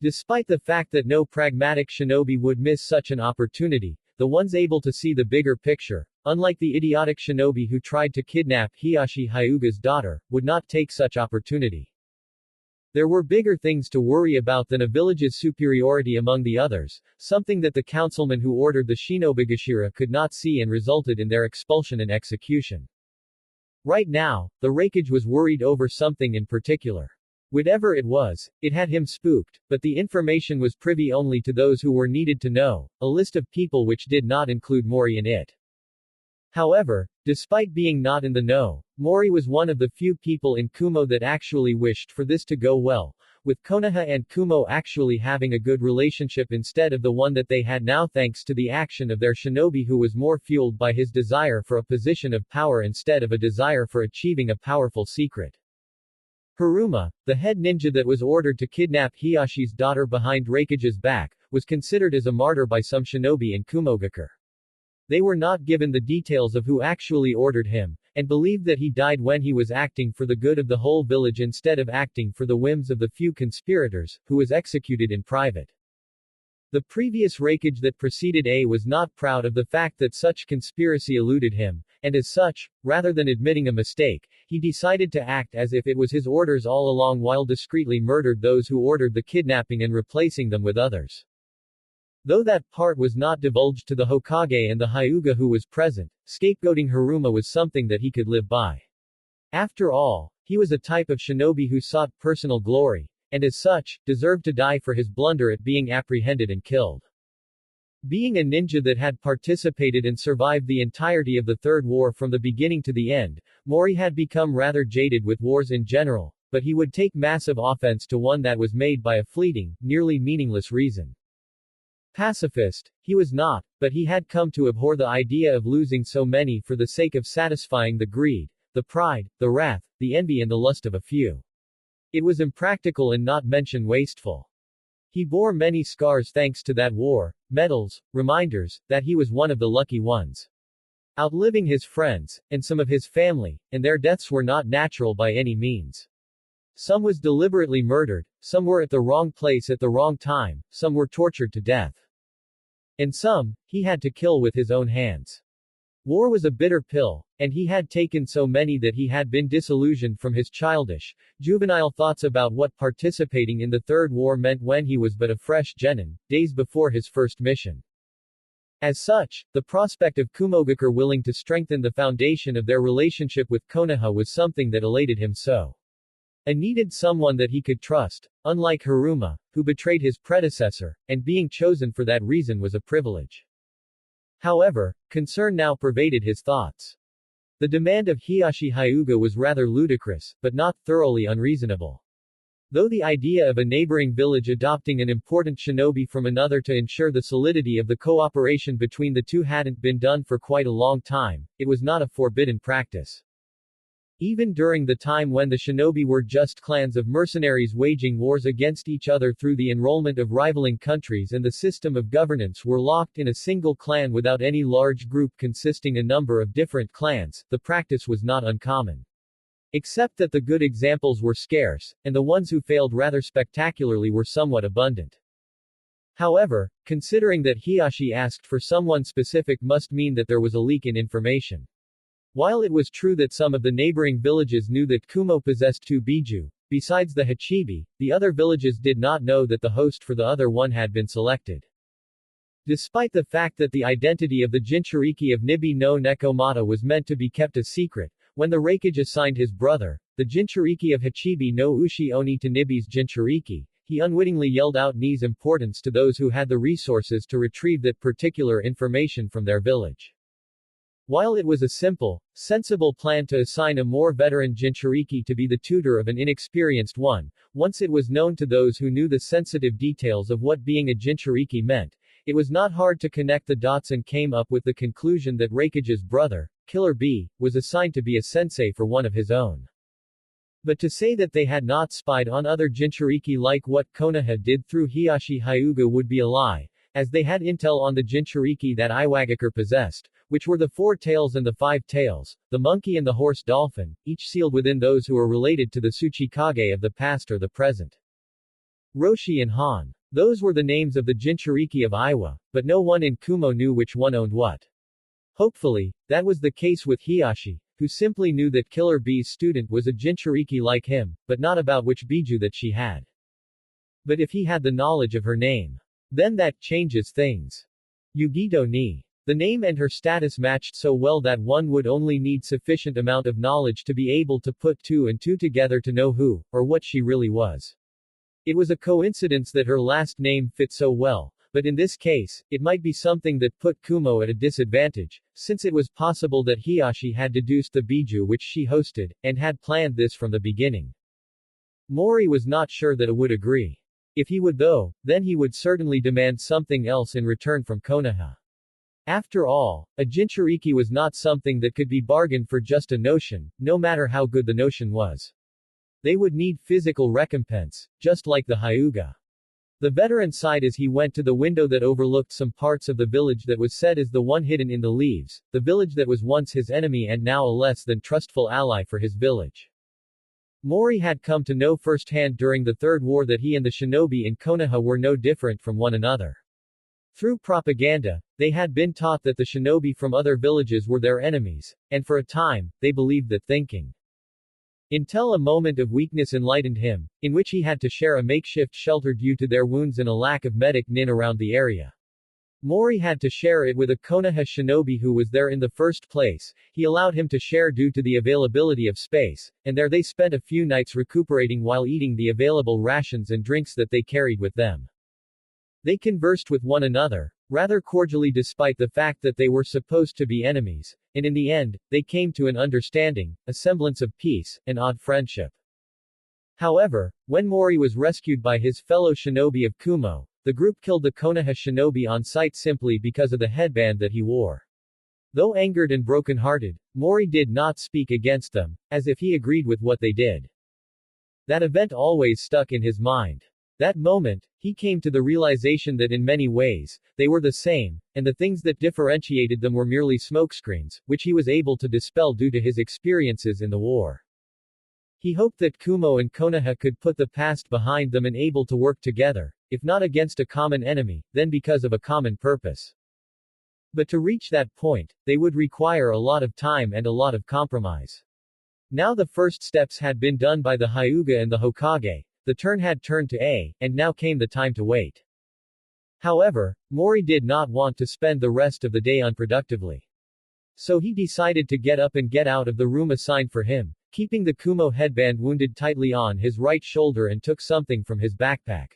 Speaker 1: Despite the fact that no pragmatic shinobi would miss such an opportunity, the ones able to see the bigger picture, unlike the idiotic shinobi who tried to kidnap Hiyashi Hyuga's daughter, would not take such opportunity. There were bigger things to worry about than a village's superiority among the others, something that the councilman who ordered the Shinobigashira could not see and resulted in their expulsion and execution. Right now, the Raikage was worried over something in particular. Whatever it was, it had him spooked, but the information was privy only to those who were needed to know, a list of people which did not include Mori in it. However, despite being not in the know, Mori was one of the few people in Kumo that actually wished for this to go well, with Konoha and Kumo actually having a good relationship instead of the one that they had now thanks to the action of their shinobi who was more fueled by his desire for a position of power instead of a desire for achieving a powerful secret. Haruma, the head ninja that was ordered to kidnap Hiyashi's daughter behind Raikage's back, was considered as a martyr by some shinobi in Kumogakure. They were not given the details of who actually ordered him, and believed that he died when he was acting for the good of the whole village instead of acting for the whims of the few conspirators, who was executed in private. The previous Raikage that preceded A was not proud of the fact that such conspiracy eluded him, and as such, rather than admitting a mistake, he decided to act as if it was his orders all along while discreetly murdered those who ordered the kidnapping and replacing them with others. Though that part was not divulged to the Hokage and the Hyuga who was present, scapegoating Haruma was something that he could live by. After all, he was a type of shinobi who sought personal glory, and as such, deserved to die for his blunder at being apprehended and killed. Being a ninja that had participated and survived the entirety of the Third War from the beginning to the end, Mori had become rather jaded with wars in general, but he would take massive offense to one that was made by a fleeting, nearly meaningless reason. Pacifist, he was not, but he had come to abhor the idea of losing so many for the sake of satisfying the greed, the pride, the wrath, the envy and the lust of a few. It was impractical and not mention wasteful. He bore many scars thanks to that war, medals, reminders, that he was one of the lucky ones. Outliving his friends, and some of his family, and their deaths were not natural by any means. Some was deliberately murdered, some were at the wrong place at the wrong time, some were tortured to death. And some, he had to kill with his own hands. War was a bitter pill, and he had taken so many that he had been disillusioned from his childish, juvenile thoughts about what participating in the Third War meant when he was but a fresh genin, days before his first mission. As such, the prospect of Kumogakure willing to strengthen the foundation of their relationship with Konoha was something that elated him so. He needed someone that he could trust, unlike Haruma, who betrayed his predecessor, and being chosen for that reason was a privilege. However, concern now pervaded his thoughts. The demand of Hiyashi Hyuga was rather ludicrous, but not thoroughly unreasonable. Though the idea of a neighboring village adopting an important shinobi from another to ensure the solidity of the cooperation between the two hadn't been done for quite a long time, it was not a forbidden practice. Even during the time when the shinobi were just clans of mercenaries waging wars against each other through the enrollment of rivaling countries and the system of governance were locked in a single clan without any large group consisting a number of different clans, the practice was not uncommon. Except that the good examples were scarce, and the ones who failed rather spectacularly were somewhat abundant. However, considering that Hiyashi asked for someone specific must mean that there was a leak in information. While it was true that some of the neighboring villages knew that Kumo possessed two biju, besides the Hachibi, the other villages did not know that the host for the other one had been selected. Despite the fact that the identity of the Jinchuriki of Nibi no Nekomata was meant to be kept a secret, when the Raikage assigned his brother, the Jinchuriki of Hachibi no Ushi Oni to Nibi's Jinchuriki, he unwittingly yelled out Ni's importance to those who had the resources to retrieve that particular information from their village. While it was a simple, sensible plan to assign a more veteran Jinchuriki to be the tutor of an inexperienced one, once it was known to those who knew the sensitive details of what being a Jinchuriki meant, it was not hard to connect the dots and came up with the conclusion that Raikage's brother, Killer B, was assigned to be a sensei for one of his own. But to say that they had not spied on other Jinchuriki like what Konoha did through Hiyashi Hyuga would be a lie, as they had intel on the Jinchuriki that Iwagakure possessed, which were the 4 tails and the 5 tails, the monkey and the horse dolphin, each sealed within those who were related to the Tsuchikage of the past or the present. Roshi and Han. Those were the names of the Jinchuriki of Iwa, but no one in Kumo knew which one owned what. Hopefully, that was the case with Hiyashi, who simply knew that Killer B's student was a Jinchuriki like him, but not about which biju that she had. But if he had the knowledge of her name, then that changes things. Yugito ni. The name and her status matched so well that one would only need sufficient amount of knowledge to be able to put 2 and 2 together to know who, or what she really was. It was a coincidence that her last name fit so well, but in this case, it might be something that put Kumo at a disadvantage, since it was possible that Hiyashi had deduced the biju which she hosted, and had planned this from the beginning. Mori was not sure that it would agree. If he would though, then he would certainly demand something else in return from Konoha. After all, a Jinchuriki was not something that could be bargained for just a notion, no matter how good the notion was. They would need physical recompense, just like the Hyuga. The veteran sighed as he went to the window that overlooked some parts of the village that was said as the one hidden in the leaves, the village that was once his enemy and now a less than trustful ally for his village. Mori had come to know firsthand during the Third War that he and the shinobi in Konoha were no different from one another. Through propaganda, they had been taught that the shinobi from other villages were their enemies, and for a time, they believed that thinking. Until a moment of weakness enlightened him, in which he had to share a makeshift shelter due to their wounds and a lack of medic nin around the area. Mori had to share it with a Konoha shinobi who was there in the first place, he allowed him to share due to the availability of space, and there they spent a few nights recuperating while eating the available rations and drinks that they carried with them. They conversed with one another, rather cordially despite the fact that they were supposed to be enemies, and in the end, they came to an understanding, a semblance of peace, and odd friendship. However, when Mori was rescued by his fellow shinobi of Kumo, the group killed the Konoha shinobi on sight simply because of the headband that he wore. Though angered and broken-hearted, Mori did not speak against them, as if he agreed with what they did. That event always stuck in his mind. That moment, he came to the realization that in many ways, they were the same, and the things that differentiated them were merely smokescreens, which he was able to dispel due to his experiences in the war. He hoped that Kumo and Konoha could put the past behind them and able to work together, if not against a common enemy, then because of a common purpose. But to reach that point, they would require a lot of time and a lot of compromise. Now the first steps had been done by the Hyuga and the Hokage, the turn had turned to A, and now came the time to wait. However, Mori did not want to spend the rest of the day unproductively. So he decided to get up and get out of the room assigned for him, keeping the Kumo headband wounded tightly on his right shoulder, and took something from his backpack.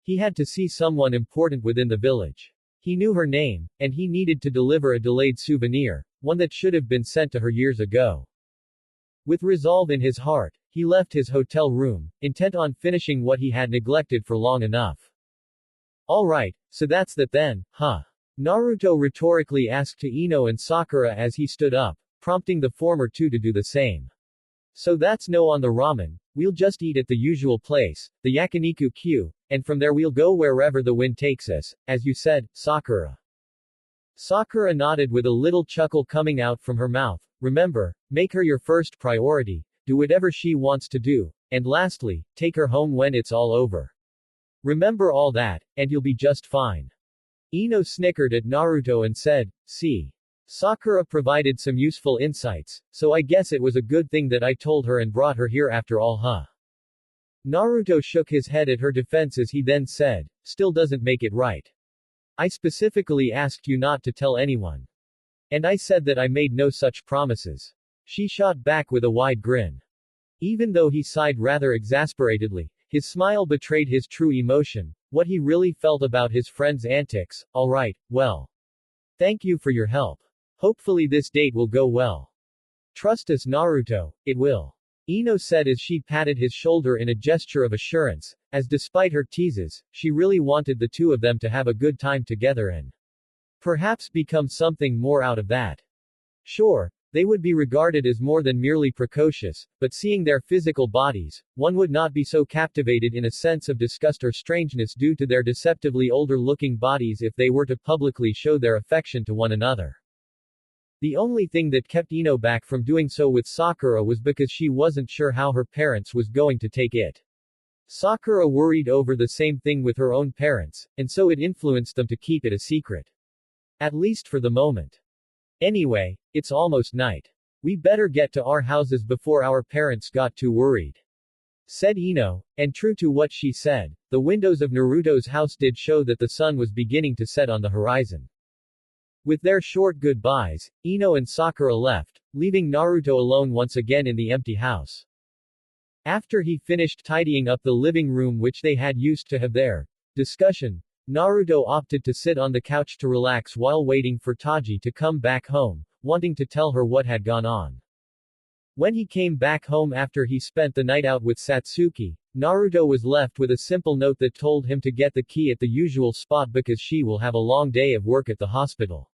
Speaker 1: He had to see someone important within the village. He knew her name, and he needed to deliver a delayed souvenir, one that should have been sent to her years ago. With resolve in his heart, he left his hotel room, intent on finishing what he had neglected for long enough. Alright, so that's that then, huh? Naruto rhetorically asked to Ino and Sakura as he stood up, prompting the former two to do the same. So that's no on the ramen, we'll just eat at the usual place, the Yakiniku Q, and from there we'll go wherever the wind takes us, as you said, Sakura. Sakura nodded with a little chuckle coming out from her mouth. Remember, make her your first priority, do whatever she wants to do, and lastly, take her home when it's all over. Remember all that, and you'll be just fine. Ino snickered at Naruto and said, see. Sakura provided some useful insights, so I guess it was a good thing that I told her and brought her here after all, huh? Naruto shook his head at her defense as he then said, still doesn't make it right. I specifically asked you not to tell anyone. And I said that I made no such promises. She shot back with a wide grin. Even though he sighed rather exasperatedly, his smile betrayed his true emotion, what he really felt about his friend's antics. Alright, well. Thank you for your help. Hopefully this date will go well. Trust us, Naruto, it will. Ino said as she patted his shoulder in a gesture of assurance, as despite her teases, she really wanted the two of them to have a good time together and perhaps become something more out of that. Sure, they would be regarded as more than merely precocious, but seeing their physical bodies, one would not be so captivated in a sense of disgust or strangeness due to their deceptively older-looking bodies if they were to publicly show their affection to one another. The only thing that kept Ino back from doing so with Sakura was because she wasn't sure how her parents was going to take it. Sakura worried over the same thing with her own parents, and so it influenced them to keep it a secret. At least for the moment. Anyway, it's almost night. We better get to our houses before our parents got too worried. Said Ino, and true to what she said, the windows of Naruto's house did show that the sun was beginning to set on the horizon. With their short goodbyes, Ino and Sakura left, leaving Naruto alone once again in the empty house. After he finished tidying up the living room which they had used to have their discussion, Naruto opted to sit on the couch to relax while waiting for Taji to come back home, wanting to tell her what had gone on. When he came back home after he spent the night out with Satsuki, Naruto was left with a simple note that told him to get the key at the usual spot because she will have a long day of work at the hospital.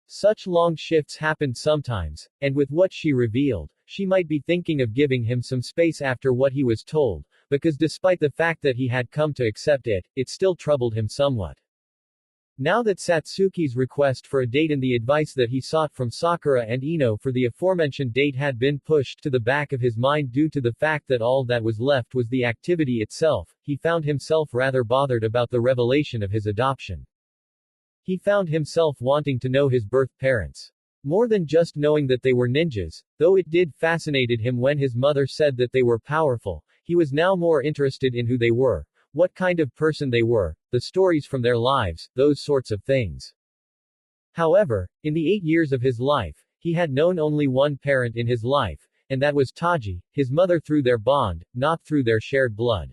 Speaker 1: Such long shifts happened sometimes, and with what she revealed, she might be thinking of giving him some space after what he was told, because despite the fact that he had come to accept it, it still troubled him somewhat. Now that Satsuki's request for a date and the advice that he sought from Sakura and Ino for the aforementioned date had been pushed to the back of his mind due to the fact that all that was left was the activity itself, he found himself rather bothered about the revelation of his adoption. He found himself wanting to know his birth parents. More than just knowing that they were ninjas, though it did fascinated him when his mother said that they were powerful, he was now more interested in who they were, what kind of person they were, the stories from their lives, those sorts of things. However, in the 8 years of his life, he had known only one parent in his life, and that was Taji, his mother through their bond, not through their shared blood.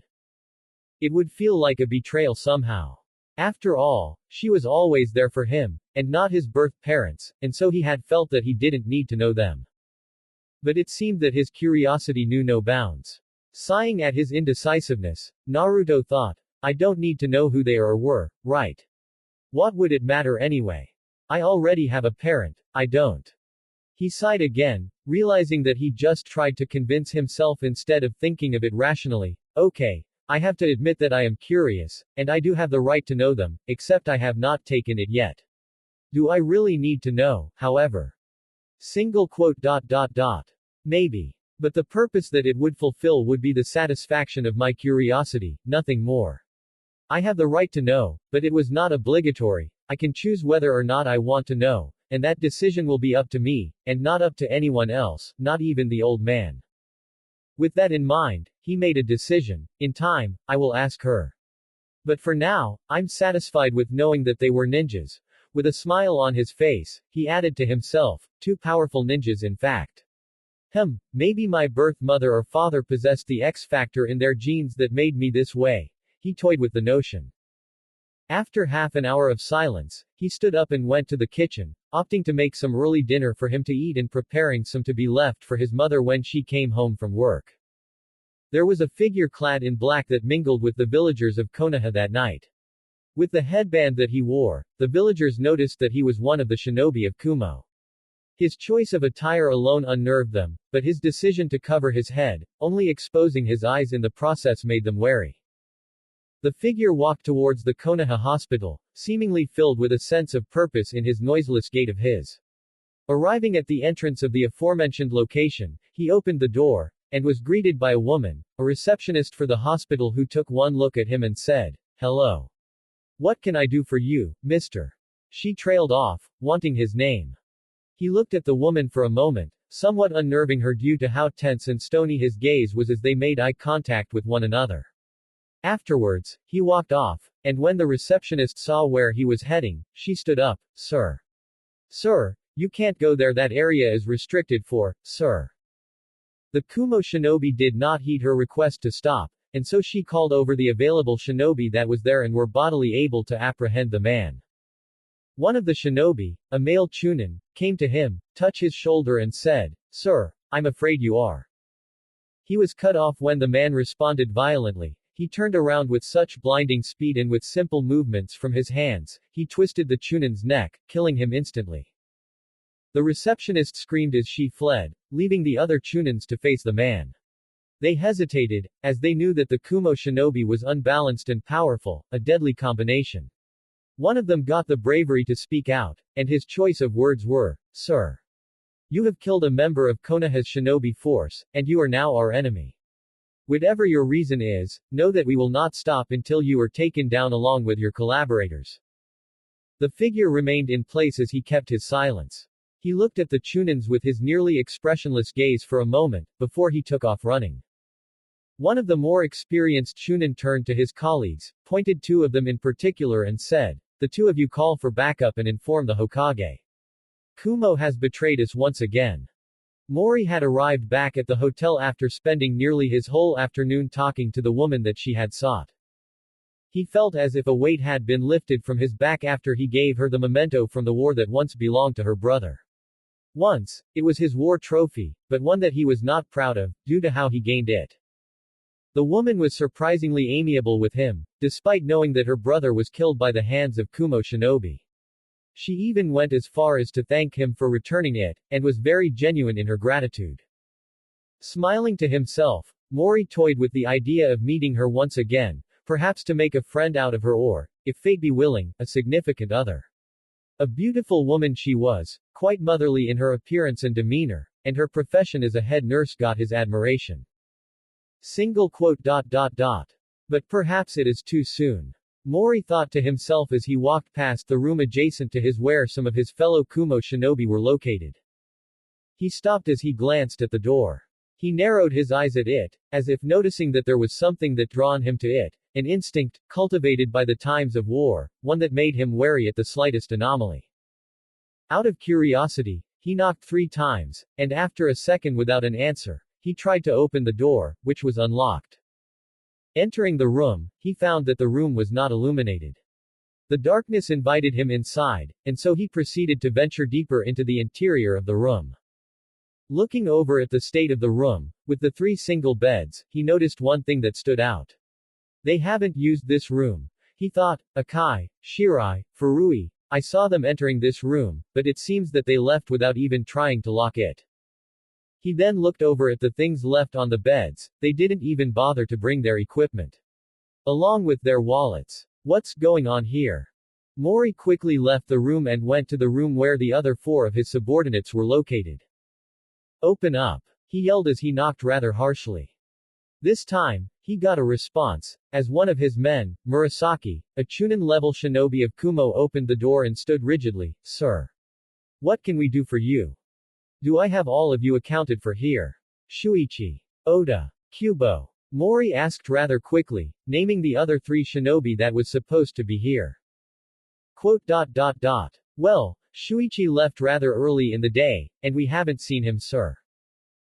Speaker 1: It would feel like a betrayal somehow. After all, she was always there for him, and not his birth parents, and so he had felt that he didn't need to know them. But it seemed that his curiosity knew no bounds. Sighing at his indecisiveness, Naruto thought, I don't need to know who they are or were, right? What would it matter anyway? I already have a parent, I don't. He sighed again, realizing that he just tried to convince himself instead of thinking of it rationally. Okay, I have to admit that I am curious, and I do have the right to know them, except I have not taken it yet. Do I really need to know, however? Single quote. Maybe. But the purpose that it would fulfill would be the satisfaction of my curiosity, nothing more. I have the right to know, but it was not obligatory. I can choose whether or not I want to know, and that decision will be up to me, and not up to anyone else, not even the old man. With that in mind, he made a decision. In time, I will ask her. But for now, I'm satisfied with knowing that they were ninjas. With a smile on his face, he added to himself, 2 powerful ninjas in fact. Maybe my birth mother or father possessed the X factor in their genes that made me this way. He toyed with the notion. After half an hour of silence, he stood up and went to the kitchen, opting to make some early dinner for him to eat and preparing some to be left for his mother when she came home from work. There was a figure clad in black that mingled with the villagers of Konoha that night. With the headband that he wore, the villagers noticed that he was one of the shinobi of Kumo. His choice of attire alone unnerved them, but his decision to cover his head, only exposing his eyes in the process made them wary. The figure walked towards the Konoha hospital, seemingly filled with a sense of purpose in his noiseless gait of his. Arriving at the entrance of the aforementioned location, he opened the door, and was greeted by a woman, a receptionist for the hospital who took one look at him and said, Hello. What can I do for you, mister? She trailed off, wanting his name. He looked at the woman for a moment, somewhat unnerving her due to how tense and stony his gaze was as they made eye contact with one another. Afterwards, he walked off, and when the receptionist saw where he was heading, she stood up, Sir. Sir, you can't go there, that area is restricted for, sir. The Kumo shinobi did not heed her request to stop, and so she called over the available shinobi that was there and were bodily able to apprehend the man. One of the shinobi, a male chunin, came to him, touched his shoulder and said, Sir, I'm afraid you are. He was cut off when the man responded violently. He turned around with such blinding speed and with simple movements from his hands, he twisted the chunin's neck, killing him instantly. The receptionist screamed as she fled, leaving the other chunins to face the man. They hesitated, as they knew that the Kumo shinobi was unbalanced and powerful, a deadly combination. One of them got the bravery to speak out, and his choice of words were, Sir. You have killed a member of Konoha's shinobi force, and you are now our enemy. Whatever your reason is, know that we will not stop until you are taken down along with your collaborators. The figure remained in place as he kept his silence. He looked at the chunins with his nearly expressionless gaze for a moment, before he took off running. One of the more experienced chunin turned to his colleagues, pointed 2 of them in particular and said, The 2 of you call for backup and inform the Hokage. Kumo has betrayed us once again. Mori had arrived back at the hotel after spending nearly his whole afternoon talking to the woman that she had sought. He felt as if a weight had been lifted from his back after he gave her the memento from the war that once belonged to her brother. Once, it was his war trophy, but one that he was not proud of, due to how he gained it. The woman was surprisingly amiable with him, despite knowing that her brother was killed by the hands of Kumo shinobi. She even went as far as to thank him for returning it, and was very genuine in her gratitude. Smiling to himself, Mori toyed with the idea of meeting her once again, perhaps to make a friend out of her or, if fate be willing, a significant other. A beautiful woman she was, quite motherly in her appearance and demeanor, and her profession as a head nurse got his admiration. Single quote. But perhaps it is too soon. Mori thought to himself as he walked past the room adjacent to his where some of his fellow Kumo shinobi were located. He stopped as he glanced at the door. He narrowed his eyes at it, as if noticing that there was something that drawn him to it, an instinct, cultivated by the times of war, one that made him wary at the slightest anomaly. Out of curiosity, he knocked 3 times, and after a second without an answer, he tried to open the door, which was unlocked. Entering the room, he found that the room was not illuminated. The darkness invited him inside, and so he proceeded to venture deeper into the interior of the room. Looking over at the state of the room, with the 3 single beds, he noticed one thing that stood out. They haven't used this room. He thought, Akai, Shirai, Furui, I saw them entering this room, but it seems that they left without even trying to lock it. He then looked over at the things left on the beds, they didn't even bother to bring their equipment. Along with their wallets. What's going on here? Mori quickly left the room and went to the room where the other 4 of his subordinates were located. Open up! He yelled as he knocked rather harshly. This time, he got a response, as one of his men, Murasaki, a Chunin-level shinobi of Kumo opened the door and stood rigidly, Sir. What can we do for you? Do I have all of you accounted for here? Shuichi. Oda. Kubo. Mori asked rather quickly, naming the other 3 shinobi that was supposed to be here. Well, Shuichi left rather early in the day, and we haven't seen him, sir.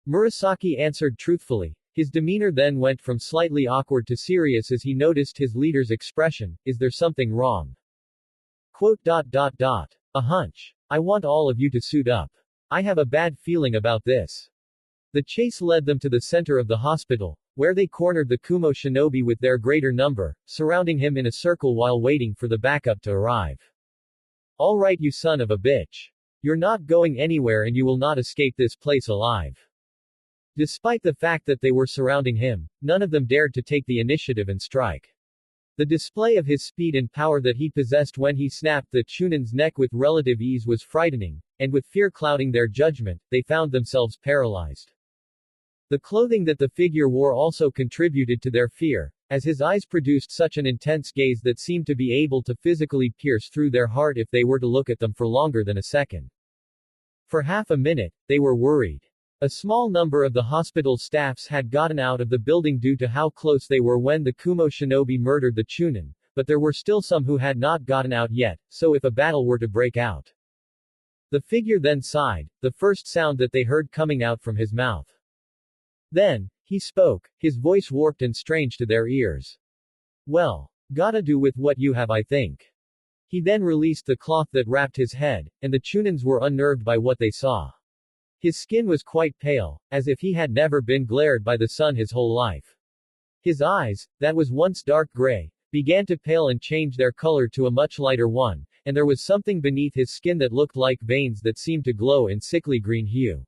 Speaker 1: Murasaki answered truthfully. His demeanor then went from slightly awkward to serious as he noticed his leader's expression. Is there something wrong? A hunch. I want all of you to suit up. I have a bad feeling about this. The chase led them to the center of the hospital, where they cornered the Kumo shinobi with their greater number, surrounding him in a circle while waiting for the backup to arrive. All right, you son of a bitch. You're not going anywhere and you will not escape this place alive. Despite the fact that they were surrounding him, none of them dared to take the initiative and strike. The display of his speed and power that he possessed when he snapped the Chunin's neck with relative ease was frightening, and with fear clouding their judgment, they found themselves paralyzed. The clothing that the figure wore also contributed to their fear, as his eyes produced such an intense gaze that seemed to be able to physically pierce through their heart if they were to look at them for longer than a second. For half a minute, they were worried. A small number of the hospital staffs had gotten out of the building due to how close they were when the Kumo shinobi murdered the Chunin, but there were still some who had not gotten out yet, so if a battle were to break out. The figure then sighed, the first sound that they heard coming out from his mouth. Then, he spoke, his voice warped and strange to their ears. Well, gotta do with what you have, I think. He then released the cloth that wrapped his head, and the Chunins were unnerved by what they saw. His skin was quite pale, as if he had never been glared by the sun his whole life. His eyes, that was once dark gray, began to pale and change their color to a much lighter one, and there was something beneath his skin that looked like veins that seemed to glow in sickly green hue.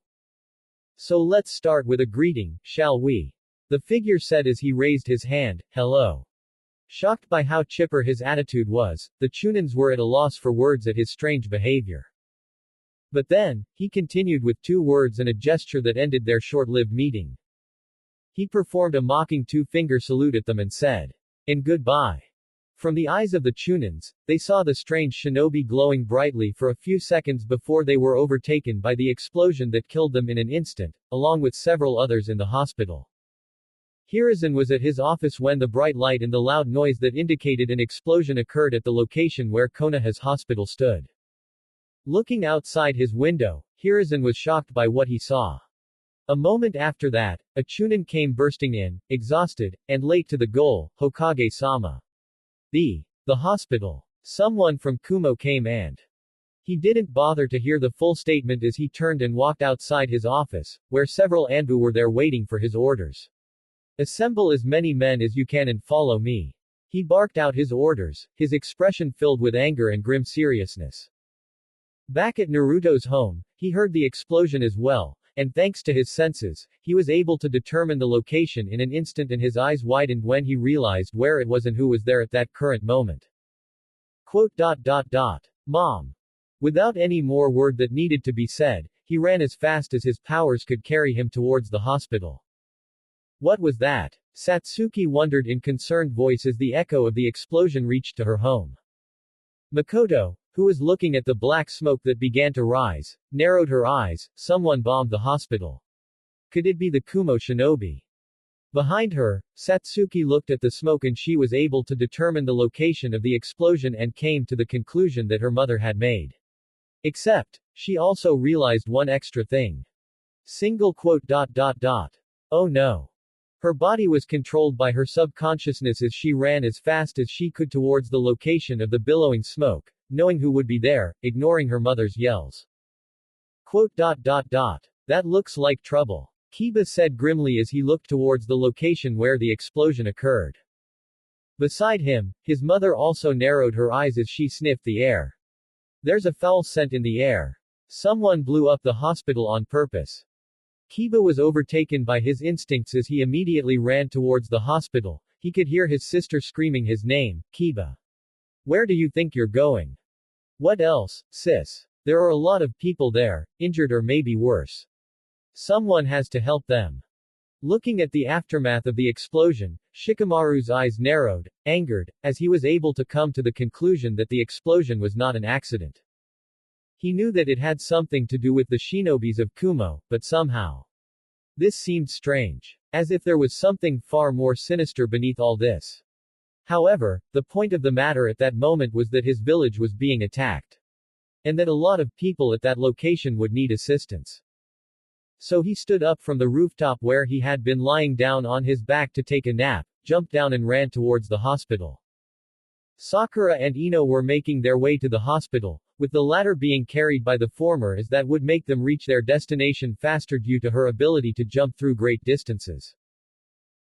Speaker 1: So let's start with a greeting, shall we? The figure said as he raised his hand, hello. Shocked by how chipper his attitude was, the Chunins were at a loss for words at his strange behavior. But then, he continued with 2 words and a gesture that ended their short-lived meeting. He performed a mocking 2-finger salute at them and said, and goodbye. From the eyes of the Chunins, they saw the strange shinobi glowing brightly for a few seconds before they were overtaken by the explosion that killed them in an instant, along with several others in the hospital. Hiruzen was at his office when the bright light and the loud noise that indicated an explosion occurred at the location where Konoha's hospital stood. Looking outside his window, Hiruzen was shocked by what he saw. A moment after that, a Chunin came bursting in, exhausted, and late to the goal, Hokage-sama. The hospital. Someone from Kumo came and he didn't bother to hear the full statement as he turned and walked outside his office, where several Anbu were there waiting for his orders. Assemble as many men as you can and follow me. He barked out his orders, his expression filled with anger and grim seriousness. Back at Naruto's home, he heard the explosion as well, and thanks to his senses, he was able to determine the location in an instant and his eyes widened when he realized where it was and who was there at that current moment. Mom. Without any more word that needed to be said, he ran as fast as his powers could carry him towards the hospital. What was that? Satsuki wondered in concerned voice as the echo of the explosion reached to her home. Makoto, who was looking at the black smoke that began to rise, narrowed her eyes. Someone bombed the hospital. Could it be the Kumo shinobi? Behind her, Satsuki looked at the smoke and she was able to determine the location of the explosion and came to the conclusion that her mother had made. Except, she also realized one extra thing. Oh no. Her body was controlled by her subconsciousness as she ran as fast as she could towards the location of the billowing smoke, knowing who would be there, ignoring her mother's yells. That looks like trouble, Kiba said grimly as he looked towards the location where the explosion occurred. Beside him, his mother also narrowed her eyes as she sniffed the air. There's a foul scent in the air. Someone blew up the hospital on purpose. Kiba was overtaken by his instincts as he immediately ran towards the hospital. He could hear his sister screaming his name, Kiba. Where do you think you're going? What else, sis? There are a lot of people there, injured or maybe worse. Someone has to help them. Looking at the aftermath of the explosion, Shikamaru's eyes narrowed, angered, as he was able to come to the conclusion that the explosion was not an accident. He knew that it had something to do with the shinobis of Kumo, but somehow this seemed strange. As if there was something far more sinister beneath all this. However, the point of the matter at that moment was that his village was being attacked. And that a lot of people at that location would need assistance. So he stood up from the rooftop where he had been lying down on his back to take a nap, jumped down and ran towards the hospital. Sakura and Ino were making their way to the hospital, with the latter being carried by the former as that would make them reach their destination faster due to her ability to jump through great distances.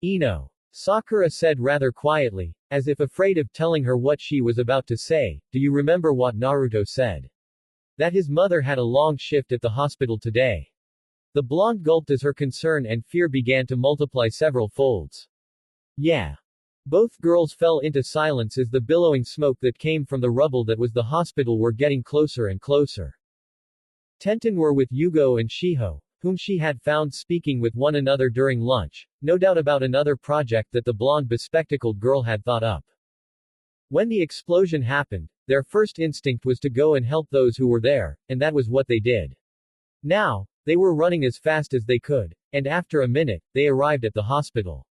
Speaker 1: Ino. Sakura said rather quietly, as if afraid of telling her what she was about to say, do you remember what Naruto said? That his mother had a long shift at the hospital today. The blonde gulped as her concern and fear began to multiply several folds. Yeah. Both girls fell into silence as the billowing smoke that came from the rubble that was the hospital were getting closer and closer. Tenten were with Yugo and Shiho, whom she had found speaking with one another during lunch, no doubt about another project that the blonde bespectacled girl had thought up. When the explosion happened, their first instinct was to go and help those who were there, and that was what they did. Now, they were running as fast as they could, and after a minute, they arrived at the hospital.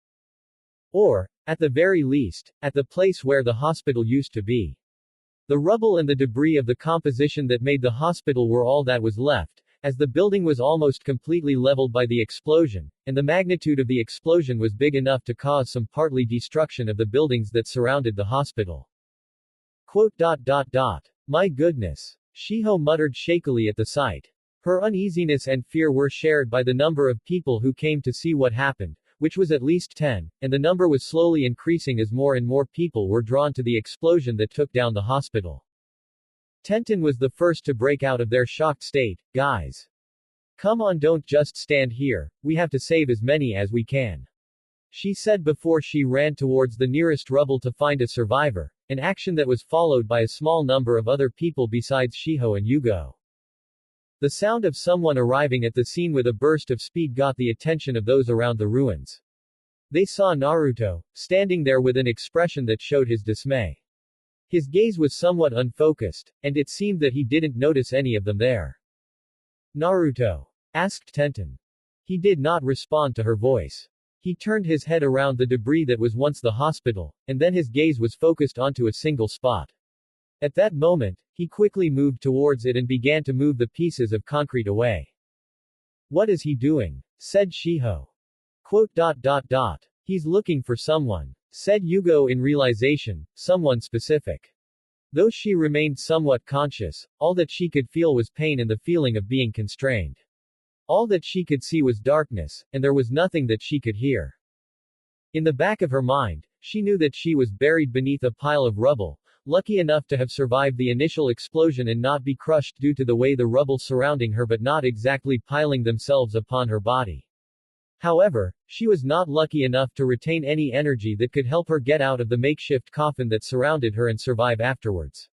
Speaker 1: Or, at the very least, at the place where the hospital used to be. The rubble and the debris of the composition that made the hospital were all that was left, as the building was almost completely leveled by the explosion, and the magnitude of the explosion was big enough to cause some partly destruction of the buildings that surrounded the hospital. Quote. My goodness. Shiho muttered shakily at the sight. Her uneasiness and fear were shared by the number of people who came to see what happened, which was at least 10, and the number was slowly increasing as more and more people were drawn to the explosion that took down the hospital. Tenten was the first to break out of their shocked state. Guys. Come on, don't just stand here, we have to save as many as we can. She said before she ran towards the nearest rubble to find a survivor, an action that was followed by a small number of other people besides Shiho and Yugo. The sound of someone arriving at the scene with a burst of speed got the attention of those around the ruins. They saw Naruto, standing there with an expression that showed his dismay. His gaze was somewhat unfocused, and it seemed that he didn't notice any of them there. Naruto? Asked Tenten. He did not respond to her voice. He turned his head around the debris that was once the hospital, and then his gaze was focused onto a single spot. At that moment, he quickly moved towards it and began to move the pieces of concrete away. What is he doing? Said Shiho. Quote. He's looking for someone. Said Yugo in realization, someone specific. Though she remained somewhat conscious, all that she could feel was pain and the feeling of being constrained. All that she could see was darkness, and there was nothing that she could hear. In the back of her mind, she knew that she was buried beneath a pile of rubble, lucky enough to have survived the initial explosion and not be crushed due to the way the rubble surrounding her but not exactly piling themselves upon her body. However, she was not lucky enough to retain any energy that could help her get out of the makeshift coffin that surrounded her and survive afterwards.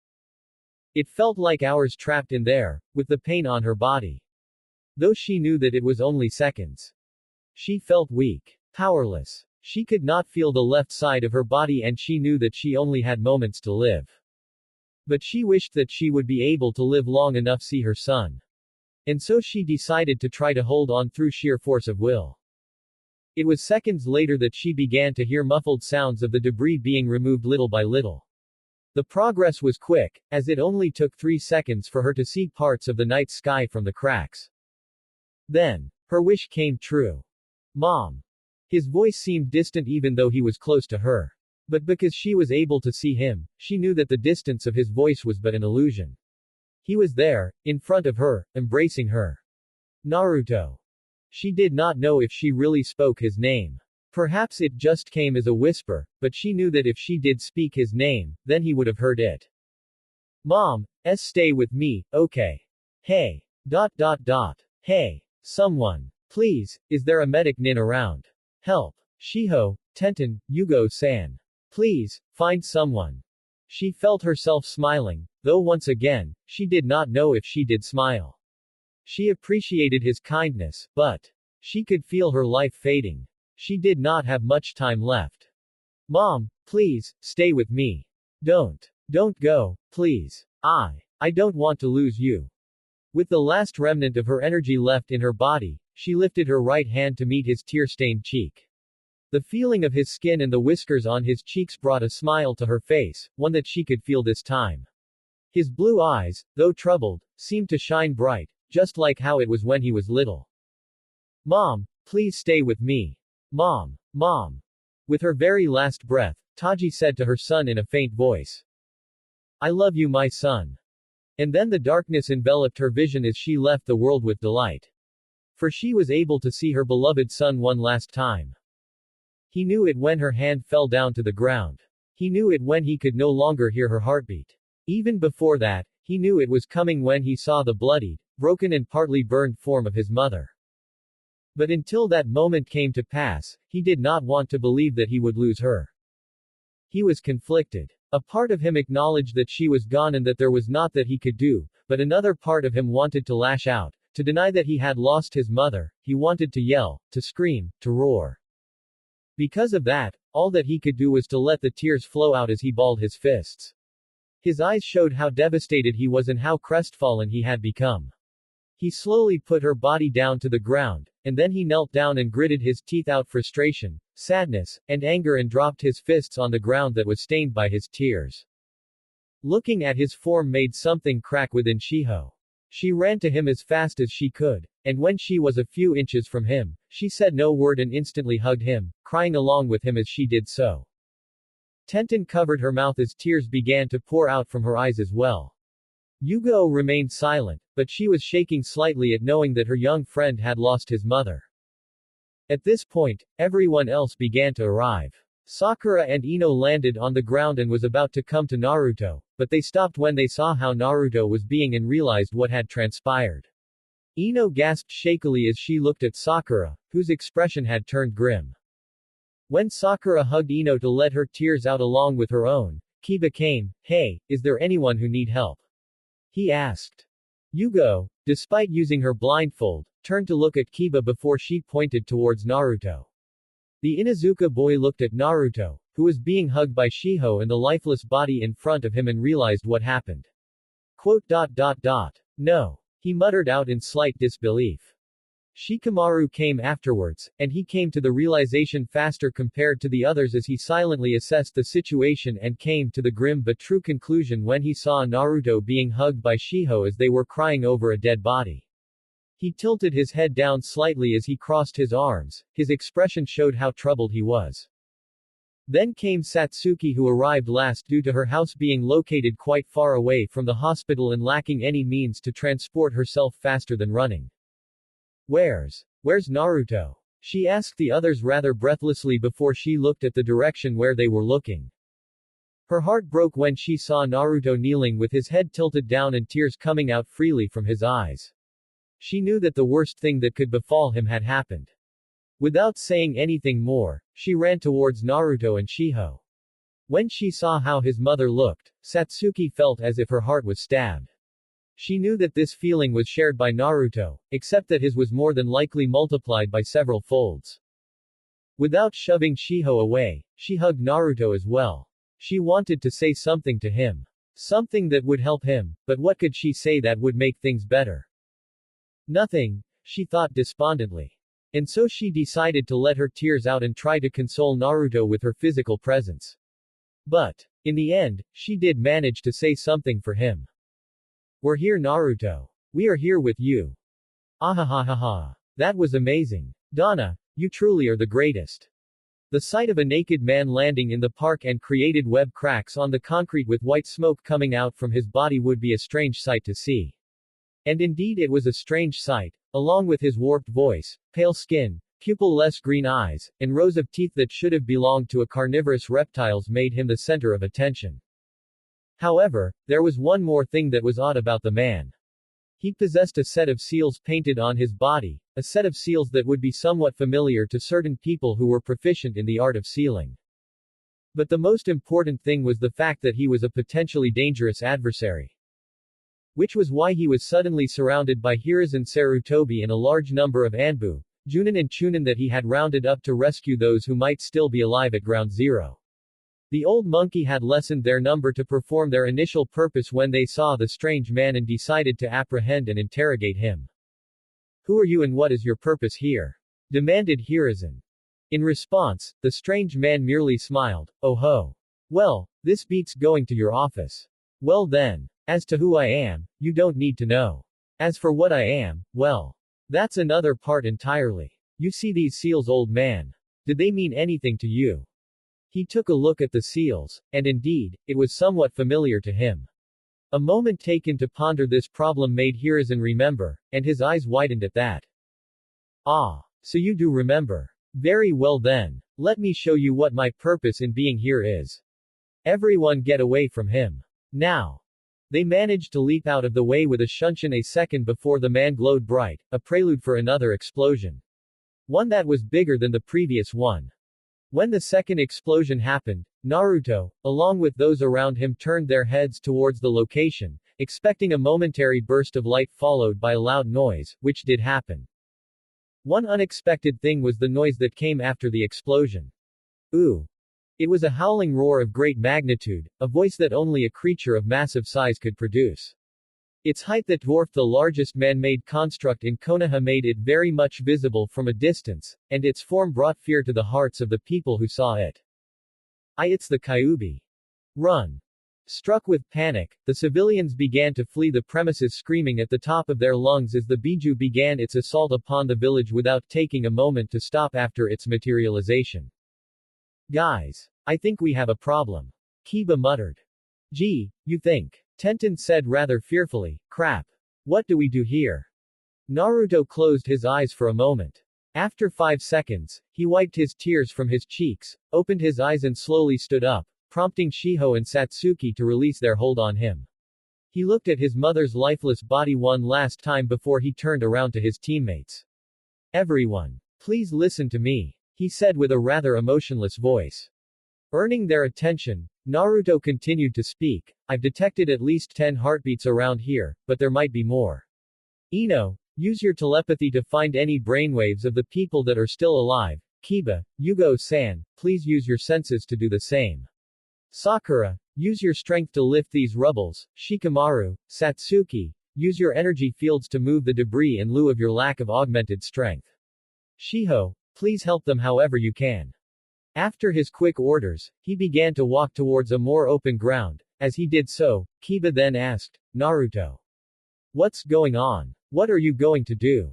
Speaker 1: It felt like hours trapped in there, with the pain on her body. Though she knew that it was only seconds. She felt weak. Powerless. She could not feel the left side of her body and she knew that she only had moments to live. But she wished that she would be able to live long enough to see her son. And so she decided to try to hold on through sheer force of will. It was seconds later that she began to hear muffled sounds of the debris being removed little by little. The progress was quick, as it only took 3 seconds for her to see parts of the night sky from the cracks. Then, her wish came true. Mom. His voice seemed distant even though he was close to her. But because she was able to see him, she knew that the distance of his voice was but an illusion. He was there, in front of her, embracing her. Naruto. She did not know if she really spoke his name. Perhaps it just came as a whisper, but she knew that if she did speak his name, then he would have heard it. Mom, stay with me, okay? Hey. Hey. Someone. Please, is there a medic nin around? Help. Shiho, Tenten, Yugo-san. Please, find someone. She felt herself smiling, though once again, she did not know if she did smile. She appreciated his kindness, but she could feel her life fading. She did not have much time left. Mom, please, stay with me. Don't go, please. I don't want to lose you. With the last remnant of her energy left in her body, she lifted her right hand to meet his tear-stained cheek. The feeling of his skin and the whiskers on his cheeks brought a smile to her face, one that she could feel this time. His blue eyes, though troubled, seemed to shine bright, just like how it was when he was little. Mom, please stay with me. Mom. With her very last breath, Taji said to her son in a faint voice. I love you, my son. And then the darkness enveloped her vision as she left the world with delight. For she was able to see her beloved son one last time. He knew it when her hand fell down to the ground. He knew it when he could no longer hear her heartbeat. Even before that, he knew it was coming when he saw the bloodied, broken and partly burned form of his mother. But until that moment came to pass, he did not want to believe that he would lose her. He was conflicted. A part of him acknowledged that she was gone and that there was naught that he could do, but another part of him wanted to lash out, to deny that he had lost his mother. He wanted to yell, to scream, to roar. Because of that, all that he could do was to let the tears flow out as he balled his fists. His eyes showed how devastated he was and how crestfallen he had become. He slowly put her body down to the ground, and then he knelt down and gritted his teeth out frustration, sadness, and anger and dropped his fists on the ground that was stained by his tears. Looking at his form made something crack within Shiho. She ran to him as fast as she could, and when she was a few inches from him, she said no word and instantly hugged him, crying along with him as she did so. Tenten covered her mouth as tears began to pour out from her eyes as well. Yugo remained silent, but she was shaking slightly at knowing that her young friend had lost his mother. At this point, everyone else began to arrive. Sakura and Ino landed on the ground and was about to come to Naruto, but they stopped when they saw how Naruto was being and realized what had transpired. Ino gasped shakily as she looked at Sakura, whose expression had turned grim. When Sakura hugged Ino to let her tears out along with her own, Kiba came. Hey, is there anyone who need help? He asked. Yugo, despite using her blindfold, turned to look at Kiba before she pointed towards Naruto. The Inuzuka boy looked at Naruto, who was being hugged by Shiho and the lifeless body in front of him and realized what happened. No. He muttered out in slight disbelief. Shikamaru came afterwards, and he came to the realization faster compared to the others as he silently assessed the situation and came to the grim but true conclusion when he saw Naruto being hugged by Shiho as they were crying over a dead body. He tilted his head down slightly as he crossed his arms, his expression showed how troubled he was. Then came Satsuki, who arrived last due to her house being located quite far away from the hospital and lacking any means to transport herself faster than running. Where's Naruto? She asked the others rather breathlessly before she looked at the direction where they were looking. Her heart broke when she saw Naruto kneeling with his head tilted down and tears coming out freely from his eyes. She knew that the worst thing that could befall him had happened. Without saying anything more, she ran towards Naruto and Shiho. When she saw how his mother looked, Satsuki felt as if her heart was stabbed. She knew that this feeling was shared by Naruto, except that his was more than likely multiplied by several folds. Without shoving Shiho away, she hugged Naruto as well. She wanted to say something to him. Something that would help him, but what could she say that would make things better? Nothing, she thought despondently. And so she decided to let her tears out and try to console Naruto with her physical presence. But, in the end, she did manage to say something for him. We're here, Naruto. We are here with you. Ahahaha. That was amazing. Donna, you truly are the greatest. The sight of a naked man landing in the park and created web cracks on the concrete with white smoke coming out from his body would be a strange sight to see. And indeed it was a strange sight, along with his warped voice, pale skin, pupil-less green eyes, and rows of teeth that should have belonged to a carnivorous reptiles made him the center of attention. However, there was one more thing that was odd about the man. He possessed a set of seals painted on his body, a set of seals that would be somewhat familiar to certain people who were proficient in the art of sealing. But the most important thing was the fact that he was a potentially dangerous adversary. Which was why he was suddenly surrounded by Hiruzen Sarutobi and a large number of Anbu, Junin and Chunin that he had rounded up to rescue those who might still be alive at Ground Zero. The old monkey had lessened their number to perform their initial purpose when they saw the strange man and decided to apprehend and interrogate him. Who are you and what is your purpose here? Demanded Hiruzen. In response, the strange man merely smiled, oh ho. Well, this beats going to your office. Well then, as to who I am, you don't need to know. As for what I am, well, that's another part entirely. You see these seals, old man. Did they mean anything to you? He took a look at the seals, and indeed, it was somewhat familiar to him. A moment taken to ponder this problem made Hiruzen remember, and his eyes widened at that. Ah, so you do remember. Very well then. Let me show you what my purpose in being here is. Everyone get away from him. Now. They managed to leap out of the way with a shunshin a second before the man glowed bright, a prelude for another explosion. One that was bigger than the previous one. When the second explosion happened, Naruto, along with those around him, turned their heads towards the location, expecting a momentary burst of light followed by a loud noise, which did happen. One unexpected thing was the noise that came after the explosion. Ooh. It was a howling roar of great magnitude, a voice that only a creature of massive size could produce. Its height that dwarfed the largest man-made construct in Konoha made it very much visible from a distance, and its form brought fear to the hearts of the people who saw it. It's the Kyuubi. Run! Struck with panic, the civilians began to flee the premises screaming at the top of their lungs as the Biju began its assault upon the village without taking a moment to stop after its materialization. Guys, I think we have a problem. Kiba muttered. Gee, you think? Tenten said rather fearfully, crap. What do we do here? Naruto closed his eyes for a moment. After 5 seconds, he wiped his tears from his cheeks, opened his eyes and slowly stood up, prompting Shiho and Satsuki to release their hold on him. He looked at his mother's lifeless body one last time before he turned around to his teammates. Everyone, please listen to me, he said with a rather emotionless voice. Earning their attention, Naruto continued to speak. I've detected at least 10 heartbeats around here, but there might be more. Ino, use your telepathy to find any brainwaves of the people that are still alive. Kiba, Yugo-san, please use your senses to do the same. Sakura, use your strength to lift these rubbles. Shikamaru, Satsuki, use your energy fields to move the debris in lieu of your lack of augmented strength. Shiho, please help them however you can. After his quick orders, he began to walk towards a more open ground. As he did so, Kiba then asked, Naruto. What's going on? What are you going to do?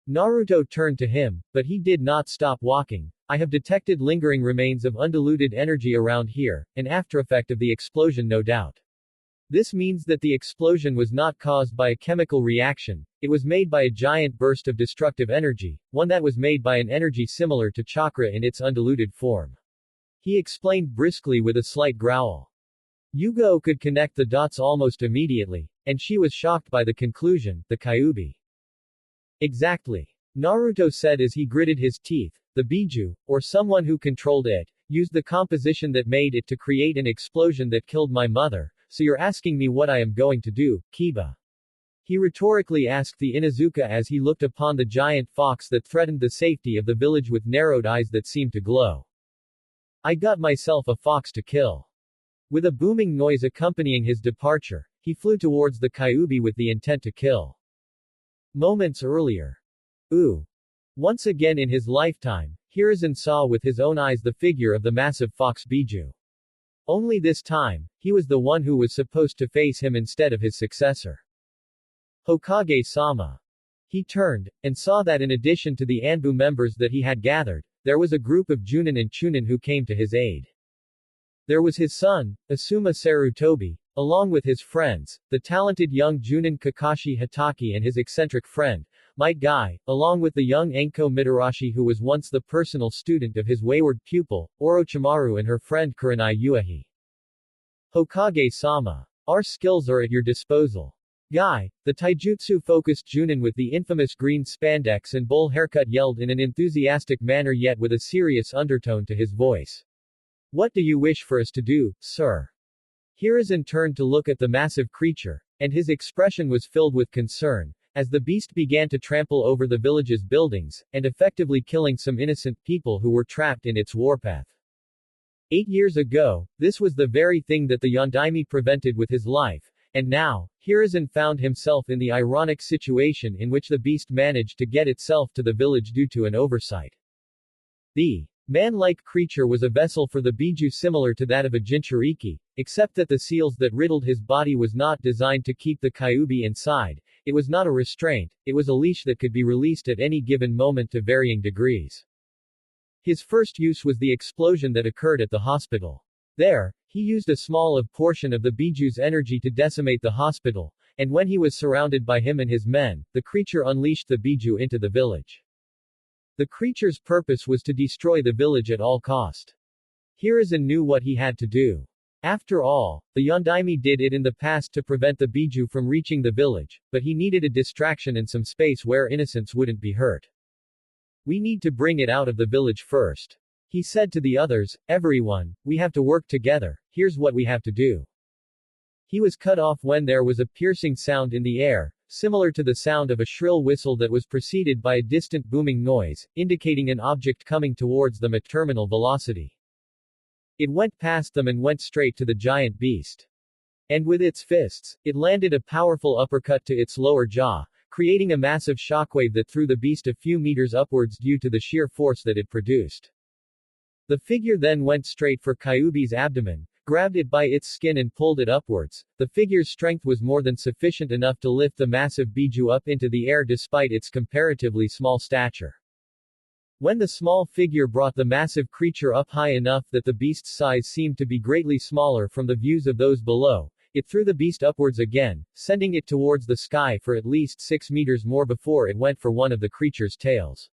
Speaker 1: Naruto turned to him, but he did not stop walking. I have detected lingering remains of undiluted energy around here, an aftereffect of the explosion no doubt. This means that the explosion was not caused by a chemical reaction, it was made by a giant burst of destructive energy, one that was made by an energy similar to chakra in its undiluted form. He explained briskly with a slight growl. Yugo could connect the dots almost immediately, and she was shocked by the conclusion, the Kyuubi. Exactly. Naruto said as he gritted his teeth, the Biju, or someone who controlled it, used the composition that made it to create an explosion that killed my mother. So you're asking me what I am going to do, Kiba? He rhetorically asked the Inuzuka as he looked upon the giant fox that threatened the safety of the village with narrowed eyes that seemed to glow. I got myself a fox to kill. With a booming noise accompanying his departure, he flew towards the Kyuubi with the intent to kill. Moments earlier. Ooh. Once again in his lifetime, Hiruzen saw with his own eyes the figure of the massive fox Biju. Only this time, he was the one who was supposed to face him instead of his successor. Hokage-sama. He turned, and saw that in addition to the Anbu members that he had gathered, there was a group of Junin and Chunin who came to his aid. There was his son, Asuma Sarutobi, along with his friends, the talented young Junin Kakashi Hitaki and his eccentric friend, Might Guy, along with the young Enko Mitarashi who was once the personal student of his wayward pupil, Orochimaru and her friend Kurenai Uehi. Hokage-sama. Our skills are at your disposal. Guy, the taijutsu-focused Junin with the infamous green spandex and bowl haircut yelled in an enthusiastic manner yet with a serious undertone to his voice. What do you wish for us to do, sir? Hiruzen turned to look at the massive creature, and his expression was filled with concern, as the beast began to trample over the village's buildings, and effectively killing some innocent people who were trapped in its warpath. 8 years ago, this was the very thing that the Yondaime prevented with his life, and now, Hiruzen found himself in the ironic situation in which the beast managed to get itself to the village due to an oversight. The man-like creature was a vessel for the Biju similar to that of a Jinchuriki, except that the seals that riddled his body was not designed to keep the Kyuubi inside, it was not a restraint, it was a leash that could be released at any given moment to varying degrees. His first use was the explosion that occurred at the hospital. There, he used a small portion of the Biju's energy to decimate the hospital, and when he was surrounded by him and his men, the creature unleashed the Biju into the village. The creature's purpose was to destroy the village at all cost. Hiruzen knew what he had to do. After all, the Yondaime did it in the past to prevent the Biju from reaching the village, but he needed a distraction and some space where innocents wouldn't be hurt. We need to bring it out of the village first. He said to the others, everyone, we have to work together, here's what we have to do. He was cut off when there was a piercing sound in the air, similar to the sound of a shrill whistle that was preceded by a distant booming noise, indicating an object coming towards them at terminal velocity. It went past them and went straight to the giant beast. And with its fists, it landed a powerful uppercut to its lower jaw, creating a massive shockwave that threw the beast a few meters upwards due to the sheer force that it produced. The figure then went straight for Kyuubi's abdomen, grabbed it by its skin and pulled it upwards. The figure's strength was more than sufficient enough to lift the massive Biju up into the air despite its comparatively small stature. When the small figure brought the massive creature up high enough that the beast's size seemed to be greatly smaller from the views of those below, it threw the beast upwards again, sending it towards the sky for at least 6 meters more before it went for one of the creature's tails.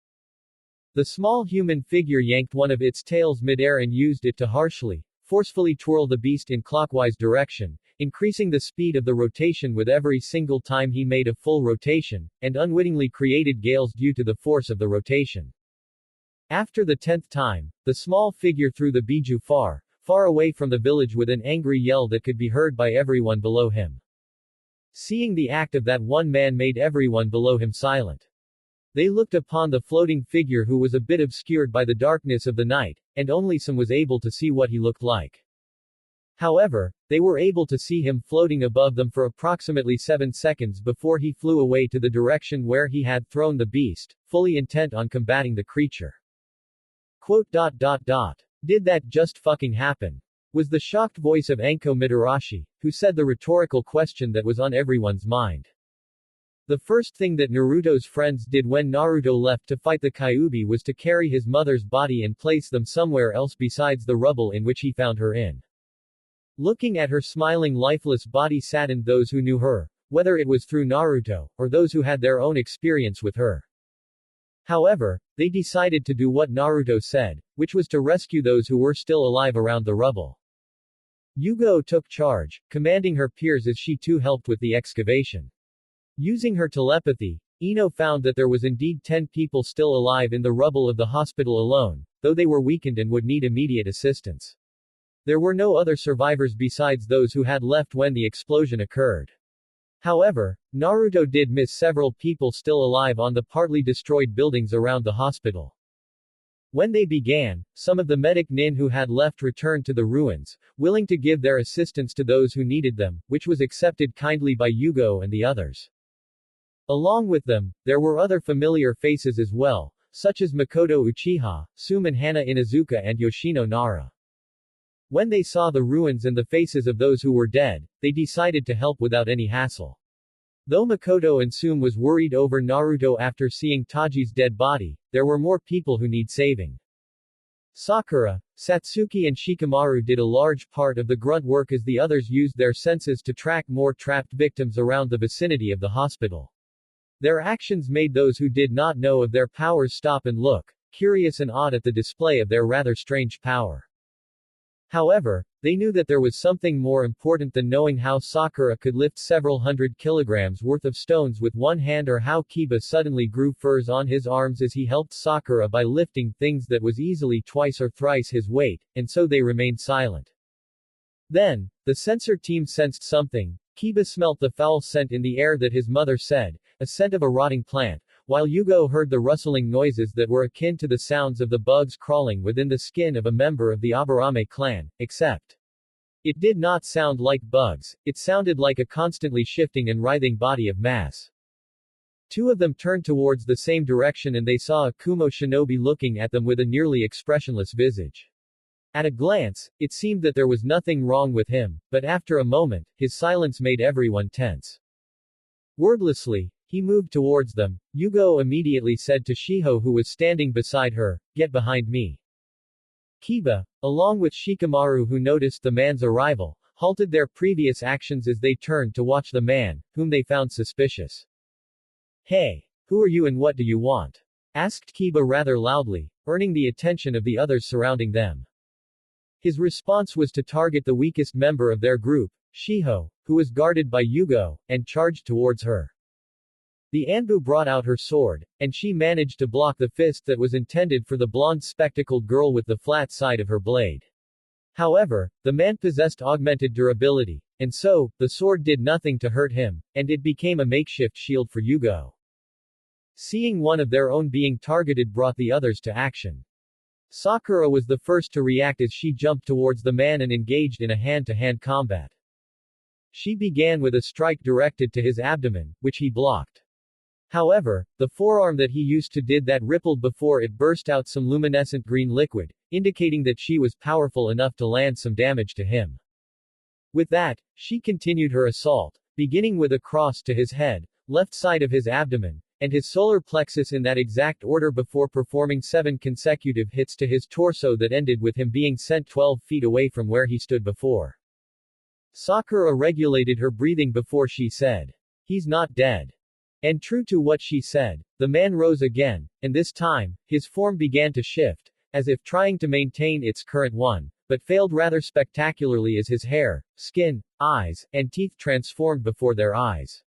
Speaker 1: The small human figure yanked one of its tails midair and used it to forcefully twirl the beast in clockwise direction, increasing the speed of the rotation with every single time he made a full rotation, and unwittingly created gales due to the force of the rotation. After the 10th time, the small figure threw the Biju far away from the village with an angry yell that could be heard by everyone below him. Seeing the act of that one man made everyone below him silent. They looked upon the floating figure who was a bit obscured by the darkness of the night, and only some was able to see what he looked like. However, they were able to see him floating above them for approximately 7 seconds before he flew away to the direction where he had thrown the beast, fully intent on combating the creature. Did that just fucking happen? Was the shocked voice of Enko Mitarashi, who said the rhetorical question that was on everyone's mind. The first thing that Naruto's friends did when Naruto left to fight the Kyuubi was to carry his mother's body and place them somewhere else besides the rubble in which he found her in. Looking at her smiling lifeless body saddened those who knew her, whether it was through Naruto, or those who had their own experience with her. However, they decided to do what Naruto said, which was to rescue those who were still alive around the rubble. Yugo took charge, commanding her peers as she too helped with the excavation. Using her telepathy, Ino found that there was indeed 10 people still alive in the rubble of the hospital alone, though they were weakened and would need immediate assistance. There were no other survivors besides those who had left when the explosion occurred. However, Naruto did miss several people still alive on the partly destroyed buildings around the hospital. When they began, some of the medic nin who had left returned to the ruins, willing to give their assistance to those who needed them, which was accepted kindly by Yugo and the others. Along with them, there were other familiar faces as well, such as Makoto Uchiha, Suman Hana Inuzuka and Yoshino Nara. When they saw the ruins and the faces of those who were dead, they decided to help without any hassle. Though Makoto and Sume was worried over Naruto after seeing Taji's dead body, there were more people who need saving. Sakura, Satsuki and Shikamaru did a large part of the grunt work as the others used their senses to track more trapped victims around the vicinity of the hospital. Their actions made those who did not know of their powers stop and look, curious and awed at the display of their rather strange power. However, they knew that there was something more important than knowing how Sakura could lift several hundred kilograms worth of stones with one hand, or how Kiba suddenly grew furs on his arms as he helped Sakura by lifting things that was easily twice or thrice his weight, and so they remained silent. Then, the sensor team sensed something. Kiba smelt the foul scent in the air that his mother said, a scent of a rotting plant, while Yugo heard the rustling noises that were akin to the sounds of the bugs crawling within the skin of a member of the Aburame clan, except it did not sound like bugs, it sounded like a constantly shifting and writhing body of mass. Two of them turned towards the same direction and they saw a Kumo shinobi looking at them with a nearly expressionless visage. At a glance, it seemed that there was nothing wrong with him, but after a moment, his silence made everyone tense. Wordlessly, he moved towards them. Yugo immediately said to Shiho, who was standing beside her, "Get behind me." Kiba, along with Shikamaru, who noticed the man's arrival, halted their previous actions as they turned to watch the man, whom they found suspicious. "Hey! Who are you and what do you want?" asked Kiba rather loudly, earning the attention of the others surrounding them. His response was to target the weakest member of their group, Shiho, who was guarded by Yugo, and charged towards her. The Anbu brought out her sword, and she managed to block the fist that was intended for the blonde spectacled girl with the flat side of her blade. However, the man possessed augmented durability, and so, the sword did nothing to hurt him, and it became a makeshift shield for Yugo. Seeing one of their own being targeted brought the others to action. Sakura was the first to react as she jumped towards the man and engaged in a hand-to-hand combat. She began with a strike directed to his abdomen, which he blocked. However, the forearm that he used to did that rippled before it burst out some luminescent green liquid, indicating that she was powerful enough to land some damage to him. With that, she continued her assault, beginning with a cross to his head, left side of his abdomen, and his solar plexus in that exact order before performing 7 consecutive hits to his torso that ended with him being sent 12 feet away from where he stood before. Sakura regulated her breathing before she said, "He's not dead." And true to what she said, the man rose again, and this time, his form began to shift, as if trying to maintain its current one, but failed rather spectacularly as his hair, skin, eyes, and teeth transformed before their eyes.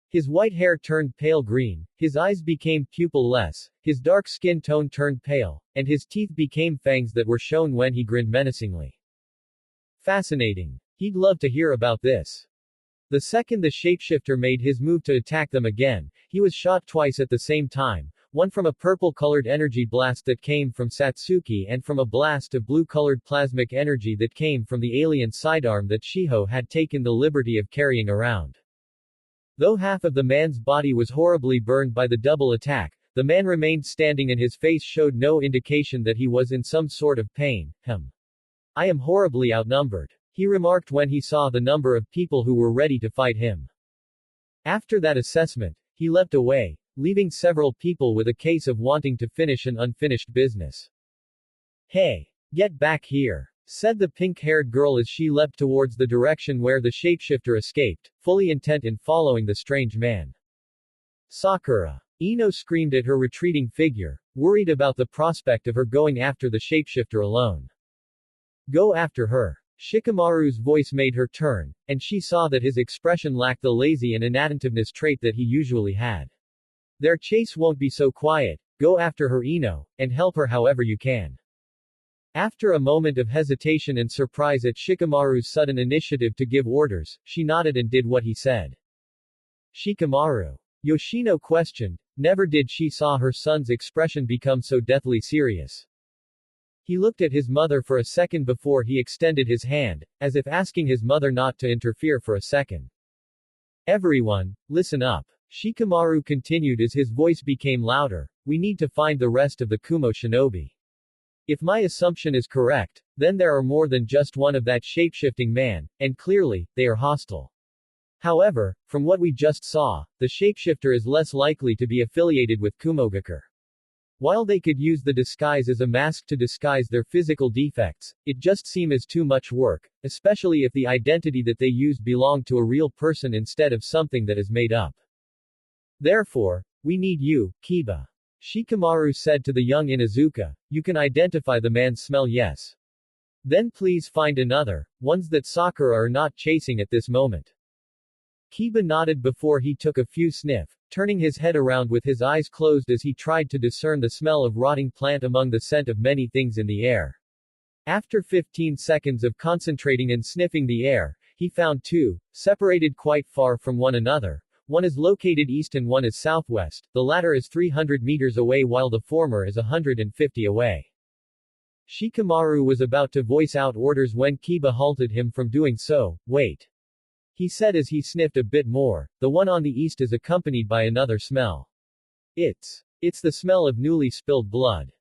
Speaker 1: His white hair turned pale green, his eyes became pupil-less, his dark skin tone turned pale, and his teeth became fangs that were shown when he grinned menacingly. Fascinating. He'd love to hear about this. The second the shapeshifter made his move to attack them again, he was shot twice at the same time, one from a purple-colored energy blast that came from Satsuki and from a blast of blue-colored plasmic energy that came from the alien sidearm that Shiho had taken the liberty of carrying around. Though half of the man's body was horribly burned by the double attack, the man remained standing and his face showed no indication that he was in some sort of pain. "I am horribly outnumbered," he remarked when he saw the number of people who were ready to fight him. After that assessment, he leapt away, leaving several people with a case of wanting to finish an unfinished business. "Hey! Get back here!" said the pink-haired girl as she leapt towards the direction where the shapeshifter escaped, fully intent in following the strange man. "Sakura!" Ino screamed at her retreating figure, worried about the prospect of her going after the shapeshifter alone. "Go after her." Shikamaru's voice made her turn, and she saw that his expression lacked the lazy and inattentiveness trait that he usually had. "Their chase won't be so quiet, go after her Ino, and help her however you can." After a moment of hesitation and surprise at Shikamaru's sudden initiative to give orders, she nodded and did what he said. "Shikamaru?" Yoshino questioned. Never did she saw her son's expression become so deathly serious. He looked at his mother for a second before he extended his hand, as if asking his mother not to interfere for a second. "Everyone, listen up," Shikamaru continued as his voice became louder, "we need to find the rest of the Kumo shinobi. If my assumption is correct, then there are more than just one of that shapeshifting man, and clearly, they are hostile. However, from what we just saw, the shapeshifter is less likely to be affiliated with Kumogakur. While they could use the disguise as a mask to disguise their physical defects, it just seemed as too much work, especially if the identity that they used belonged to a real person instead of something that is made up. Therefore, we need you, Kiba. Shikamaru said to the young Inuzuka. You can identify the man's smell, yes. Then please find another, ones that Sakura are not chasing at this moment. Kiba nodded before he took a few sniff, turning his head around with his eyes closed as he tried to discern the smell of rotting plant among the scent of many things in the air. After 15 seconds of concentrating and sniffing the air, he found two, separated quite far from one another. One is located east and one is southwest, the latter is 300 meters away while the former is 150 away. Shikamaru was about to voice out orders when Kiba halted him from doing so. Wait. He said as he sniffed a bit more, the one on the east is accompanied by another smell. It's the smell of newly spilled blood.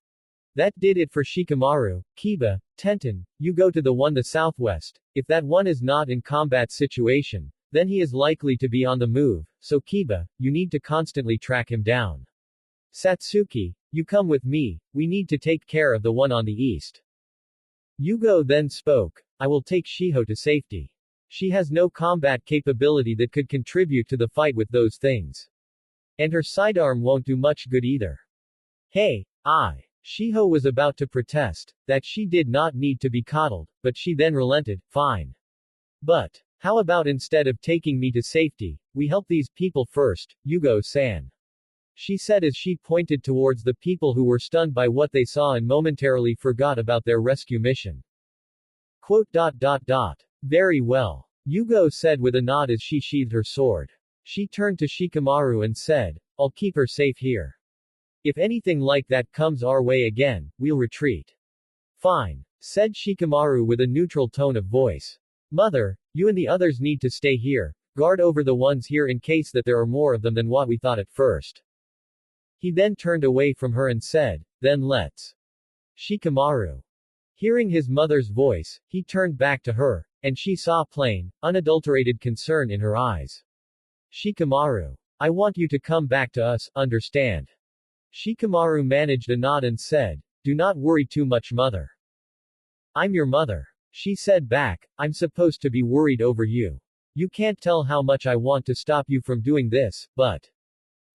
Speaker 1: That did it for Shikamaru. Kiba, Tenten, you go to the one the southwest. If that one is not in combat situation, then he is likely to be on the move, so Kiba, you need to constantly track him down. Satsuki, you come with me, we need to take care of the one on the east. Yugo then spoke, I will take Shiho to safety. She has no combat capability that could contribute to the fight with those things. And her sidearm won't do much good either. Hey, Shiho was about to protest, that she did not need to be coddled, but she then relented, fine. But, how about instead of taking me to safety, we help these people first, Yugo-san. She said as she pointed towards the people who were stunned by what they saw and momentarily forgot about their rescue mission. Quote. Very well. Yugo said with a nod as she sheathed her sword. She turned to Shikamaru and said, I'll keep her safe here. If anything like that comes our way again, we'll retreat. Fine, said Shikamaru with a neutral tone of voice. Mother, you and the others need to stay here, guard over the ones here in case that there are more of them than what we thought at first. He then turned away from her and said, then let's. Shikamaru. Hearing his mother's voice, he turned back to her, and she saw plain, unadulterated concern in her eyes. Shikamaru. I want you to come back to us, understand? Shikamaru managed a nod and said, do not worry too much, mother. I'm your mother. She said back, I'm supposed to be worried over you. You can't tell how much I want to stop you from doing this, but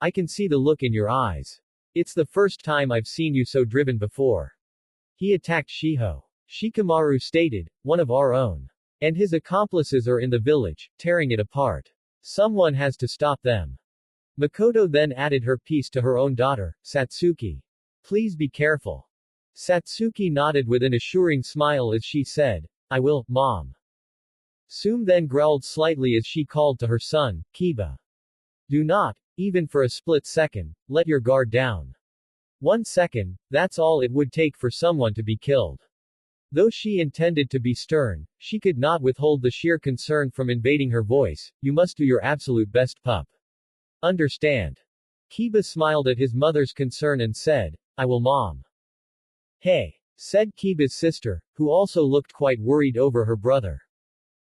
Speaker 1: I can see the look in your eyes. It's the first time I've seen you so driven before. He attacked Shiho. Shikamaru stated, one of our own. And his accomplices are in the village, tearing it apart. Someone has to stop them. Makoto then added her piece to her own daughter, Satsuki. Please be careful. Satsuki nodded with an assuring smile as she said, I will, Mom. Sume then growled slightly as she called to her son, Kiba. Do not, even for a split second, let your guard down. 1 second, that's all it would take for someone to be killed. Though she intended to be stern, she could not withhold the sheer concern from invading her voice. You must do your absolute best, pup. Understand? Kiba smiled at his mother's concern and said, I will, Mom. Hey, said Kiba's sister, who also looked quite worried over her brother.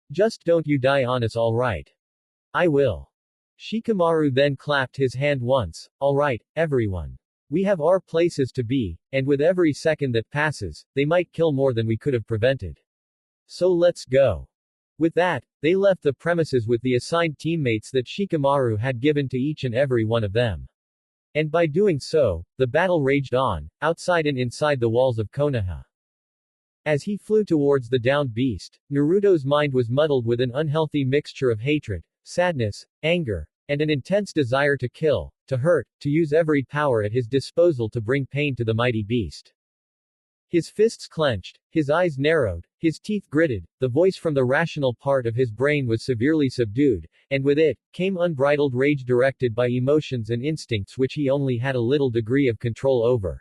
Speaker 1: Just don't you die on us, alright? I will. Shikamaru then clapped his hand once, alright, everyone. We have our places to be, and with every second that passes, they might kill more than we could have prevented. So let's go. With that, they left the premises with the assigned teammates that Shikamaru had given to each and every one of them. And by doing so, the battle raged on, outside and inside the walls of Konoha. As he flew towards the downed beast, Naruto's mind was muddled with an unhealthy mixture of hatred, sadness, anger, and an intense desire to kill, to hurt, to use every power at his disposal to bring pain to the mighty beast. His fists clenched, his eyes narrowed, his teeth gritted, the voice from the rational part of his brain was severely subdued, and with it, came unbridled rage directed by emotions and instincts which he only had a little degree of control over.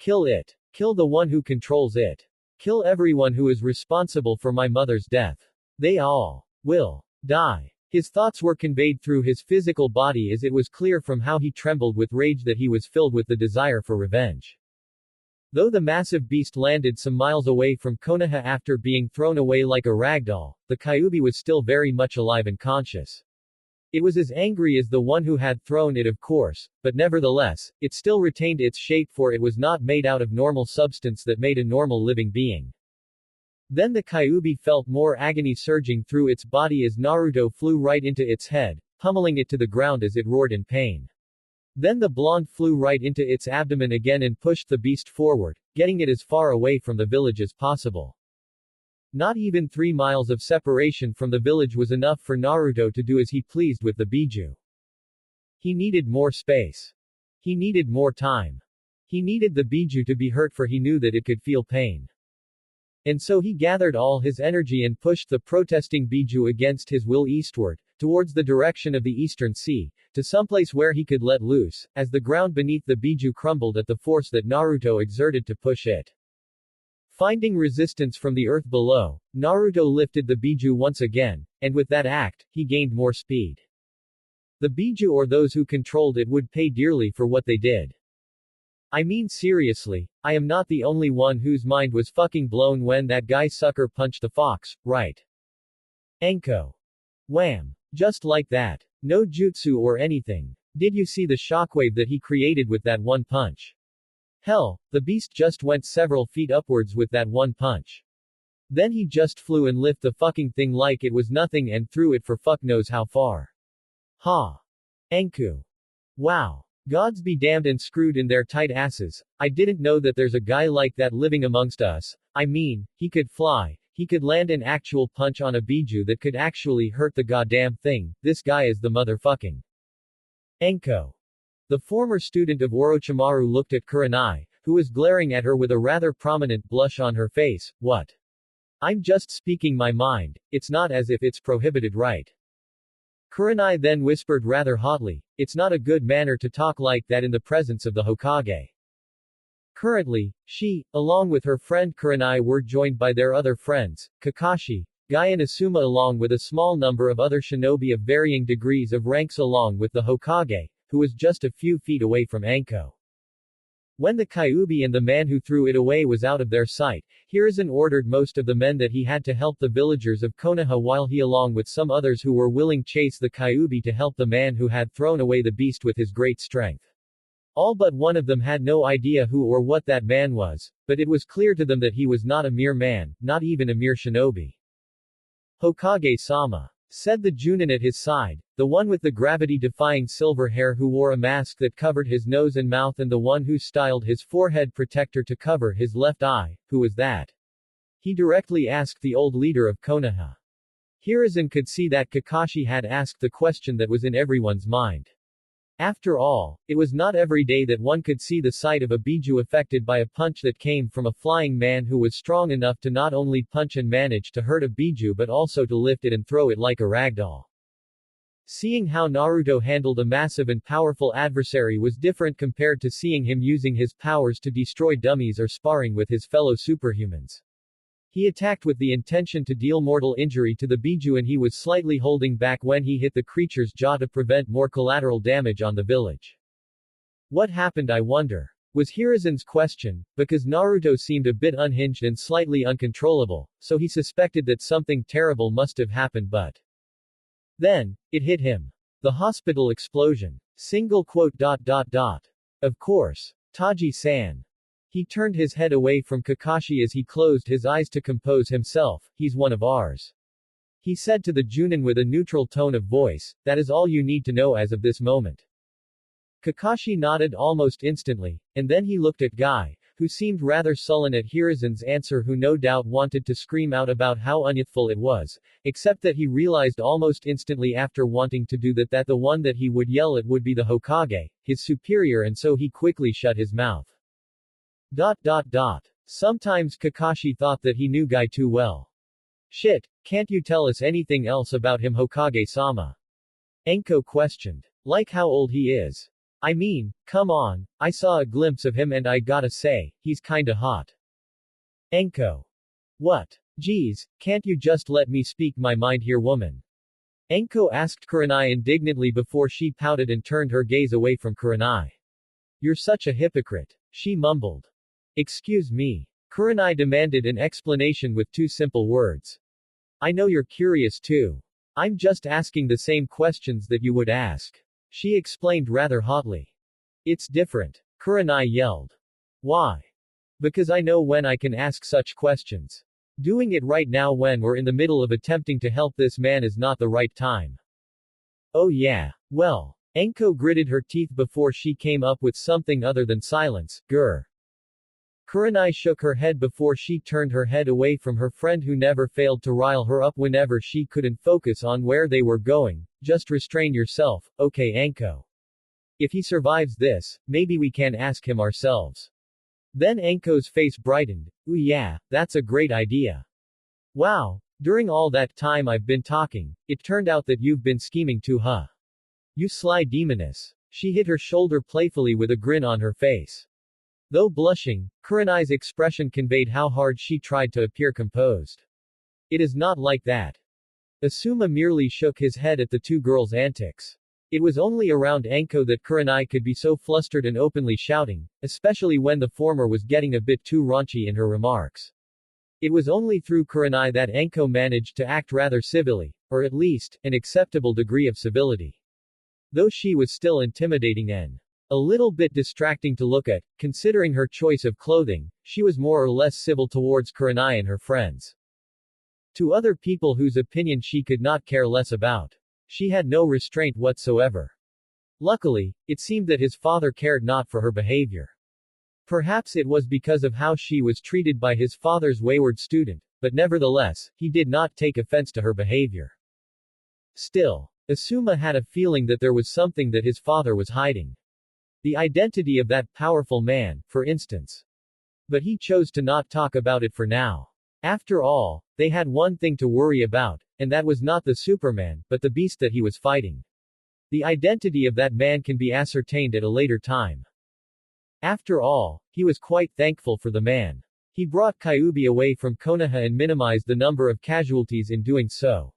Speaker 1: Kill it. Kill the one who controls it. Kill everyone who is responsible for my mother's death. They all will die. His thoughts were conveyed through his physical body as it was clear from how he trembled with rage that he was filled with the desire for revenge. Though the massive beast landed some miles away from Konoha after being thrown away like a ragdoll, the Kyuubi was still very much alive and conscious. It was as angry as the one who had thrown it, of course, but nevertheless, it still retained its shape, for it was not made out of normal substance that made a normal living being. Then the Kyuubi felt more agony surging through its body as Naruto flew right into its head, pummeling it to the ground as it roared in pain. Then the blonde flew right into its abdomen again and pushed the beast forward, getting it as far away from the village as possible. Not even 3 miles of separation from the village was enough for Naruto to do as he pleased with the biju. He needed more space. He needed more time. He needed the biju to be hurt, for he knew that it could feel pain. And so he gathered all his energy and pushed the protesting biju against his will eastward, towards the direction of the eastern sea, to someplace where he could let loose, as the ground beneath the biju crumbled at the force that Naruto exerted to push it. Finding resistance from the earth below, Naruto lifted the biju once again, and with that act, he gained more speed. The biju, or those who controlled it, would pay dearly for what they did. I mean, seriously, I am not the only one whose mind was fucking blown when that guy sucker punched the fox, right? Enko. Wham. Just like that. No jutsu or anything. Did you see the shockwave that he created with that one punch? Hell, the beast just went several feet upwards with that one punch. Then he just flew and lifted the fucking thing like it was nothing and threw it for fuck knows how far. Ha. Enku. Wow. Gods be damned and screwed in their tight asses. I didn't know that there's a guy like that living amongst us. I mean, he could fly. He could land an actual punch on a biju that could actually hurt the goddamn thing. This guy is the motherfucking Enko. The former student of Orochimaru looked at Kurenai, who was glaring at her with a rather prominent blush on her face. What? I'm just speaking my mind. It's not as if it's prohibited, right? Kurenai then whispered rather hotly, it's not a good manner to talk like that in the presence of the Hokage. Currently, she, along with her friend Kurenai, were joined by their other friends, Kakashi, Guy and Asuma, along with a small number of other shinobi of varying degrees of ranks, along with the Hokage, who was just a few feet away from Anko. When the Kyuubi and the man who threw it away was out of their sight, Hiruzen ordered most of the men that he had to help the villagers of Konoha, while he, along with some others who were willing, chased the Kyuubi to help the man who had thrown away the beast with his great strength. All but one of them had no idea who or what that man was, but it was clear to them that he was not a mere man, not even a mere shinobi. Hokage-sama, said the Junin at his side, the one with the gravity-defying silver hair who wore a mask that covered his nose and mouth, and the one who styled his forehead protector to cover his left eye. Who was that? He directly asked the old leader of Konoha. Hiruzen could see that Kakashi had asked the question that was in everyone's mind. After all, it was not every day that one could see the sight of a biju affected by a punch that came from a flying man who was strong enough to not only punch and manage to hurt a biju but also to lift it and throw it like a ragdoll. Seeing how Naruto handled a massive and powerful adversary was different compared to seeing him using his powers to destroy dummies or sparring with his fellow superhumans. He attacked with the intention to deal mortal injury to the biju, and he was slightly holding back when he hit the creature's jaw to prevent more collateral damage on the village. What happened, I wonder? Was Hiruzen's question, because Naruto seemed a bit unhinged and slightly uncontrollable, so he suspected that something terrible must have happened, but then, it hit him. The hospital explosion. Single quote. Of course. Taji-san. He turned his head away from Kakashi as he closed his eyes to compose himself. He's one of ours. He said to the Junin with a neutral tone of voice, that is all you need to know as of this moment. Kakashi nodded almost instantly, and then he looked at Guy, who seemed rather sullen at Hiruzen's answer, who no doubt wanted to scream out about how unyouthful it was, except that he realized almost instantly after wanting to do that the one that he would yell at would be the Hokage, his superior, and so he quickly shut his mouth. Sometimes Kakashi thought that he knew Guy too well. Shit, can't you tell us anything else about him, Hokage-sama? Enko questioned. Like how old he is. I mean, come on, I saw a glimpse of him and I gotta say, he's kinda hot. Enko. What? Geez, can't you just let me speak my mind here, woman? Enko asked Kurenai indignantly before she pouted and turned her gaze away from Kurenai. You're such a hypocrite. She mumbled. Excuse me. Kurenai demanded an explanation with two simple words. I know you're curious too. I'm just asking the same questions that you would ask. She explained rather hotly. It's different. Kurenai yelled. Why? Because I know when I can ask such questions. Doing it right now when we're in the middle of attempting to help this man is not the right time. Oh yeah. Well. Enko gritted her teeth before she came up with something other than silence. Grr. Kurenai shook her head before she turned her head away from her friend who never failed to rile her up whenever she couldn't focus on where they were going. Just restrain yourself, okay Enko? If he survives this, maybe we can ask him ourselves. Then Enko's face brightened. Ooh yeah, that's a great idea. Wow. During all that time I've been talking, it turned out that you've been scheming too, huh? You sly demoness. She hit her shoulder playfully with a grin on her face. Though blushing, Kurenai's expression conveyed how hard she tried to appear composed. It is not like that. Asuma merely shook his head at the two girls' antics. It was only around Enko that Kurenai could be so flustered and openly shouting, especially when the former was getting a bit too raunchy in her remarks. It was only through Kurenai that Enko managed to act rather civilly, or at least, an acceptable degree of civility. Though she was still intimidating and a little bit distracting to look at, considering her choice of clothing, she was more or less civil towards Kurenai and her friends. To other people whose opinion she could not care less about, she had no restraint whatsoever. Luckily, it seemed that his father cared not for her behavior. Perhaps it was because of how she was treated by his father's wayward student, but nevertheless, he did not take offense to her behavior. Still, Asuma had a feeling that there was something that his father was hiding. The identity of that powerful man, for instance. But he chose to not talk about it for now. After all, they had one thing to worry about, and that was not the Superman, but the beast that he was fighting. The identity of that man can be ascertained at a later time. After all, he was quite thankful for the man. He brought Kyuubi away from Konoha and minimized the number of casualties in doing so.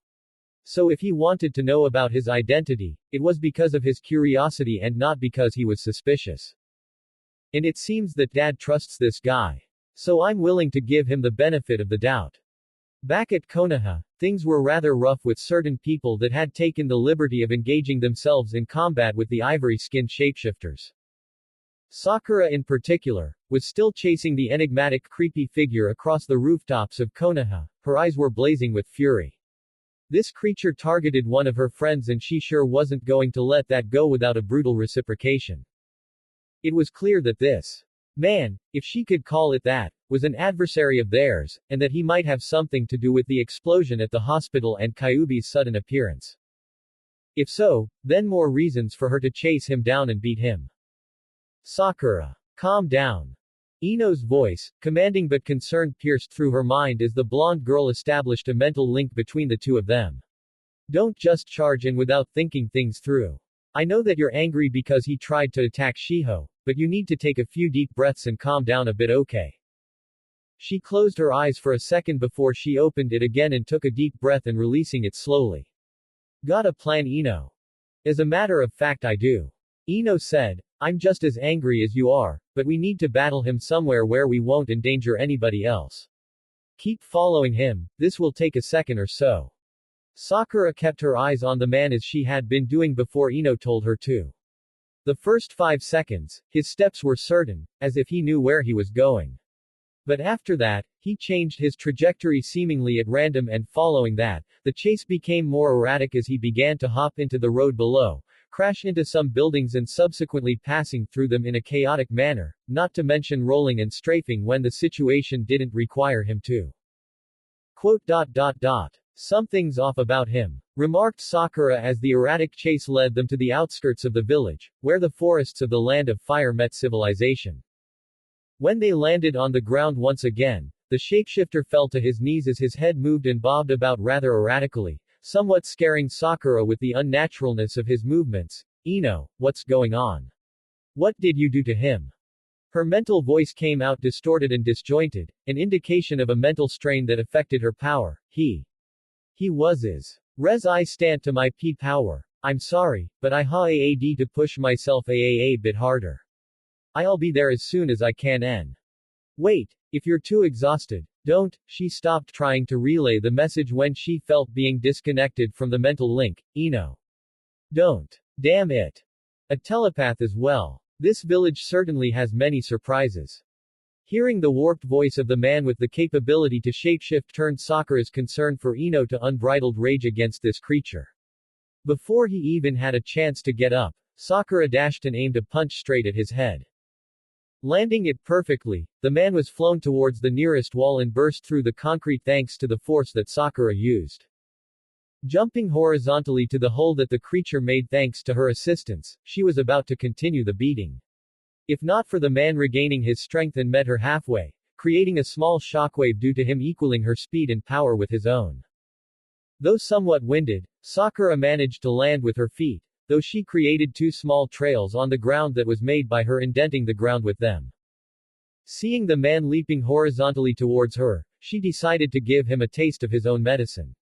Speaker 1: So if he wanted to know about his identity, it was because of his curiosity and not because he was suspicious. And it seems that Dad trusts this guy. So I'm willing to give him the benefit of the doubt. Back at Konoha, things were rather rough with certain people that had taken the liberty of engaging themselves in combat with the ivory-skinned shapeshifters. Sakura in particular, was still chasing the enigmatic creepy figure across the rooftops of Konoha. Her eyes were blazing with fury. This creature targeted one of her friends and she sure wasn't going to let that go without a brutal reciprocation. It was clear that this man, if she could call it that, was an adversary of theirs, and that he might have something to do with the explosion at the hospital and Kyuubi's sudden appearance. If so, then more reasons for her to chase him down and beat him. Sakura. Calm down. Ino's voice, commanding but concerned, pierced through her mind as the blonde girl established a mental link between the two of them. Don't just charge in without thinking things through. I know that you're angry because he tried to attack Shiho, but you need to take a few deep breaths and calm down a bit, okay? She closed her eyes for a second before she opened it again and took a deep breath and releasing it slowly. Got a plan, Ino? As a matter of fact, I do. Ino said, I'm just as angry as you are, but we need to battle him somewhere where we won't endanger anybody else. Keep following him, this will take a second or so. Sakura kept her eyes on the man as she had been doing before Ino told her to. The first 5 seconds, his steps were certain, as if he knew where he was going. But after that, he changed his trajectory seemingly at random, and following that, the chase became more erratic as he began to hop into the road below, crash into some buildings and subsequently passing through them in a chaotic manner, not to mention rolling and strafing when the situation didn't require him to. Quote. Something's off about him, remarked Sakura as the erratic chase led them to the outskirts of the village, where the forests of the Land of Fire met civilization. When they landed on the ground once again, the shapeshifter fell to his knees as his head moved and bobbed about rather erratically, somewhat scaring Sakura with the unnaturalness of his movements. Ino, what's going on? What did you do to him? Her mental voice came out distorted and disjointed, an indication of a mental strain that affected her power. He was is. Res I stand to my P power. I'm sorry, but I had to push myself a bit harder. I'll be there as soon as I can. Wait, if you're too exhausted, Don't. She stopped trying to relay the message when she felt being disconnected from the mental link. Ino. Don't. Damn it. A telepath as well. This village certainly has many surprises. Hearing the warped voice of the man with the capability to shapeshift turned Sakura's concern for Ino to unbridled rage against this creature. Before he even had a chance to get up, Sakura dashed and aimed a punch straight at his head. Landing it perfectly, the man was flown towards the nearest wall and burst through the concrete thanks to the force that Sakura used. Jumping horizontally to the hole that the creature made thanks to her assistance, she was about to continue the beating. If not for the man regaining his strength and met her halfway, creating a small shockwave due to him equaling her speed and power with his own. Though somewhat winded, Sakura managed to land with her feet, though she created two small trails on the ground that was made by her indenting the ground with them. Seeing the man leaping horizontally towards her, she decided to give him a taste of his own medicine.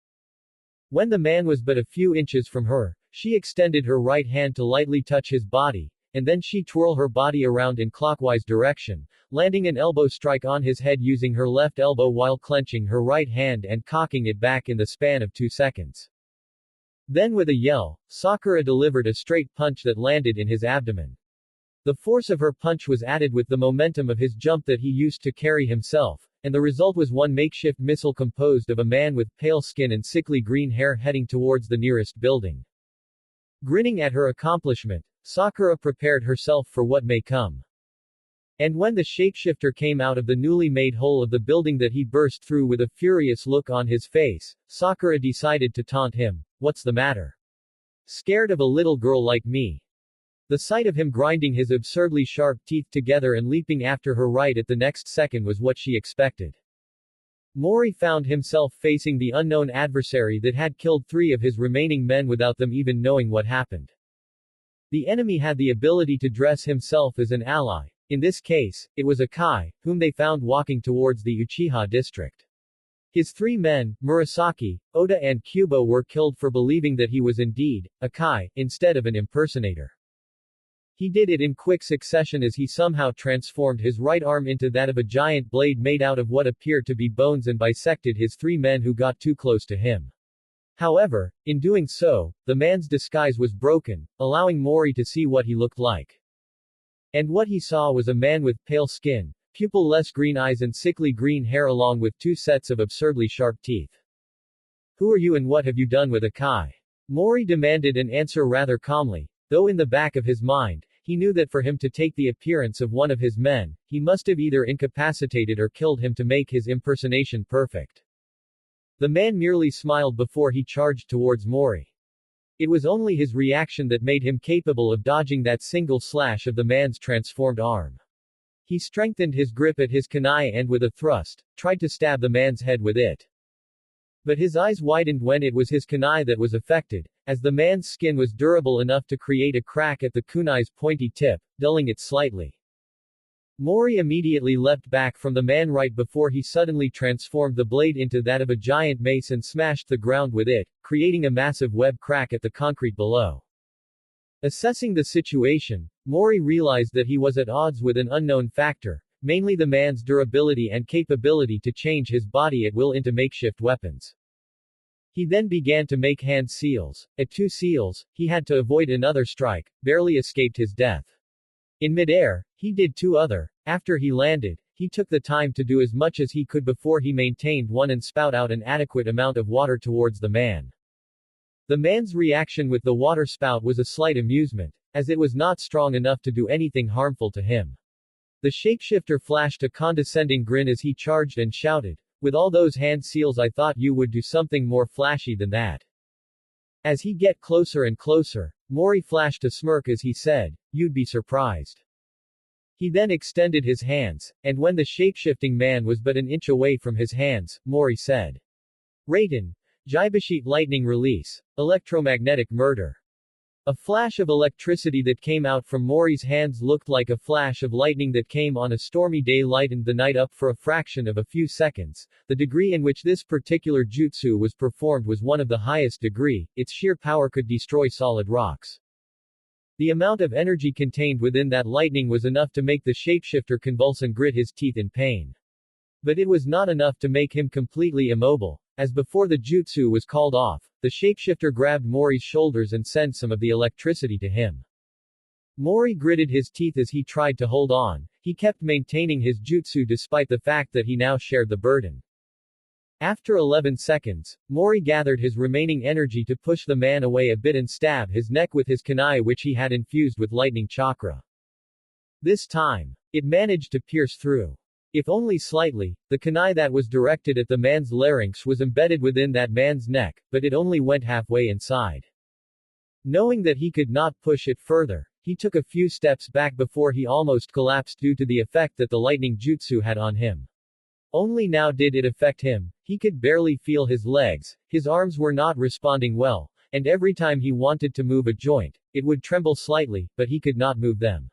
Speaker 1: When the man was but a few inches from her, she extended her right hand to lightly touch his body, and then she twirled her body around in clockwise direction, landing an elbow strike on his head using her left elbow while clenching her right hand and cocking it back in the span of 2 seconds. Then with a yell, Sakura delivered a straight punch that landed in his abdomen. The force of her punch was added with the momentum of his jump that he used to carry himself, and the result was one makeshift missile composed of a man with pale skin and sickly green hair heading towards the nearest building. Grinning at her accomplishment, Sakura prepared herself for what may come. And when the shapeshifter came out of the newly made hole of the building that he burst through with a furious look on his face, Sakura decided to taunt him. What's the matter? Scared of a little girl like me? The sight of him grinding his absurdly sharp teeth together and leaping after her right at the next second was what she expected. Mori found himself facing the unknown adversary that had killed 3 of his remaining men without them even knowing what happened. The enemy had the ability to dress himself as an ally. In this case, it was Akai, whom they found walking towards the Uchiha district. His 3 men, Murasaki, Oda and Kubo, were killed for believing that he was indeed Akai, instead of an impersonator. He did it in quick succession as he somehow transformed his right arm into that of a giant blade made out of what appeared to be bones and bisected his 3 men who got too close to him. However, in doing so, the man's disguise was broken, allowing Mori to see what he looked like. And what he saw was a man with pale skin, pupil-less green eyes and sickly green hair along with 2 sets of absurdly sharp teeth. Who are you and what have you done with Akai? Mori demanded an answer rather calmly, though in the back of his mind, he knew that for him to take the appearance of one of his men, he must have either incapacitated or killed him to make his impersonation perfect. The man merely smiled before he charged towards Mori. It was only his reaction that made him capable of dodging that single slash of the man's transformed arm. He strengthened his grip at his kunai and with a thrust, tried to stab the man's head with it. But his eyes widened when it was his kunai that was affected, as the man's skin was durable enough to create a crack at the kunai's pointy tip, dulling it slightly. Mori immediately leapt back from the man right before he suddenly transformed the blade into that of a giant mace and smashed the ground with it, creating a massive web crack at the concrete below. Assessing the situation, Mori realized that he was at odds with an unknown factor, mainly the man's durability and capability to change his body at will into makeshift weapons. He then began to make hand seals. At 2 seals, he had to avoid another strike, barely escaped his death. In midair, he did 2 other. After he landed, he took the time to do as much as he could before he maintained one and spout out an adequate amount of water towards the man. The man's reaction with the water spout was a slight amusement, as it was not strong enough to do anything harmful to him. The shapeshifter flashed a condescending grin as he charged and shouted, "With all those hand seals I thought you would do something more flashy than that." As he get closer and closer, Mori flashed a smirk as he said, "You'd be surprised." He then extended his hands, and when the shapeshifting man was but an inch away from his hands, Mori said, "Raiden. Jibashite lightning release. Electromagnetic murder." A flash of electricity that came out from Mori's hands looked like a flash of lightning that came on a stormy day, lightened the night up for a fraction of a few seconds. The degree in which this particular jutsu was performed was one of the highest degree, its sheer power could destroy solid rocks. The amount of energy contained within that lightning was enough to make the shapeshifter convulse and grit his teeth in pain. But it was not enough to make him completely immobile. As before the jutsu was called off, the shapeshifter grabbed Mori's shoulders and sent some of the electricity to him. Mori gritted his teeth as he tried to hold on. He kept maintaining his jutsu despite the fact that he now shared the burden. After 11 seconds, Mori gathered his remaining energy to push the man away a bit and stab his neck with his kunai, which he had infused with lightning chakra. This time, it managed to pierce through. If only slightly, the kunai that was directed at the man's larynx was embedded within that man's neck, but it only went halfway inside. Knowing that he could not push it further, he took a few steps back before he almost collapsed due to the effect that the lightning jutsu had on him. Only now did it affect him. He could barely feel his legs, his arms were not responding well, and every time he wanted to move a joint, it would tremble slightly, but he could not move them.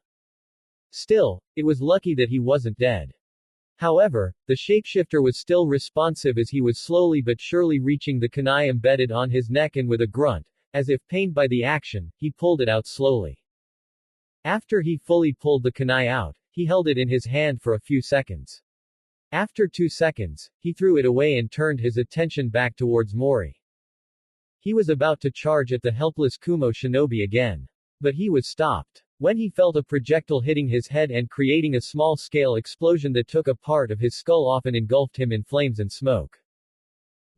Speaker 1: Still, it was lucky that he wasn't dead. However, the shapeshifter was still responsive as he was slowly but surely reaching the kunai embedded on his neck, and with a grunt, as if pained by the action, he pulled it out slowly. After he fully pulled the kunai out, he held it in his hand for a few seconds. After 2 seconds, he threw it away and turned his attention back towards Mori. He was about to charge at the helpless Kumo shinobi again. But he was stopped when he felt a projectile hitting his head and creating a small-scale explosion that took a part of his skull off and engulfed him in flames and smoke.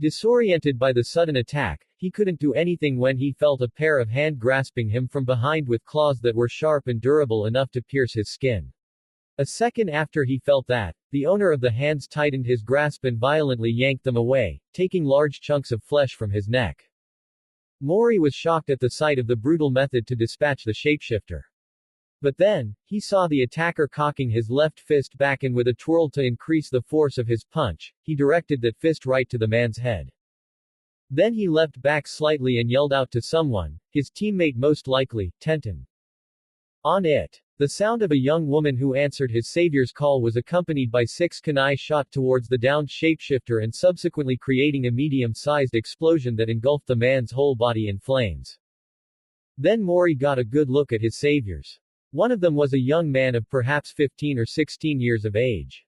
Speaker 1: Disoriented by the sudden attack, he couldn't do anything when he felt a pair of hands grasping him from behind with claws that were sharp and durable enough to pierce his skin. A second after he felt that, the owner of the hands tightened his grasp and violently yanked them away, taking large chunks of flesh from his neck. Mori was shocked at the sight of the brutal method to dispatch the shapeshifter. But then, he saw the attacker cocking his left fist back, and with a twirl to increase the force of his punch, he directed that fist right to the man's head. Then he leapt back slightly and yelled out to someone, his teammate most likely, Tenten. On it. The sound of a young woman who answered his savior's call was accompanied by 6 kunai shot towards the downed shapeshifter and subsequently creating a medium-sized explosion that engulfed the man's whole body in flames. Then Mori got a good look at his saviors. One of them was a young man of perhaps 15 or 16 years of age.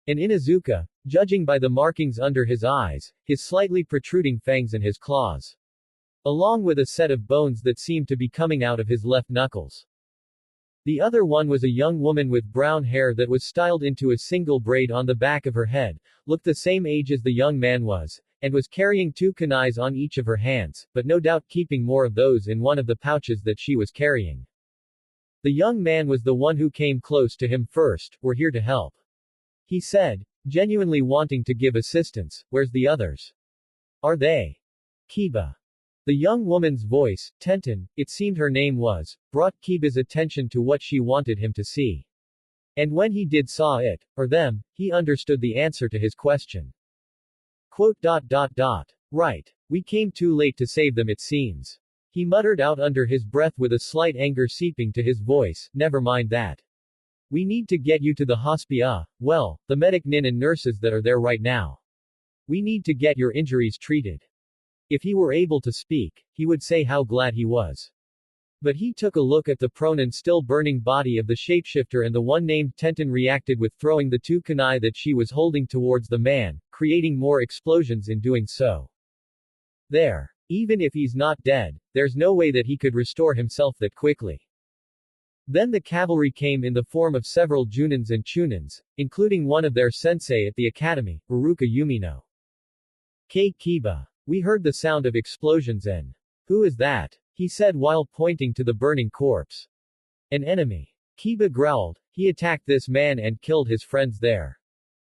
Speaker 1: An Inuzuka, judging by the markings under his eyes, his slightly protruding fangs and his claws. Along with a set of bones that seemed to be coming out of his left knuckles. The other one was a young woman with brown hair that was styled into a single braid on the back of her head, looked the same age as the young man was, and was carrying 2 kunais on each of her hands, but no doubt keeping more of those in one of the pouches that she was carrying. The young man was the one who came close to him first. "We're here to help," he said, genuinely wanting to give assistance. "Where's the others? Are they?" Kiba. The young woman's voice, Tenten, it seemed her name was, brought Kiba's attention to what she wanted him to see. And when he did saw it, or them, he understood the answer to his question. Quote. Right. We came too late to save them, it seems. He muttered out under his breath with a slight anger seeping to his voice. Never mind that. We need to get you to the hospital. Well, the medic nin and nurses that are there right now. We need to get your injuries treated. If he were able to speak, he would say how glad he was. But he took a look at the prone and still burning body of the shapeshifter, and the one named Tenten reacted with throwing the 2 kunai that she was holding towards the man, creating more explosions in doing so. There. Even if he's not dead, there's no way that he could restore himself that quickly. Then the cavalry came in the form of several junins and chunins, including one of their sensei at the academy, Uruka Yumino. Kiba. We heard the sound of explosions and... Who is that? He said while pointing to the burning corpse. An enemy. Kiba growled. He attacked this man and killed his friends there.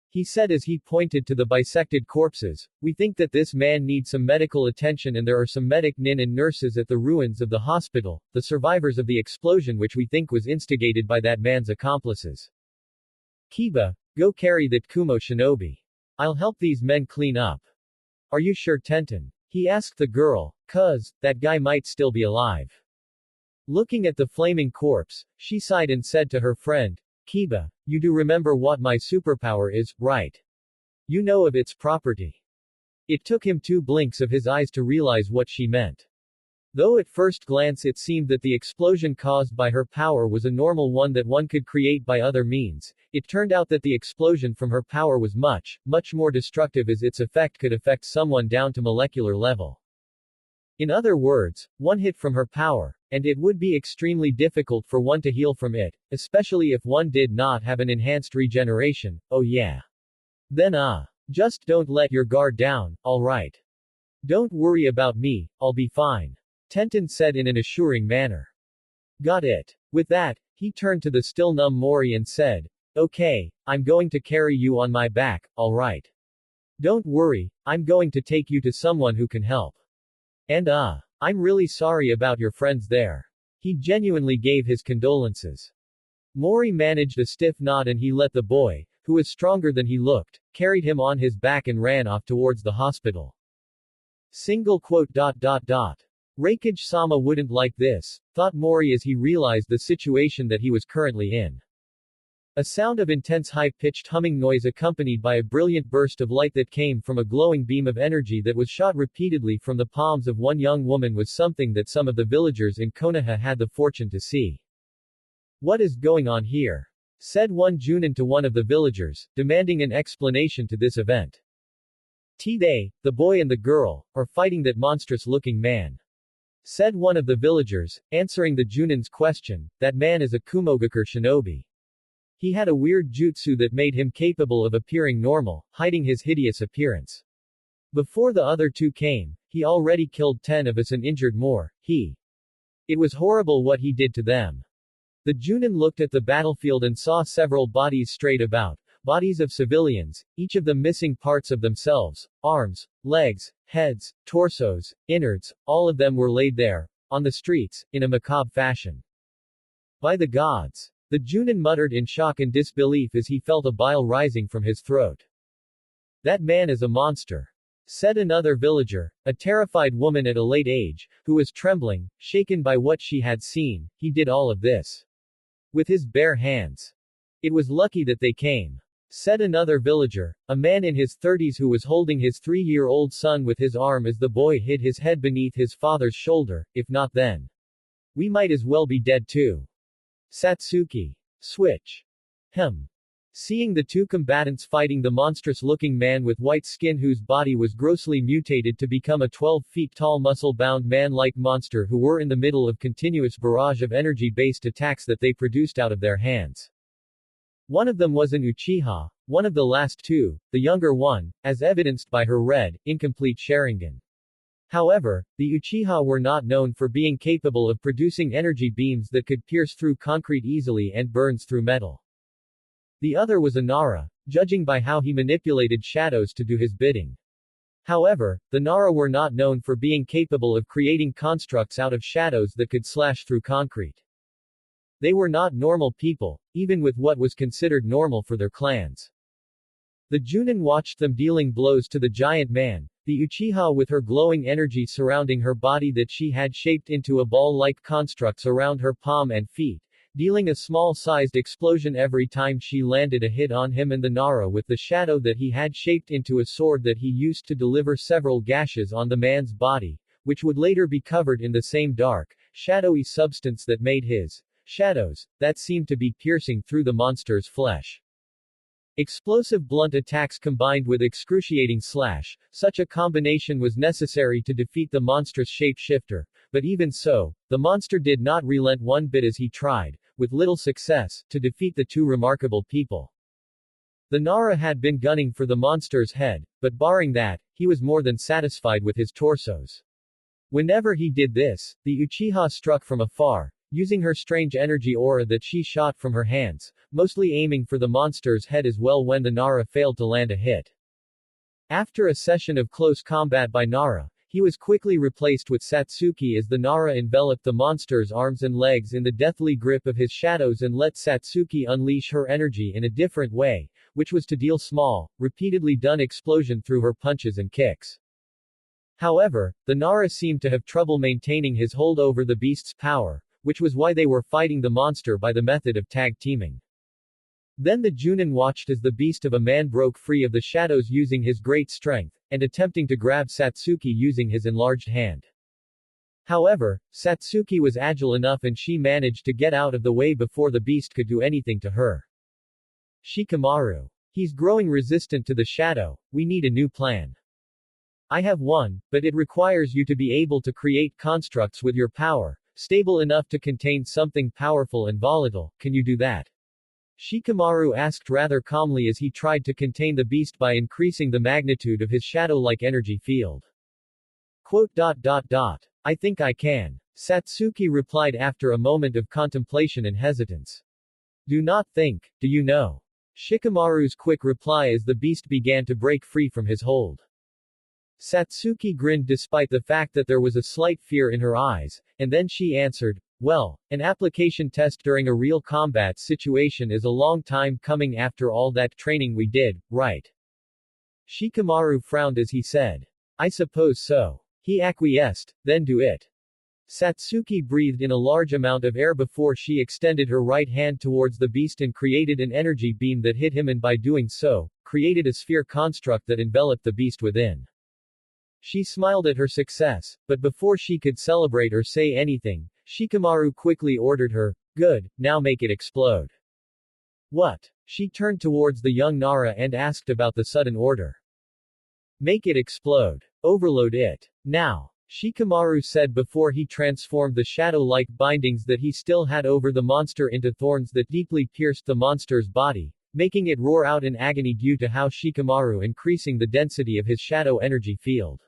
Speaker 1: He said as he pointed to the bisected corpses, we think that this man needs some medical attention, and there are some medic nin and nurses at the ruins of the hospital, the survivors of the explosion, which we think was instigated by that man's accomplices. Kiba, go carry that Kumo shinobi. I'll help these men clean up. Are you sure, Tenten? He asked the girl, cuz, that guy might still be alive. Looking at the flaming corpse, she sighed and said to her friend, Kiba, you do remember what my superpower is, right? You know of its property. It took him 2 blinks of his eyes to realize what she meant. Though at first glance it seemed that the explosion caused by her power was a normal one that one could create by other means, it turned out that the explosion from her power was much, much more destructive as its effect could affect someone down to molecular level. In other words, one hit from her power, and it would be extremely difficult for one to heal from it, especially if one did not have an enhanced regeneration. Oh yeah. Then just don't let your guard down, alright? Don't worry about me, I'll be fine. Tenten said in an assuring manner. Got it. With that, he turned to the still numb Mori and said, okay, I'm going to carry you on my back, alright? Don't worry, I'm going to take you to someone who can help. And I'm really sorry about your friends there. He genuinely gave his condolences. Mori managed a stiff nod and he let the boy, who was stronger than he looked, carried him on his back and ran off towards the hospital. Single quote. Reikage-sama wouldn't like this, thought Mori as he realized the situation that he was currently in. A sound of intense high-pitched humming noise accompanied by a brilliant burst of light that came from a glowing beam of energy that was shot repeatedly from the palms of one young woman was something that some of the villagers in Konoha had the fortune to see. What is going on here? Said one Junin to one of the villagers, demanding an explanation to this event. They, the boy and the girl, are fighting that monstrous-looking man. Said one of the villagers, answering the Junin's question, that man is a Kumogakure shinobi. He had a weird jutsu that made him capable of appearing normal, hiding his hideous appearance. Before the other two came, he already killed 10 of us and injured more. It was horrible what he did to them. The Junin looked at the battlefield and saw several bodies straight about, bodies of civilians, each of them missing parts of themselves, arms, legs, heads, torsos, innards, all of them were laid there, on the streets, in a macabre fashion. By the gods! The Junin muttered in shock and disbelief as he felt a bile rising from his throat. That man is a monster. Said another villager, a terrified woman at a late age, who was trembling, shaken by what she had seen. He did all of this with his bare hands. It was lucky that they came. Said another villager, a man in his 30s who was holding his 3-year-old son with his arm as the boy hid his head beneath his father's shoulder. If not then, we might as well be dead too. Satsuki. Switch. Seeing the two combatants fighting the monstrous-looking man with white skin whose body was grossly mutated to become a 12-feet-tall muscle-bound man-like monster who were in the middle of continuous barrage of energy-based attacks that they produced out of their hands. One of them was an Uchiha, one of the last two, the younger one, as evidenced by her red, incomplete Sharingan. However, the Uchiha were not known for being capable of producing energy beams that could pierce through concrete easily and burns through metal. The other was a Nara, judging by how he manipulated shadows to do his bidding. However, the Nara were not known for being capable of creating constructs out of shadows that could slash through concrete. They were not normal people, even with what was considered normal for their clans. The Junin watched them dealing blows to the giant man, the Uchiha with her glowing energy surrounding her body that she had shaped into a ball-like constructs around her palm and feet, dealing a small-sized explosion every time she landed a hit on him, and the Nara with the shadow that he had shaped into a sword that he used to deliver several gashes on the man's body, which would later be covered in the same dark, shadowy substance that made his shadows, that seemed to be piercing through the monster's flesh. Explosive blunt attacks combined with excruciating slash, such a combination was necessary to defeat the monstrous shapeshifter, but even so, the monster did not relent one bit as he tried, with little success, to defeat the two remarkable people. The Nara had been gunning for the monster's head, but barring that, he was more than satisfied with his torsos. Whenever he did this, the Uchiha struck from afar, using her strange energy aura that she shot from her hands, mostly aiming for the monster's head as well when the Nara failed to land a hit. After a session of close combat by Nara, he was quickly replaced with Satsuki as the Nara enveloped the monster's arms and legs in the deathly grip of his shadows and let Satsuki unleash her energy in a different way, which was to deal small, repeatedly done explosion through her punches and kicks. However, the Nara seemed to have trouble maintaining his hold over the beast's power, which was why they were fighting the monster by the method of tag teaming. Then the Junin watched as the beast of a man broke free of the shadows using his great strength, and attempting to grab Satsuki using his enlarged hand. However, Satsuki was agile enough and she managed to get out of the way before the beast could do anything to her. Shikamaru. He's growing resistant to the shadow, we need a new plan. I have one, but it requires you to be able to create constructs with your power, stable enough to contain something powerful and volatile, can you do that? Shikamaru asked rather calmly as he tried to contain the beast by increasing the magnitude of his shadow-like energy field. I think I can. Satsuki replied after a moment of contemplation and hesitance. Do not think, do you know? Shikamaru's quick reply as the beast began to break free from his hold. Satsuki grinned despite the fact that there was a slight fear in her eyes, and then she answered, well, an application test during a real combat situation is a long time coming after all that training we did, right? Shikamaru frowned as he said. I suppose so. He acquiesced, then do it. Satsuki breathed in a large amount of air before she extended her right hand towards the beast and created an energy beam that hit him and by doing so, created a sphere construct that enveloped the beast within. She smiled at her success, but before she could celebrate or say anything, Shikamaru quickly ordered her, good, now make it explode. What? She turned towards the young Nara and asked about the sudden order. Make it explode. Overload it. Now. Shikamaru said before he transformed the shadow-like bindings that he still had over the monster into thorns that deeply pierced the monster's body, making it roar out in agony due to how Shikamaru increasing the density of his shadow energy field.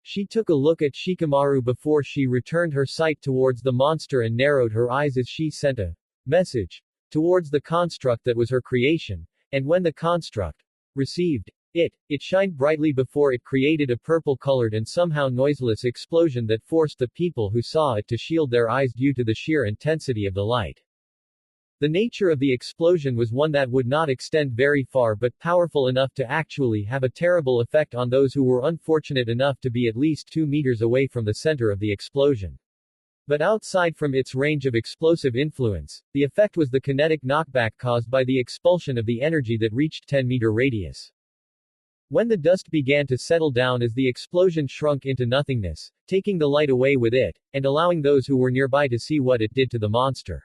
Speaker 1: She took a look at Shikamaru before she returned her sight towards the monster and narrowed her eyes as she sent a message towards the construct that was her creation, and when the construct received it shined brightly before it created a purple-colored and somehow noiseless explosion that forced the people who saw it to shield their eyes due to the sheer intensity of the light. The nature of the explosion was one that would not extend very far but powerful enough to actually have a terrible effect on those who were unfortunate enough to be at least 2 meters away from the center of the explosion. But outside from its range of explosive influence, the effect was the kinetic knockback caused by the expulsion of the energy that reached 10-meter radius. When the dust began to settle down as the explosion shrunk into nothingness, taking the light away with it, and allowing those who were nearby to see what it did to the monster.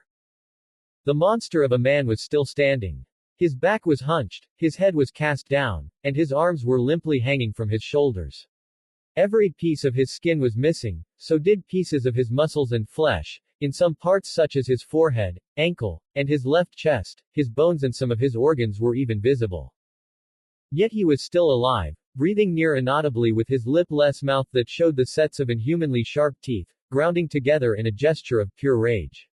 Speaker 1: The monster of a man was still standing. His back was hunched, his head was cast down, and his arms were limply hanging from his shoulders. Every piece of his skin was missing, so did pieces of his muscles and flesh, in some parts such as his forehead, ankle, and his left chest, his bones and some of his organs were even visible. Yet he was still alive, breathing near inaudibly with his lip-less mouth that showed the sets of inhumanly sharp teeth, grounding together in a gesture of pure rage.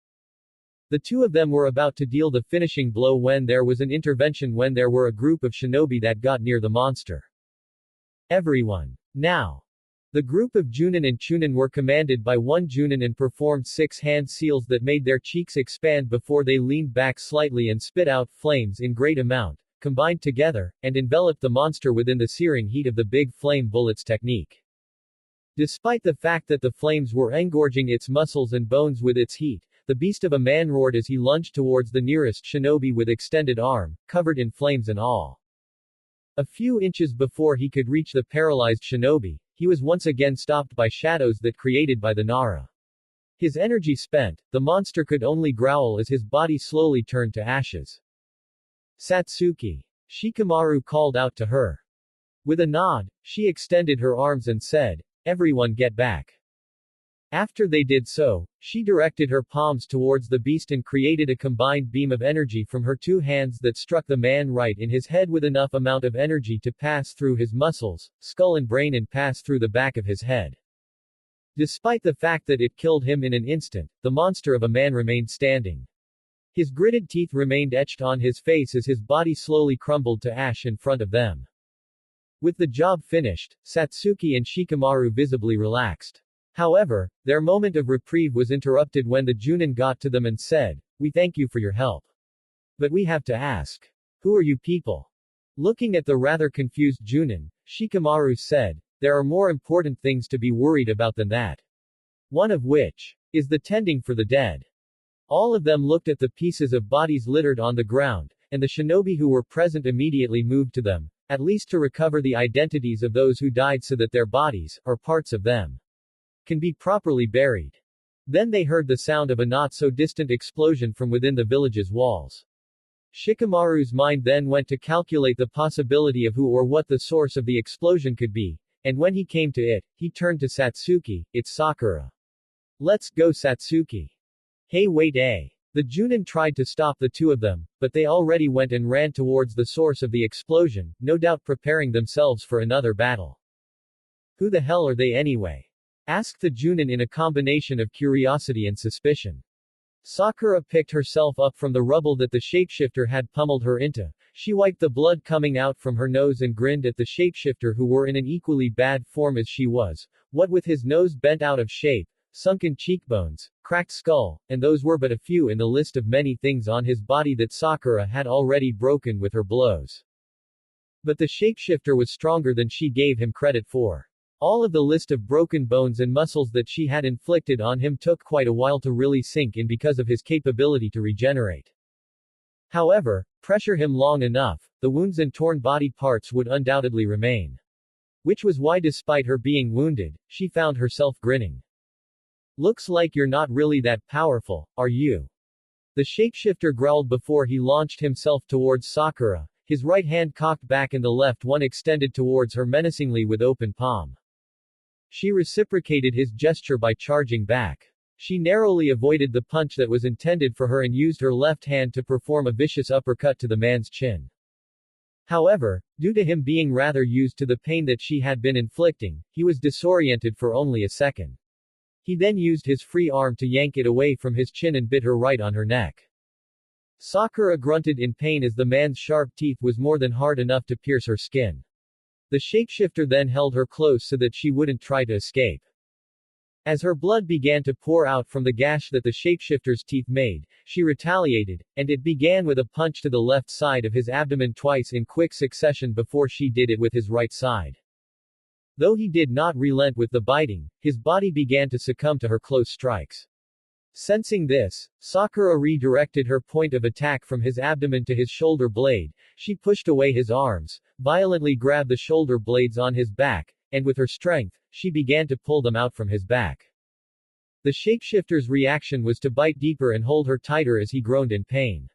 Speaker 1: The two of them were about to deal the finishing blow when there was an intervention when there were a group of shinobi that got near the monster. Everyone. Now. The group of Junin and Chunin were commanded by one Junin and performed 6 hand seals that made their cheeks expand before they leaned back slightly and spit out flames in great amount, combined together, and enveloped the monster within the searing heat of the big flame bullets technique. Despite the fact that the flames were engorging its muscles and bones with its heat, the beast of a man roared as he lunged towards the nearest shinobi with extended arm, covered in flames and all. A few inches before he could reach the paralyzed shinobi, he was once again stopped by shadows that created by the Nara. His energy spent, the monster could only growl as his body slowly turned to ashes. Satsuki. Shikamaru called out to her. With a nod, she extended her arms and said, everyone get back. After they did so, she directed her palms towards the beast and created a combined beam of energy from her 2 hands that struck the man right in his head with enough amount of energy to pass through his muscles, skull and brain and pass through the back of his head. Despite the fact that it killed him in an instant, the monster of a man remained standing. His gritted teeth remained etched on his face as his body slowly crumbled to ash in front of them. With the job finished, Satsuki and Shikamaru visibly relaxed. However, their moment of reprieve was interrupted when the Junin got to them and said, we thank you for your help. But we have to ask. Who are you people? Looking at the rather confused Junin, Shikamaru said, there are more important things to be worried about than that. One of which is the tending for the dead. All of them looked at the pieces of bodies littered on the ground, and the shinobi who were present immediately moved to them, at least to recover the identities of those who died so that their bodies, or parts of them, can be properly buried. Then they heard the sound of a not-so-distant explosion from within the village's walls. Shikamaru's mind then went to calculate the possibility of who or what the source of the explosion could be, and when he came to it, he turned to Satsuki. It's Sakura. Let's go, Satsuki. Hey, wait, eh? The Junin tried to stop the two of them, but they already went and ran towards the source of the explosion, no doubt preparing themselves for another battle. Who the hell are they anyway? Asked the Junin in a combination of curiosity and suspicion. Sakura picked herself up from the rubble that the shapeshifter had pummeled her into. She wiped the blood coming out from her nose and grinned at the shapeshifter, who were in an equally bad form as she was, what with his nose bent out of shape, sunken cheekbones, cracked skull, and those were but a few in the list of many things on his body that Sakura had already broken with her blows. But the shapeshifter was stronger than she gave him credit for. All of the list of broken bones and muscles that she had inflicted on him took quite a while to really sink in because of his capability to regenerate. However, pressure him long enough, the wounds and torn body parts would undoubtedly remain. Which was why, despite her being wounded, she found herself grinning. Looks like you're not really that powerful, are you? The shapeshifter growled before he launched himself towards Sakura, his right hand cocked back and the left one extended towards her menacingly with open palm. She reciprocated his gesture by charging back. She narrowly avoided the punch that was intended for her and used her left hand to perform a vicious uppercut to the man's chin. However, due to him being rather used to the pain that she had been inflicting, he was disoriented for only a second. He then used his free arm to yank it away from his chin and bit her right on her neck. Sakura grunted in pain as the man's sharp teeth was more than hard enough to pierce her skin. The shapeshifter then held her close so that she wouldn't try to escape. As her blood began to pour out from the gash that the shapeshifter's teeth made, she retaliated, and it began with a punch to the left side of his abdomen twice in quick succession before she did it with his right side. Though he did not relent with the biting, his body began to succumb to her close strikes. Sensing this, Sakura redirected her point of attack from his abdomen to his shoulder blade. She pushed away his arms, violently grabbed the shoulder blades on his back, and with her strength, she began to pull them out from his back. The shapeshifter's reaction was to bite deeper and hold her tighter as he groaned in pain.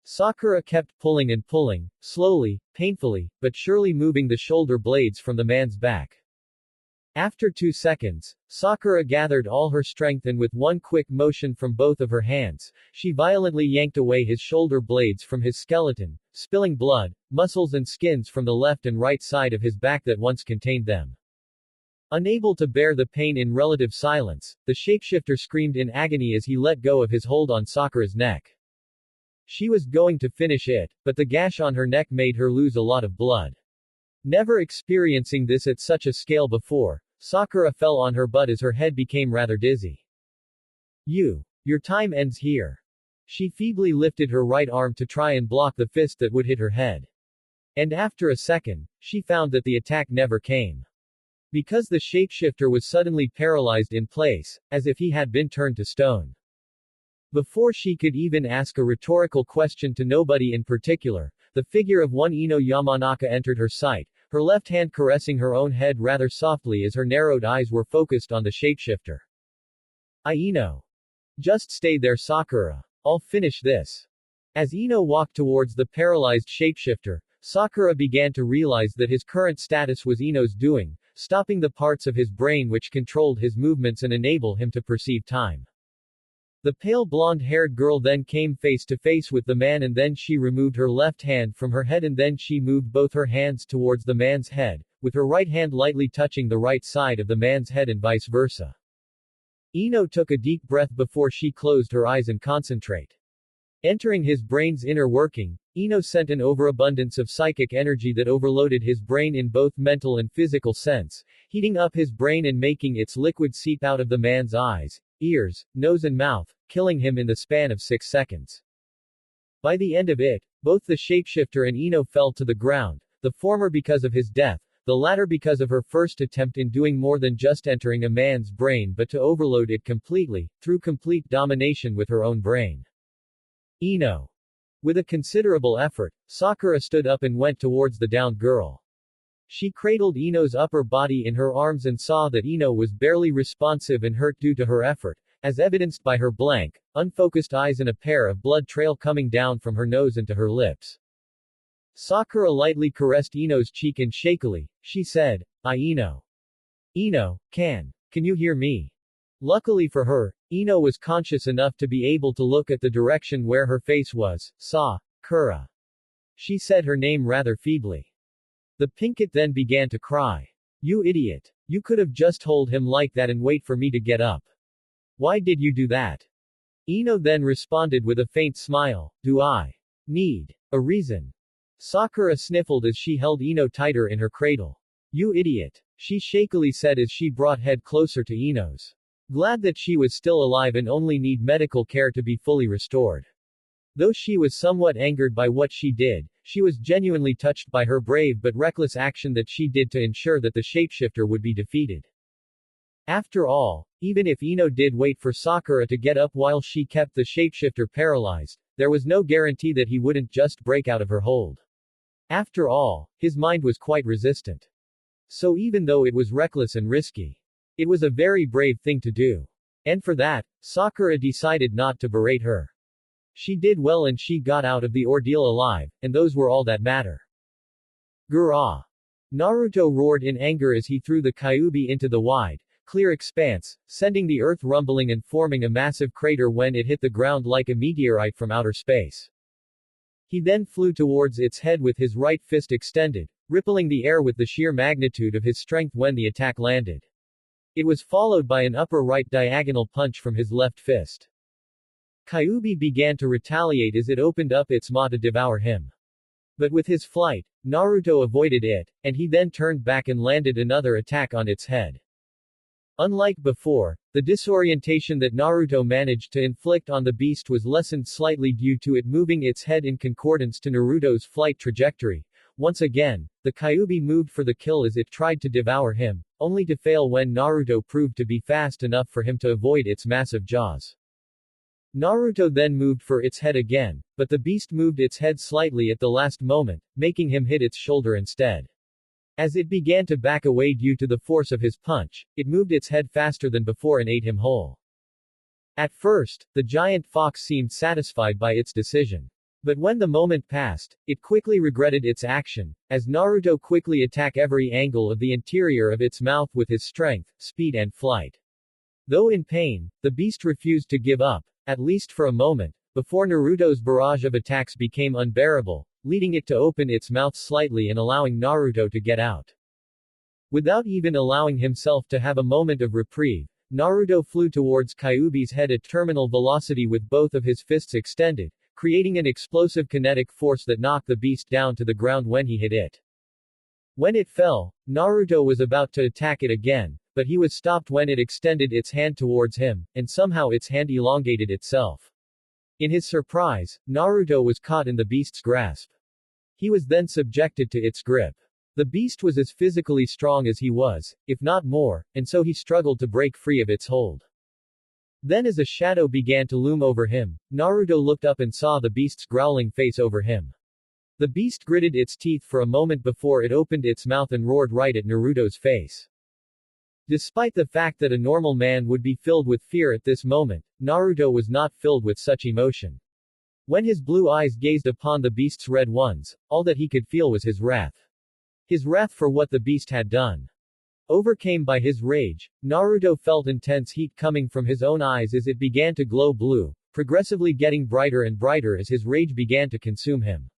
Speaker 1: Sakura kept pulling and pulling, slowly, painfully, but surely moving the shoulder blades from the man's back. After 2 seconds, Sakura gathered all her strength and with one quick motion from both of her hands, she violently yanked away his shoulder blades from his skeleton, spilling blood, muscles and skins from the left and right side of his back that once contained them. Unable to bear the pain in relative silence, the shapeshifter screamed in agony as he let go of his hold on Sakura's neck. She was going to finish it, but the gash on her neck made her lose a lot of blood. Never experiencing this at such a scale before, Sakura fell on her butt as her head became rather dizzy. Your time ends here. She feebly lifted her right arm to try and block the fist that would hit her head. And after a second, she found that the attack never came. Because the shapeshifter was suddenly paralyzed in place, as if he had been turned to stone. Before she could even ask a rhetorical question to nobody in particular, the figure of one Ino Yamanaka entered her sight, her left hand caressing her own head rather softly as her narrowed eyes were focused on the shapeshifter. Ino. Just stay there, Sakura. I'll finish this. As Ino walked towards the paralyzed shapeshifter, Sakura began to realize that his current status was Ino's doing, stopping the parts of his brain which controlled his movements and enable him to perceive time. The pale blonde-haired girl then came face to face with the man and then she removed her left hand from her head and then she moved both her hands towards the man's head, with her right hand lightly touching the right side of the man's head and vice versa. Ino took a deep breath before she closed her eyes and concentrate. Entering his brain's inner working, Ino sent an overabundance of psychic energy that overloaded his brain in both mental and physical sense, heating up his brain and making its liquid seep out of the man's eyes, ears, nose and mouth, killing him in the span of 6 seconds. By the end of it, both the shapeshifter and Ino fell to the ground, the former because of his death, the latter because of her first attempt in doing more than just entering a man's brain but to overload it completely, through complete domination with her own brain. Ino. With a considerable effort, Sakura stood up and went towards the downed girl. She cradled Ino's upper body in her arms and saw that Ino was barely responsive and hurt due to her effort, as evidenced by her blank, unfocused eyes and a pair of blood trail coming down from her nose into her lips. Sakura lightly caressed Ino's cheek and shakily, she said, Ino. Ino, can you hear me? Luckily for her, Ino was conscious enough to be able to look at the direction where her face was. Sakura. She said her name rather feebly. The pinkett then began to cry. You idiot. You could have just told him like that and wait for me to get up. Why did you do that? Ino then responded with a faint smile, do I need a reason? Sakura sniffled as she held Ino tighter in her cradle. You idiot. She shakily said as she brought head closer to Ino's. Glad that she was still alive and only need medical care to be fully restored. Though she was somewhat angered by what she did, she was genuinely touched by her brave but reckless action that she did to ensure that the shapeshifter would be defeated. After all, even if Ino did wait for Sakura to get up while she kept the shapeshifter paralyzed, there was no guarantee that he wouldn't just break out of her hold. After all, his mind was quite resistant. So even though it was reckless and risky, it was a very brave thing to do. And for that, Sakura decided not to berate her. She did well and she got out of the ordeal alive, and those were all that matter. Gura! Naruto roared in anger as he threw the Kyuubi into the wide, clear expanse, sending the earth rumbling and forming a massive crater when it hit the ground like a meteorite from outer space. He then flew towards its head with his right fist extended, rippling the air with the sheer magnitude of his strength when the attack landed. It was followed by an upper right diagonal punch from his left fist. Kyuubi began to retaliate as it opened up its maw to devour him. But with his flight, Naruto avoided it, and he then turned back and landed another attack on its head. Unlike before, the disorientation that Naruto managed to inflict on the beast was lessened slightly due to it moving its head in concordance to Naruto's flight trajectory. Once again, the Kyuubi moved for the kill as it tried to devour him, only to fail when Naruto proved to be fast enough for him to avoid its massive jaws. Naruto then moved for its head again, but the beast moved its head slightly at the last moment, making him hit its shoulder instead. As it began to back away due to the force of his punch, it moved its head faster than before and ate him whole. At first, the giant fox seemed satisfied by its decision. But when the moment passed, it quickly regretted its action, as Naruto quickly attacked every angle of the interior of its mouth with his strength, speed and flight. Though in pain, the beast refused to give up, at least for a moment, before Naruto's barrage of attacks became unbearable, leading it to open its mouth slightly and allowing Naruto to get out. Without even allowing himself to have a moment of reprieve, Naruto flew towards Kyuubi's head at terminal velocity with both of his fists extended, creating an explosive kinetic force that knocked the beast down to the ground when he hit it. When it fell, Naruto was about to attack it again, but he was stopped when it extended its hand towards him, and somehow its hand elongated itself. In his surprise, Naruto was caught in the beast's grasp. He was then subjected to its grip. The beast was as physically strong as he was, if not more, and so he struggled to break free of its hold. Then as a shadow began to loom over him, Naruto looked up and saw the beast's growling face over him. The beast gritted its teeth for a moment before it opened its mouth and roared right at Naruto's face. Despite the fact that a normal man would be filled with fear at this moment, Naruto was not filled with such emotion. When his blue eyes gazed upon the beast's red ones, all that he could feel was his wrath. His wrath for what the beast had done. Overcome by his rage, Naruto felt intense heat coming from his own eyes as it began to glow blue, progressively getting brighter and brighter as his rage began to consume him.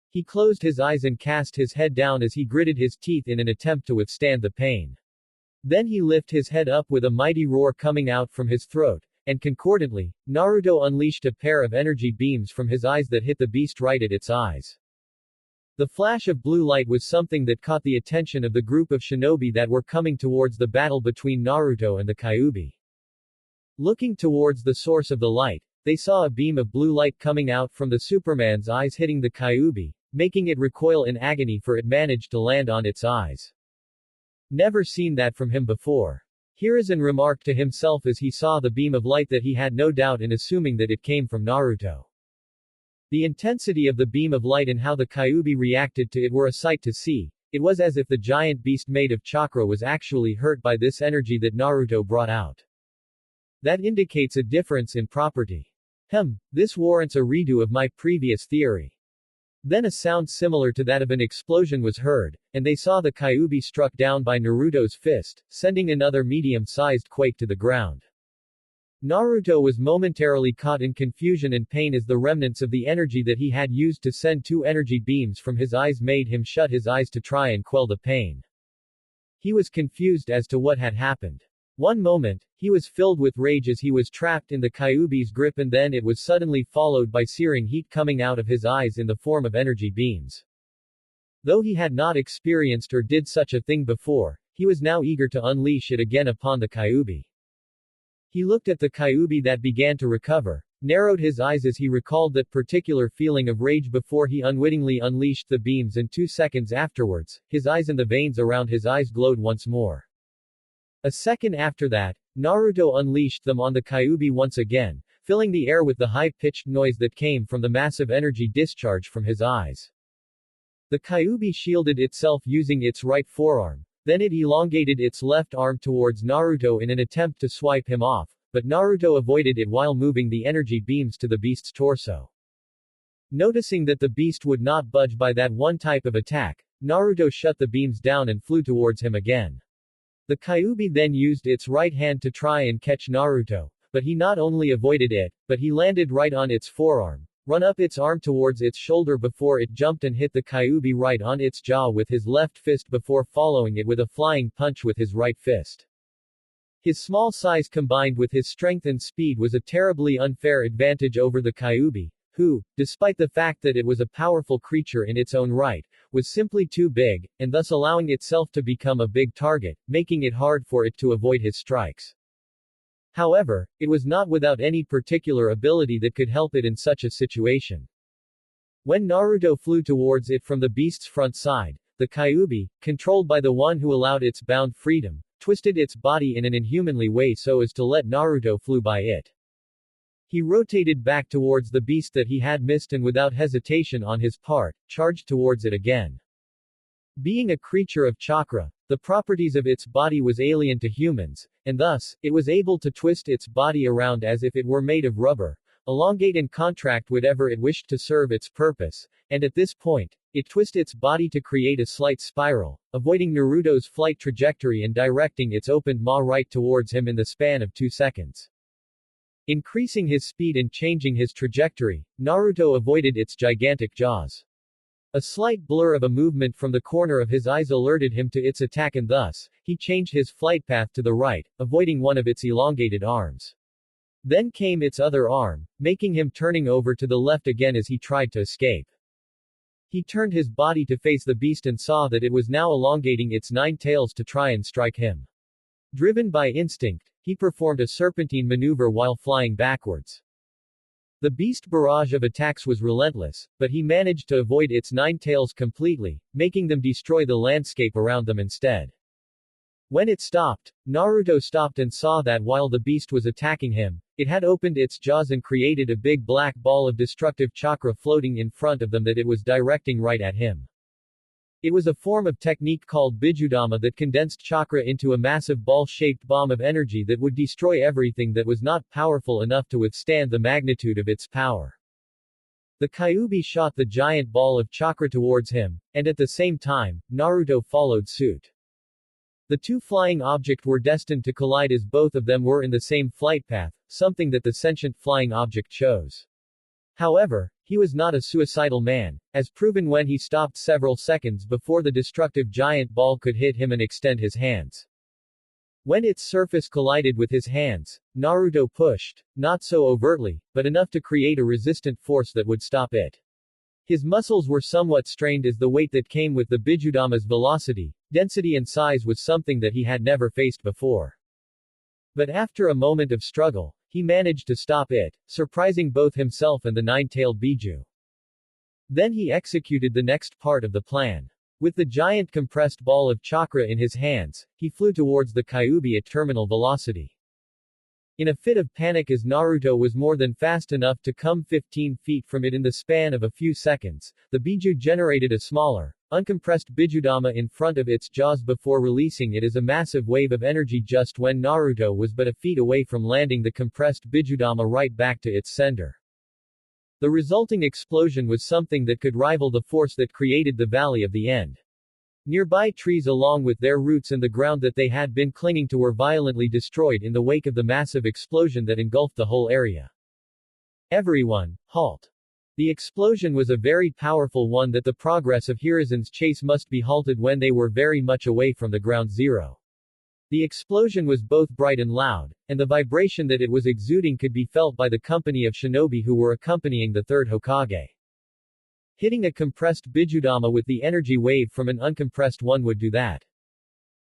Speaker 1: He closed his eyes and cast his head down as he gritted his teeth in an attempt to withstand the pain. Then he lifted his head up with a mighty roar coming out from his throat, and concordantly, Naruto unleashed a pair of energy beams from his eyes that hit the beast right at its eyes. The flash of blue light was something that caught the attention of the group of shinobi that were coming towards the battle between Naruto and the Kyuubi. Looking towards the source of the light, they saw a beam of blue light coming out from the Superman's eyes hitting the Kyuubi, making it recoil in agony for it managed to land on its eyes. Never seen that from him before. Hiruzen remarked to himself as he saw the beam of light that he had no doubt in assuming that it came from Naruto. The intensity of the beam of light and how the Kyuubi reacted to it were a sight to see, It was as if the giant beast made of chakra was actually hurt by this energy that Naruto brought out. That indicates a difference in property. This warrants a redo of my previous theory. Then a sound similar to that of an explosion was heard, and they saw the Kyuubi struck down by Naruto's fist, sending another medium-sized quake to the ground. Naruto was momentarily caught in confusion and pain as the remnants of the energy that he had used to send two energy beams from his eyes made him shut his eyes to try and quell the pain. He was confused as to what had happened. One moment, he was filled with rage as he was trapped in the Kyuubi's grip, and then it was suddenly followed by searing heat coming out of his eyes in the form of energy beams. Though he had not experienced or did such a thing before, he was now eager to unleash it again upon the Kyuubi. He looked at the Kyuubi that began to recover, narrowed his eyes as he recalled that particular feeling of rage before he unwittingly unleashed the beams, and 2 seconds afterwards, his eyes and the veins around his eyes glowed once more. A second after that, Naruto unleashed them on the Kyuubi once again, filling the air with the high-pitched noise that came from the massive energy discharge from his eyes. The Kyuubi shielded itself using its right forearm, then it elongated its left arm towards Naruto in an attempt to swipe him off, but Naruto avoided it while moving the energy beams to the beast's torso. Noticing that the beast would not budge by that one type of attack, Naruto shut the beams down and flew towards him again. The Kyuubi then used its right hand to try and catch Naruto, but he not only avoided it, but he landed right on its forearm, run up its arm towards its shoulder before it jumped and hit the Kyuubi right on its jaw with his left fist before following it with a flying punch with his right fist. His small size combined with his strength and speed was a terribly unfair advantage over the Kyuubi, who, despite the fact that it was a powerful creature in its own right, was simply too big, and thus allowing itself to become a big target, making it hard for it to avoid his strikes. However, it was not without any particular ability that could help it in such a situation. When Naruto flew towards it from the beast's front side, the Kyuubi, controlled by the one who allowed its bound freedom, twisted its body in an inhumanly way so as to let Naruto flew by it. He rotated back towards the beast that he had missed and without hesitation on his part, charged towards it again. Being a creature of chakra, the properties of its body was alien to humans, and thus, it was able to twist its body around as if it were made of rubber, elongate and contract whatever it wished to serve its purpose, and at this point, it twisted its body to create a slight spiral, avoiding Naruto's flight trajectory and directing its opened maw right towards him in the span of 2 seconds. Increasing his speed and changing his trajectory, Naruto avoided its gigantic jaws. A slight blur of a movement from the corner of his eyes alerted him to its attack, and thus, he changed his flight path to the right, avoiding one of its elongated arms. Then came its other arm, making him turning over to the left again as he tried to escape. He turned his body to face the beast and saw that it was now elongating its 9 tails to try and strike him. Driven by instinct, he performed a serpentine maneuver while flying backwards. The beast barrage of attacks was relentless, but he managed to avoid its 9 tails completely, making them destroy the landscape around them instead. When it stopped, Naruto stopped and saw that while the beast was attacking him, it had opened its jaws and created a big black ball of destructive chakra floating in front of them that it was directing right at him. It was a form of technique called Bijudama that condensed chakra into a massive ball-shaped bomb of energy that would destroy everything that was not powerful enough to withstand the magnitude of its power. The Kyuubi shot the giant ball of chakra towards him, and at the same time, Naruto followed suit. The two flying objects were destined to collide as both of them were in the same flight path, something that the sentient flying object chose. However, he was not a suicidal man, as proven when he stopped several seconds before the destructive giant ball could hit him and extend his hands. When its surface collided with his hands, Naruto pushed, not so overtly, but enough to create a resistant force that would stop it. His muscles were somewhat strained as the weight that came with the Bijudama's velocity, density and size was something that he had never faced before. But after a moment of struggle, he managed to stop it, surprising both himself and the 9-tailed Biju. Then he executed the next part of the plan. With the giant compressed ball of chakra in his hands, he flew towards the Kyuubi at terminal velocity. In a fit of panic, as Naruto was more than fast enough to come 15 feet from it in the span of a few seconds, the Biju generated a smaller, uncompressed Bijudama in front of its jaws before releasing it as a massive wave of energy just when Naruto was but a feet away from landing the compressed Bijudama right back to its sender. The resulting explosion was something that could rival the force that created the Valley of the End. Nearby trees along with their roots and the ground that they had been clinging to were violently destroyed in the wake of the massive explosion that engulfed the whole area. Everyone, halt! The explosion was a very powerful one that the progress of Hiruzen's chase must be halted when they were very much away from the ground zero. The explosion was both bright and loud, and the vibration that it was exuding could be felt by the company of shinobi who were accompanying the third Hokage. Hitting a compressed Bijudama with the energy wave from an uncompressed one would do that.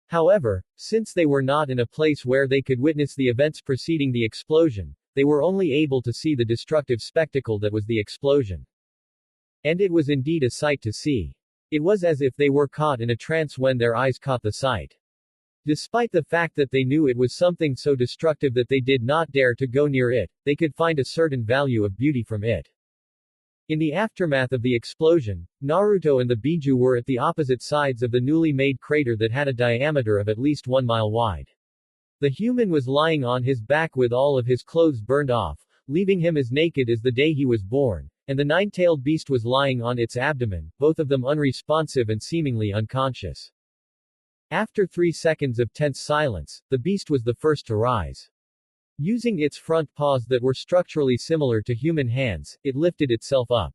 Speaker 1: However, since they were not in a place where they could witness the events preceding the explosion, they were only able to see the destructive spectacle that was the explosion. And it was indeed a sight to see. It was as if they were caught in a trance when their eyes caught the sight. Despite the fact that they knew it was something so destructive that they did not dare to go near it, they could find a certain value of beauty from it. In the aftermath of the explosion, Naruto and the Biju were at the opposite sides of the newly made crater that had a diameter of at least 1 mile wide. The human was lying on his back with all of his clothes burned off, leaving him as naked as the day he was born, and the nine-tailed beast was lying on its abdomen, both of them unresponsive and seemingly unconscious. After 3 seconds of tense silence, the beast was the first to rise. Using its front paws that were structurally similar to human hands, it lifted itself up.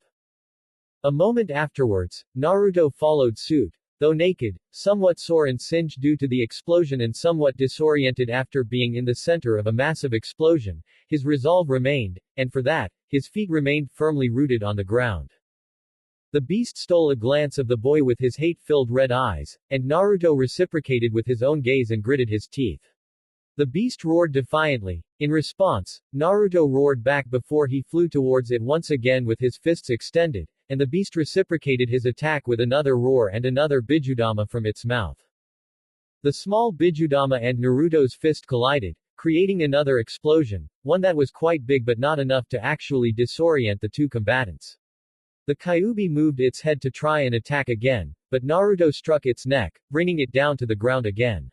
Speaker 1: A moment afterwards, Naruto followed suit. Though naked, somewhat sore and singed due to the explosion and somewhat disoriented after being in the center of a massive explosion, his resolve remained, and for that, his feet remained firmly rooted on the ground. The beast stole a glance of the boy with his hate-filled red eyes, and Naruto reciprocated with his own gaze and gritted his teeth. The beast roared defiantly. In response, Naruto roared back before he flew towards it once again with his fists extended, and the beast reciprocated his attack with another roar and another Bijudama from its mouth. The small Bijudama and Naruto's fist collided, creating another explosion, one that was quite big but not enough to actually disorient the two combatants. The Kyuubi moved its head to try and attack again, but Naruto struck its neck, bringing it down to the ground again.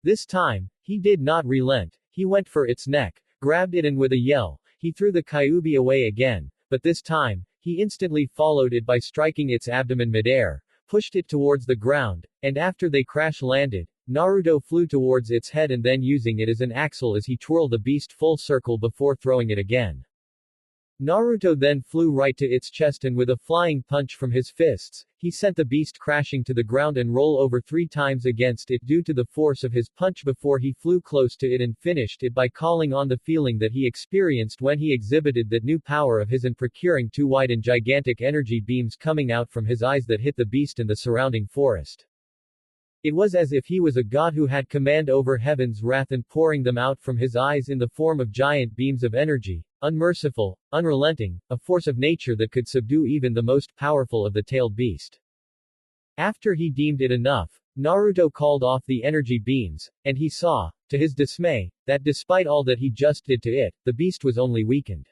Speaker 1: This time, he did not relent. He went for its neck, grabbed it and with a yell, he threw the Kyuubi away again, but this time, he instantly followed it by striking its abdomen midair, pushed it towards the ground, and after they crash-landed, Naruto flew towards its head and then using it as an axle as he twirled the beast full circle before throwing it again. Naruto then flew right to its chest and with a flying punch from his fists, he sent the beast crashing to the ground and roll over 3 times against it due to the force of his punch before he flew close to it and finished it by calling on the feeling that he experienced when he exhibited that new power of his and procuring 2 wide and gigantic energy beams coming out from his eyes that hit the beast and the surrounding forest. It was as if he was a god who had command over heaven's wrath and pouring them out from his eyes in the form of giant beams of energy, unmerciful, unrelenting, a force of nature that could subdue even the most powerful of the tailed beast. After he deemed it enough, Naruto called off the energy beams, and he saw, to his dismay, that despite all that he just did to it, the beast was only weakened.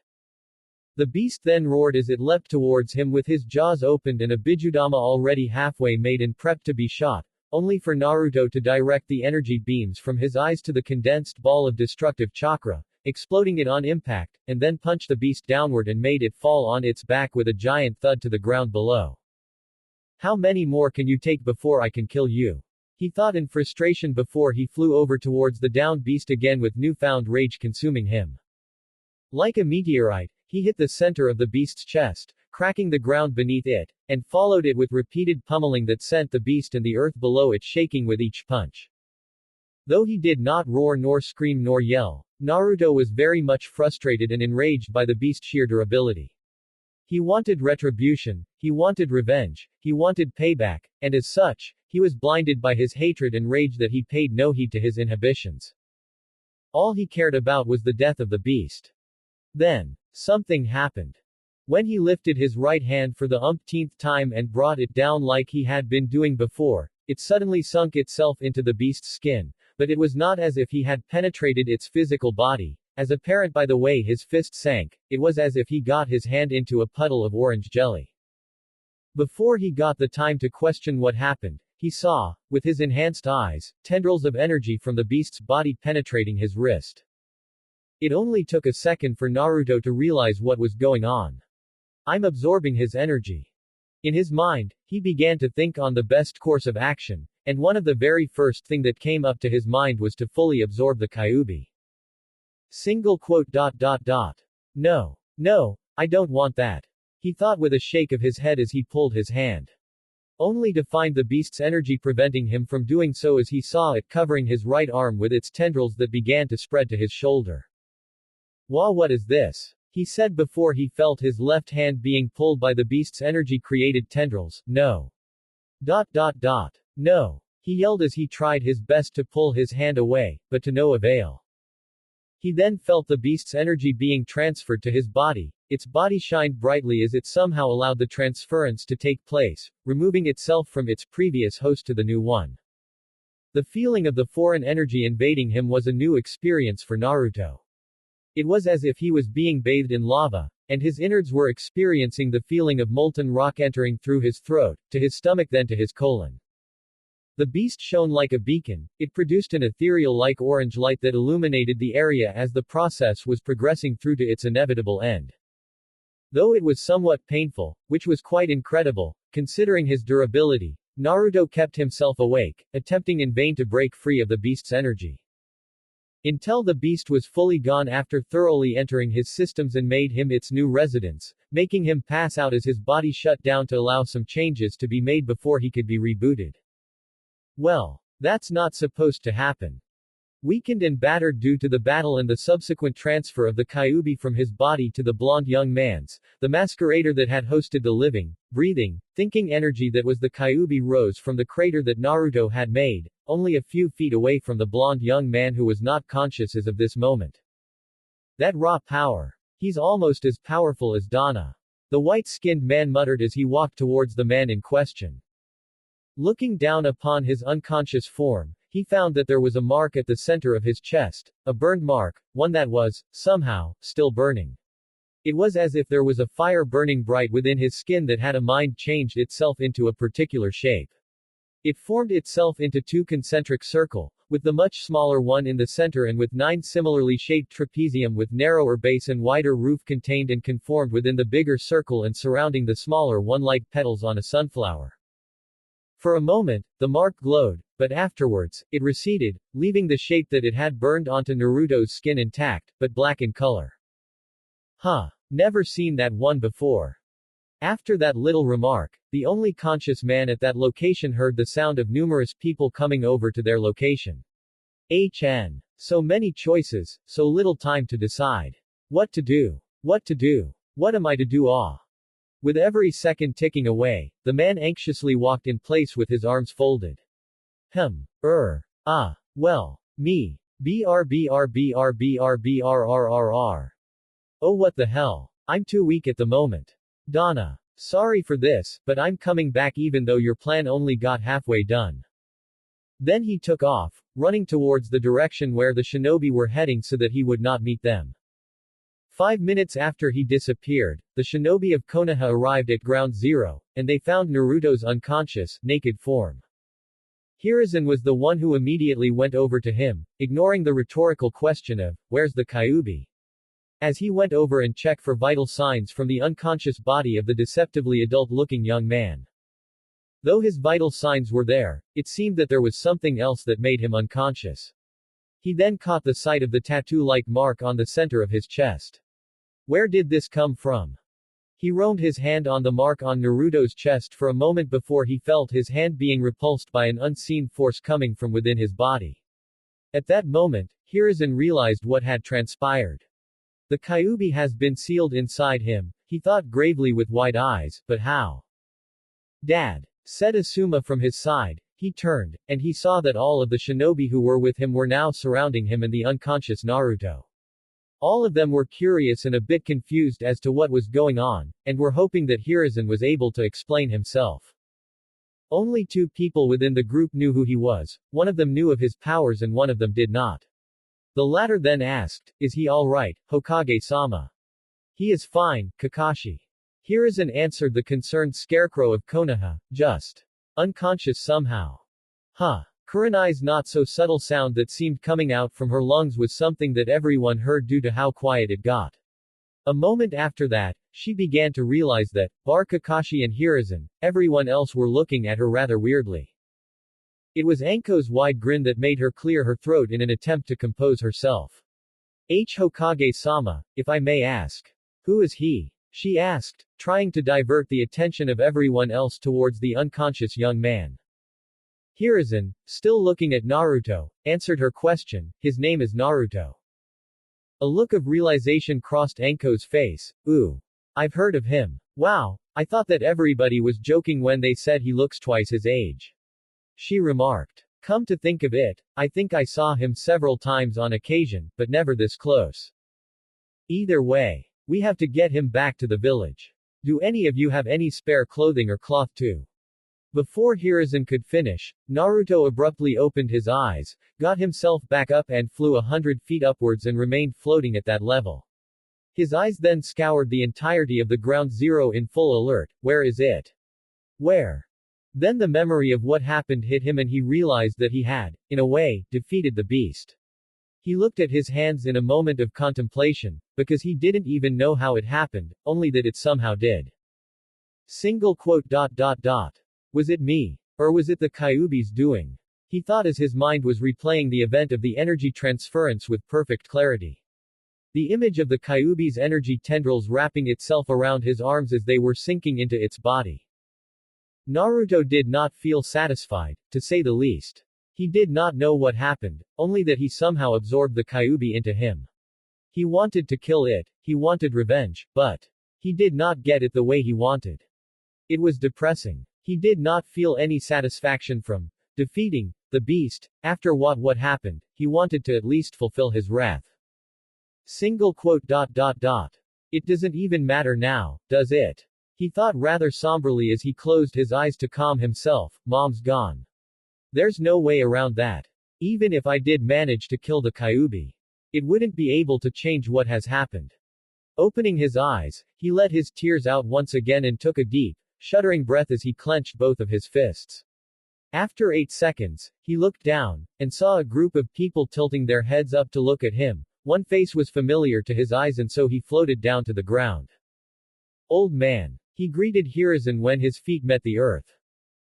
Speaker 1: The beast then roared as it leapt towards him with his jaws opened and a Bijudama already halfway made and prepped to be shot, only for Naruto to direct the energy beams from his eyes to the condensed ball of destructive chakra, exploding it on impact, and then punched the beast downward and made it fall on its back with a giant thud to the ground below. How many more can you take before I can kill you? He thought in frustration before he flew over towards the downed beast again with newfound rage consuming him. Like a meteorite, he hit the center of the beast's chest, cracking the ground beneath it, and followed it with repeated pummeling that sent the beast and the earth below it shaking with each punch. Though he did not roar nor scream nor yell, Naruto was very much frustrated and enraged by the beast's sheer durability. He wanted retribution, he wanted revenge, he wanted payback, and as such, he was blinded by his hatred and rage that he paid no heed to his inhibitions. All he cared about was the death of the beast. Then, something happened. When he lifted his right hand for the umpteenth time and brought it down like he had been doing before, it suddenly sunk itself into the beast's skin, But it was not as if he had penetrated its physical body, as apparent by the way his fist sank. It was as if he got his hand into a puddle of orange jelly. Before he got the time to question what happened, he saw, with his enhanced eyes, tendrils of energy from the beast's body penetrating his wrist. It only took a second for Naruto to realize what was going on. I'm absorbing his energy. In his mind, he began to think on the best course of action, and one of the very first thing that came up to his mind was to fully absorb the Kyuubi. Single quote. No. No, I don't want that. He thought with a shake of his head as he pulled his hand. Only to find the beast's energy preventing him from doing so as he saw it covering his right arm with its tendrils that began to spread to his shoulder. What is this? He said before he felt his left hand being pulled by the beast's energy-created tendrils. No. No. He yelled as he tried his best to pull his hand away, but to no avail. He then felt the beast's energy being transferred to his body. Its body shined brightly as it somehow allowed the transference to take place, removing itself from its previous host to the new one. The feeling of the foreign energy invading him was a new experience for Naruto. It was as if he was being bathed in lava, and his innards were experiencing the feeling of molten rock entering through his throat, to his stomach then to his colon. The beast shone like a beacon. It produced an ethereal-like orange light that illuminated the area as the process was progressing through to its inevitable end. Though it was somewhat painful, which was quite incredible, considering his durability, Naruto kept himself awake, attempting in vain to break free of the beast's energy. Until the beast was fully gone after thoroughly entering his systems and made him its new residence, making him pass out as his body shut down to allow some changes to be made before he could be rebooted. Well, that's not supposed to happen. Weakened and battered due to the battle and the subsequent transfer of the Kyuubi from his body to the blonde young man's, the masquerader that had hosted the living, breathing, thinking energy that was the Kyuubi rose from the crater that Naruto had made, only a few feet away from the blonde young man who was not conscious as of this moment. That raw power. He's almost as powerful as Dana. The white-skinned man muttered as he walked towards the man in question. Looking down upon his unconscious form, he found that there was a mark at the center of his chest, a burned mark, one that was, somehow, still burning. It was as if there was a fire burning bright within his skin that had a mind changed itself into a particular shape. It formed itself into two concentric circle, with the much smaller one in the center and with 9 similarly shaped trapezium with narrower base and wider roof contained and conformed within the bigger circle and surrounding the smaller one like petals on a sunflower. For a moment, the mark glowed, but afterwards, it receded, leaving the shape that it had burned onto Naruto's skin intact, but black in color. Never seen that one before. After that little remark, the only conscious man at that location heard the sound of numerous people coming over to their location. So many choices, so little time to decide. What to do? What to do? What am I to do? With every second ticking away, the man anxiously walked in place with his arms folded. Well, me. BRBRBRBRBRRRR. Oh what the hell. I'm too weak at the moment. Dana. Sorry for this, but I'm coming back even though your plan only got halfway done. Then he took off, running towards the direction where the shinobi were heading so that he would not meet them. 5 minutes after he disappeared, the shinobi of Konoha arrived at Ground Zero, and they found Naruto's unconscious, naked form. Hiruzen was the one who immediately went over to him, ignoring the rhetorical question of, "Where's the Kyuubi?" as he went over and checked for vital signs from the unconscious body of the deceptively adult-looking young man. Though his vital signs were there, it seemed that there was something else that made him unconscious. He then caught the sight of the tattoo-like mark on the center of his chest. Where did this come from? He roamed his hand on the mark on Naruto's chest for a moment before he felt his hand being repulsed by an unseen force coming from within his body. At that moment, Hiruzen realized what had transpired. The Kyuubi has been sealed inside him, he thought gravely with wide eyes, but how? Dad, said Asuma from his side. He turned, and he saw that all of the shinobi who were with him were now surrounding him and the unconscious Naruto. All of them were curious and a bit confused as to what was going on, and were hoping that Hiruzen was able to explain himself. Only 2 people within the group knew who he was, one of them knew of his powers and one of them did not. The latter then asked, "Is he alright, Hokage-sama?" "He is fine, Kakashi." Hiruzen answered the concerned scarecrow of Konoha, "Just unconscious somehow." Huh. Kurenai's not-so-subtle sound that seemed coming out from her lungs was something that everyone heard due to how quiet it got. A moment after that, she began to realize that, bar Kakashi and Hiruzen, everyone else were looking at her rather weirdly. It was Anko's wide grin that made her clear her throat in an attempt to compose herself. Hokage-sama, if I may ask. Who is he? She asked, trying to divert the attention of everyone else towards the unconscious young man. Hiruzen, still looking at Naruto, answered her question, "His name is Naruto." A look of realization crossed Anko's face. "Ooh. I've heard of him. Wow, I thought that everybody was joking when they said he looks twice his age." She remarked. "Come to think of it, I think I saw him several times on occasion, but never this close. Either way, we have to get him back to the village. Do any of you have any spare clothing or cloth too?" Before Hiruzen could finish, Naruto abruptly opened his eyes, got himself back up and flew 100 feet upwards and remained floating at that level. His eyes then scoured the entirety of the ground zero in full alert. Where is it? Where? Then the memory of what happened hit him and he realized that he had, in a way, defeated the beast. He looked at his hands in a moment of contemplation, because he didn't even know how it happened, only that it somehow did. Single quote. Was it me? Or was it the Kyuubi's doing? He thought as his mind was replaying the event of the energy transference with perfect clarity. The image of the Kyuubi's energy tendrils wrapping itself around his arms as they were sinking into its body. Naruto did not feel satisfied, to say the least. He did not know what happened, only that he somehow absorbed the Kyuubi into him. He wanted to kill it, he wanted revenge, but he did not get it the way he wanted. It was depressing. He did not feel any satisfaction from defeating the beast. After what happened, he wanted to at least fulfill his wrath. Single quote. It doesn't even matter now, does it? He thought rather somberly as he closed his eyes to calm himself. Mom's gone. There's no way around that. Even if I did manage to kill the Kyuubi, it wouldn't be able to change what has happened. Opening his eyes, he let his tears out once again and took a deep, shuddering breath as he clenched both of his fists. After 8 seconds, he looked down, and saw a group of people tilting their heads up to look at him. One face was familiar to his eyes and so he floated down to the ground. Old man. He greeted Hiruzen when his feet met the earth.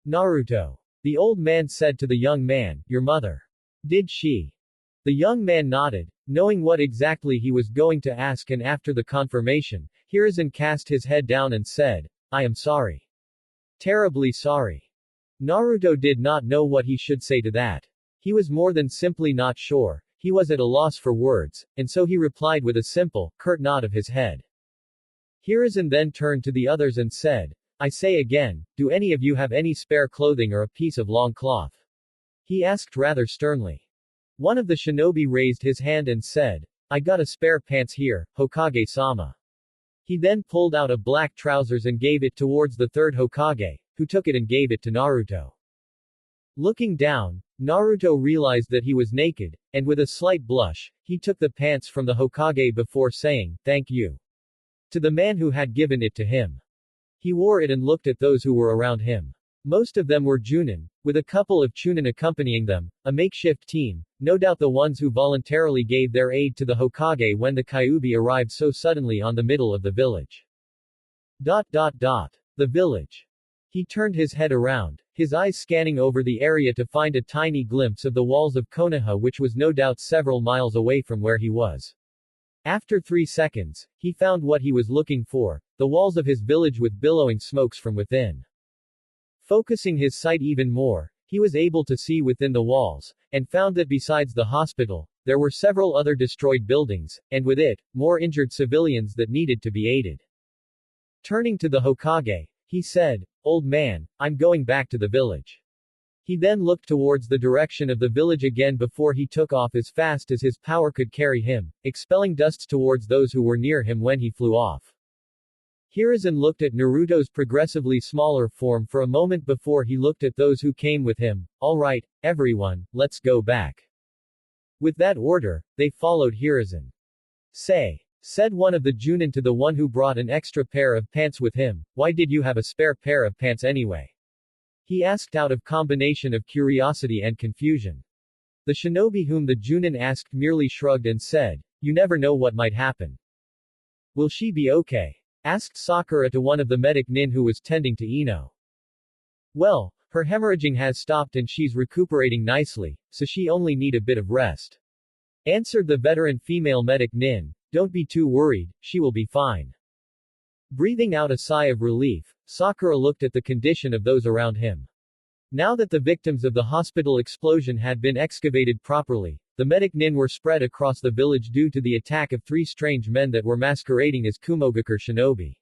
Speaker 1: Naruto. The old man said to the young man, "Your mother. Did she?" The young man nodded, knowing what exactly he was going to ask, and after the confirmation, Hiruzen cast his head down and said, "I am sorry. Terribly sorry." Naruto did not know what he should say to that. He was more than simply not sure, he was at a loss for words, and so he replied with a simple, curt nod of his head. Hiruzen then turned to the others and said, "I say again, do any of you have any spare clothing or a piece of long cloth?" He asked rather sternly. One of the shinobi raised his hand and said, "I got a spare pants here, Hokage-sama." He then pulled out a black trousers and gave it towards the third Hokage, who took it and gave it to Naruto. Looking down, Naruto realized that he was naked, and with a slight blush, he took the pants from the Hokage before saying, "Thank you," to the man who had given it to him. He wore it and looked at those who were around him. Most of them were Junin, with a couple of Chunin accompanying them, a makeshift team, no doubt the ones who voluntarily gave their aid to the Hokage when the Kyuubi arrived so suddenly on the middle of the village. The village. He turned his head around, his eyes scanning over the area to find a tiny glimpse of the walls of Konoha, which was no doubt several miles away from where he was. After 3 seconds, he found what he was looking for, the walls of his village with billowing smokes from within. Focusing his sight even more, he was able to see within the walls, and found that besides the hospital, there were several other destroyed buildings, and with it, more injured civilians that needed to be aided. Turning to the Hokage, he said, "Old man, I'm going back to the village." He then looked towards the direction of the village again before he took off as fast as his power could carry him, expelling dusts towards those who were near him when he flew off. Hiruzen looked at Naruto's progressively smaller form for a moment before he looked at those who came with him. Alright, everyone, let's go back. With that order, they followed Hiruzen. Say, said one of the Junin to the one who brought an extra pair of pants with him, why did you have a spare pair of pants anyway? He asked out of combination of curiosity and confusion. The shinobi whom the Junin asked merely shrugged and said, you never know what might happen. Will she be okay? Asked Sakura to one of the medic nin who was tending to Ino. Well, her hemorrhaging has stopped and she's recuperating nicely, so she only need a bit of rest. Answered the veteran female medic nin, don't be too worried, she will be fine. Breathing out a sigh of relief, Sakura looked at the condition of those around him. Now that the victims of the hospital explosion had been excavated properly, the medic nin were spread across the village due to the attack of 3 strange men that were masquerading as Kumogakure shinobi.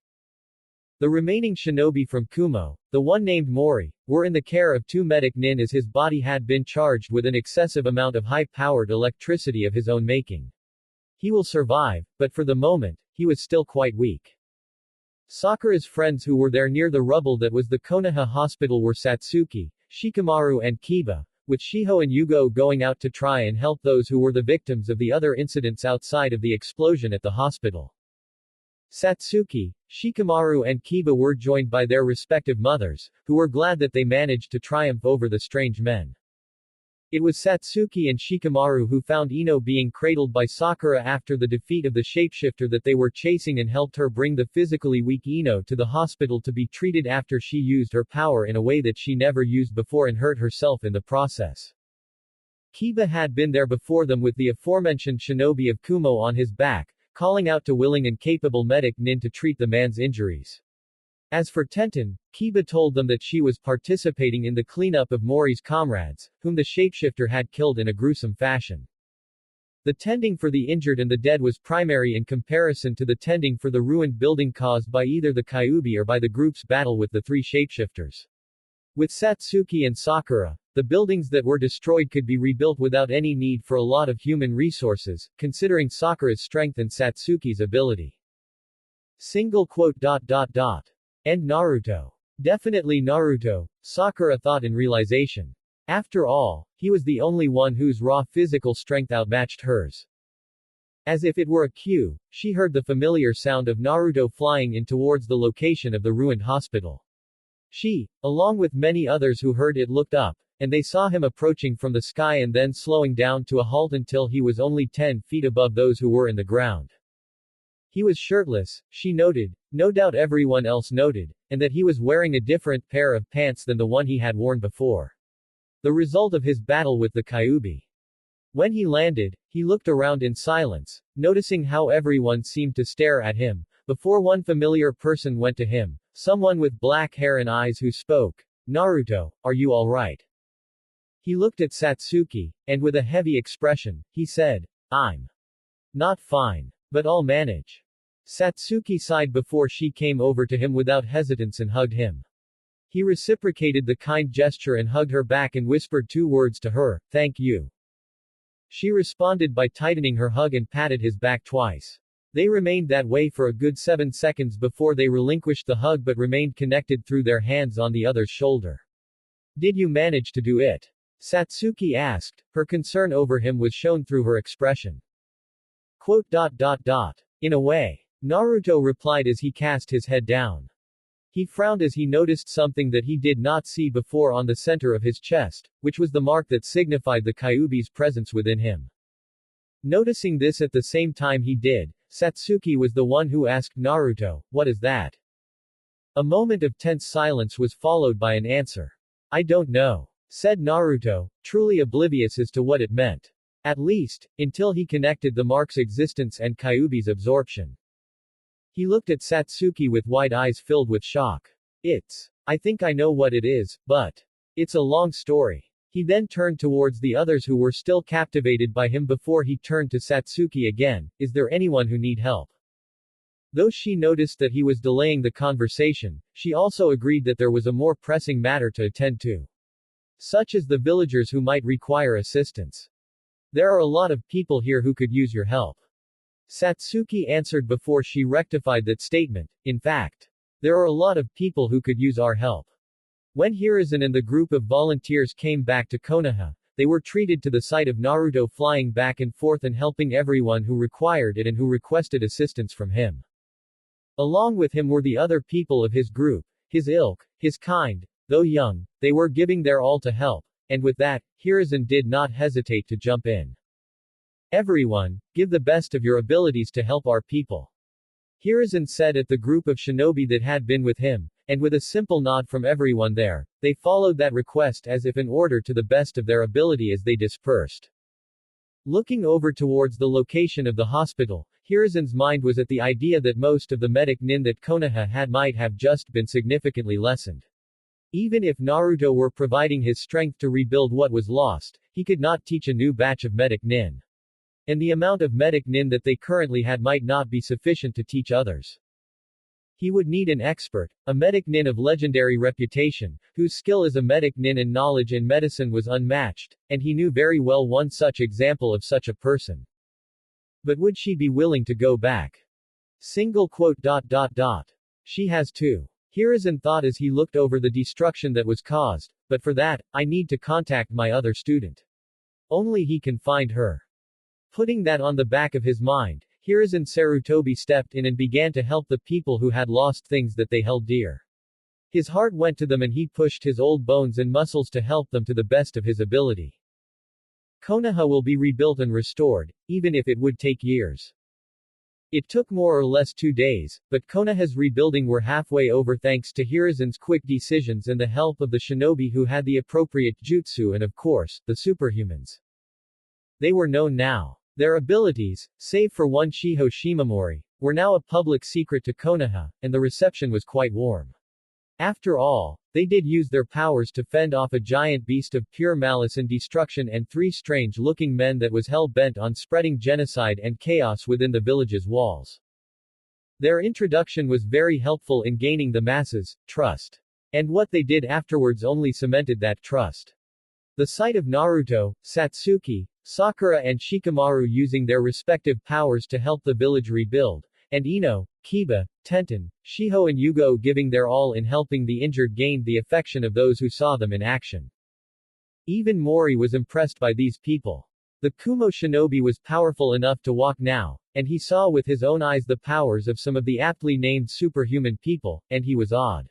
Speaker 1: The remaining shinobi from Kumo, the one named Mori, were in the care of 2 medic nin as his body had been charged with an excessive amount of high-powered electricity of his own making. He will survive, but for the moment, he was still quite weak. Sakura's friends who were there near the rubble that was the Konoha hospital were Satsuki, Shikamaru and Kiba, with Shiho and Yugo going out to try and help those who were the victims of the other incidents outside of the explosion at the hospital. Satsuki, Shikamaru and Kiba were joined by their respective mothers, who were glad that they managed to triumph over the strange men. It was Satsuki and Shikamaru who found Ino being cradled by Sakura after the defeat of the shapeshifter that they were chasing and helped her bring the physically weak Ino to the hospital to be treated after she used her power in a way that she never used before and hurt herself in the process. Kiba had been there before them with the aforementioned shinobi of Kumo on his back, calling out to willing and capable medic nin to treat the man's injuries. As for Tenten, Kiba told them that she was participating in the cleanup of Mori's comrades, whom the shapeshifter had killed in a gruesome fashion. The tending for the injured and the dead was primary in comparison to the tending for the ruined building caused by either the Kyuubi or by the group's battle with the 3 shapeshifters. With Satsuki and Sakura, the buildings that were destroyed could be rebuilt without any need for a lot of human resources, considering Sakura's strength and Satsuki's ability. End Naruto. Definitely Naruto, Sakura thought in realization. After all, he was the only one whose raw physical strength outmatched hers. As if it were a cue, she heard the familiar sound of Naruto flying in towards the location of the ruined hospital. She, along with many others who heard it, looked up, and they saw him approaching from the sky and then slowing down to a halt until he was only 10 feet above those who were in the ground. He was shirtless, she noted, no doubt everyone else noted, and that he was wearing a different pair of pants than the one he had worn before. The result of his battle with the Kyuubi. When he landed, he looked around in silence, noticing how everyone seemed to stare at him, before one familiar person went to him, someone with black hair and eyes who spoke, Naruto, are you alright? He looked at Satsuki, and with a heavy expression, he said, I'm not fine. But I'll manage. Satsuki sighed before she came over to him without hesitance and hugged him. He reciprocated the kind gesture and hugged her back and whispered 2 words to her, thank you. She responded by tightening her hug and patted his back twice. They remained that way for a good 7 seconds before they relinquished the hug but remained connected through their hands on the other's shoulder. Did you manage to do it? Satsuki asked. Her concern over him was shown through her expression. In a way. Naruto replied as he cast his head down. He frowned as he noticed something that he did not see before on the center of his chest, which was the mark that signified the Kyuubi's presence within him. Noticing this at the same time he did, Satsuki was the one who asked Naruto, what is that? A moment of tense silence was followed by an answer. I don't know, said Naruto, truly oblivious as to what it meant. At least, until he connected the mark's existence and Kyuubi's absorption. He looked at Satsuki with wide eyes filled with shock. I think I know what it is, but it's a long story. He then turned towards the others who were still captivated by him before he turned to Satsuki again, is there anyone who need help? Though she noticed that he was delaying the conversation, she also agreed that there was a more pressing matter to attend to. Such as the villagers who might require assistance. There are a lot of people here who could use your help. Satsuki answered before she rectified that statement. In fact, there are a lot of people who could use our help. When Hiruzen and the group of volunteers came back to Konoha, they were treated to the sight of Naruto flying back and forth and helping everyone who required it and who requested assistance from him. Along with him were the other people of his group, his ilk, his kind. Though young, they were giving their all to help, and with that, Hiruzen did not hesitate to jump in. Everyone, give the best of your abilities to help our people. Hiruzen said at the group of shinobi that had been with him, and with a simple nod from everyone there, they followed that request as if in order to the best of their ability as they dispersed. Looking over towards the location of the hospital, Hiruzen's mind was at the idea that most of the medic nin that Konoha had might have just been significantly lessened. Even if Naruto were providing his strength to rebuild what was lost, he could not teach a new batch of medic nin. And the amount of medic nin that they currently had might not be sufficient to teach others. He would need an expert, a medic nin of legendary reputation, whose skill as a medic nin and knowledge in medicine was unmatched, and he knew very well one such example of such a person. But would she be willing to go back? She has to. Hiruzen thought as he looked over the destruction that was caused, but for that, I need to contact my other student. Only he can find her. Putting that on the back of his mind, Hiruzen Sarutobi stepped in and began to help the people who had lost things that they held dear. His heart went to them and he pushed his old bones and muscles to help them to the best of his ability. Konoha will be rebuilt and restored, even if it would take years. It took more or less 2 days, but Konoha's rebuilding were halfway over thanks to Hiruzen's quick decisions and the help of the shinobi who had the appropriate jutsu and of course, the superhumans. They were known now. Their abilities, save for one Shiho Shimamori, were now a public secret to Konoha, and the reception was quite warm. After all, they did use their powers to fend off a giant beast of pure malice and destruction and 3 strange-looking men that was hell-bent on spreading genocide and chaos within the village's walls. Their introduction was very helpful in gaining the masses' trust. And what they did afterwards only cemented that trust. The sight of Naruto, Satsuki, Sakura and Shikamaru using their respective powers to help the village rebuild, and Ino, Kiba, Tenten, Shiho and Yugo giving their all in helping the injured gained the affection of those who saw them in action. Even Mori was impressed by these people. The Kumo shinobi was powerful enough to walk now, and he saw with his own eyes the powers of some of the aptly named superhuman people, and he was awed.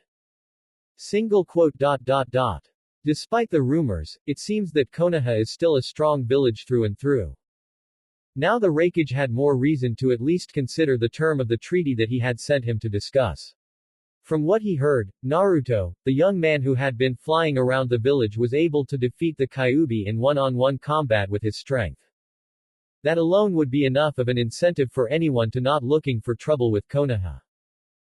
Speaker 1: Despite the rumors, it seems that Konoha is still a strong village through and through. Now the Raikage had more reason to at least consider the term of the treaty that he had sent him to discuss. From what he heard, Naruto, the young man who had been flying around the village was able to defeat the Kyuubi in one-on-one combat with his strength. That alone would be enough of an incentive for anyone to not looking for trouble with Konoha.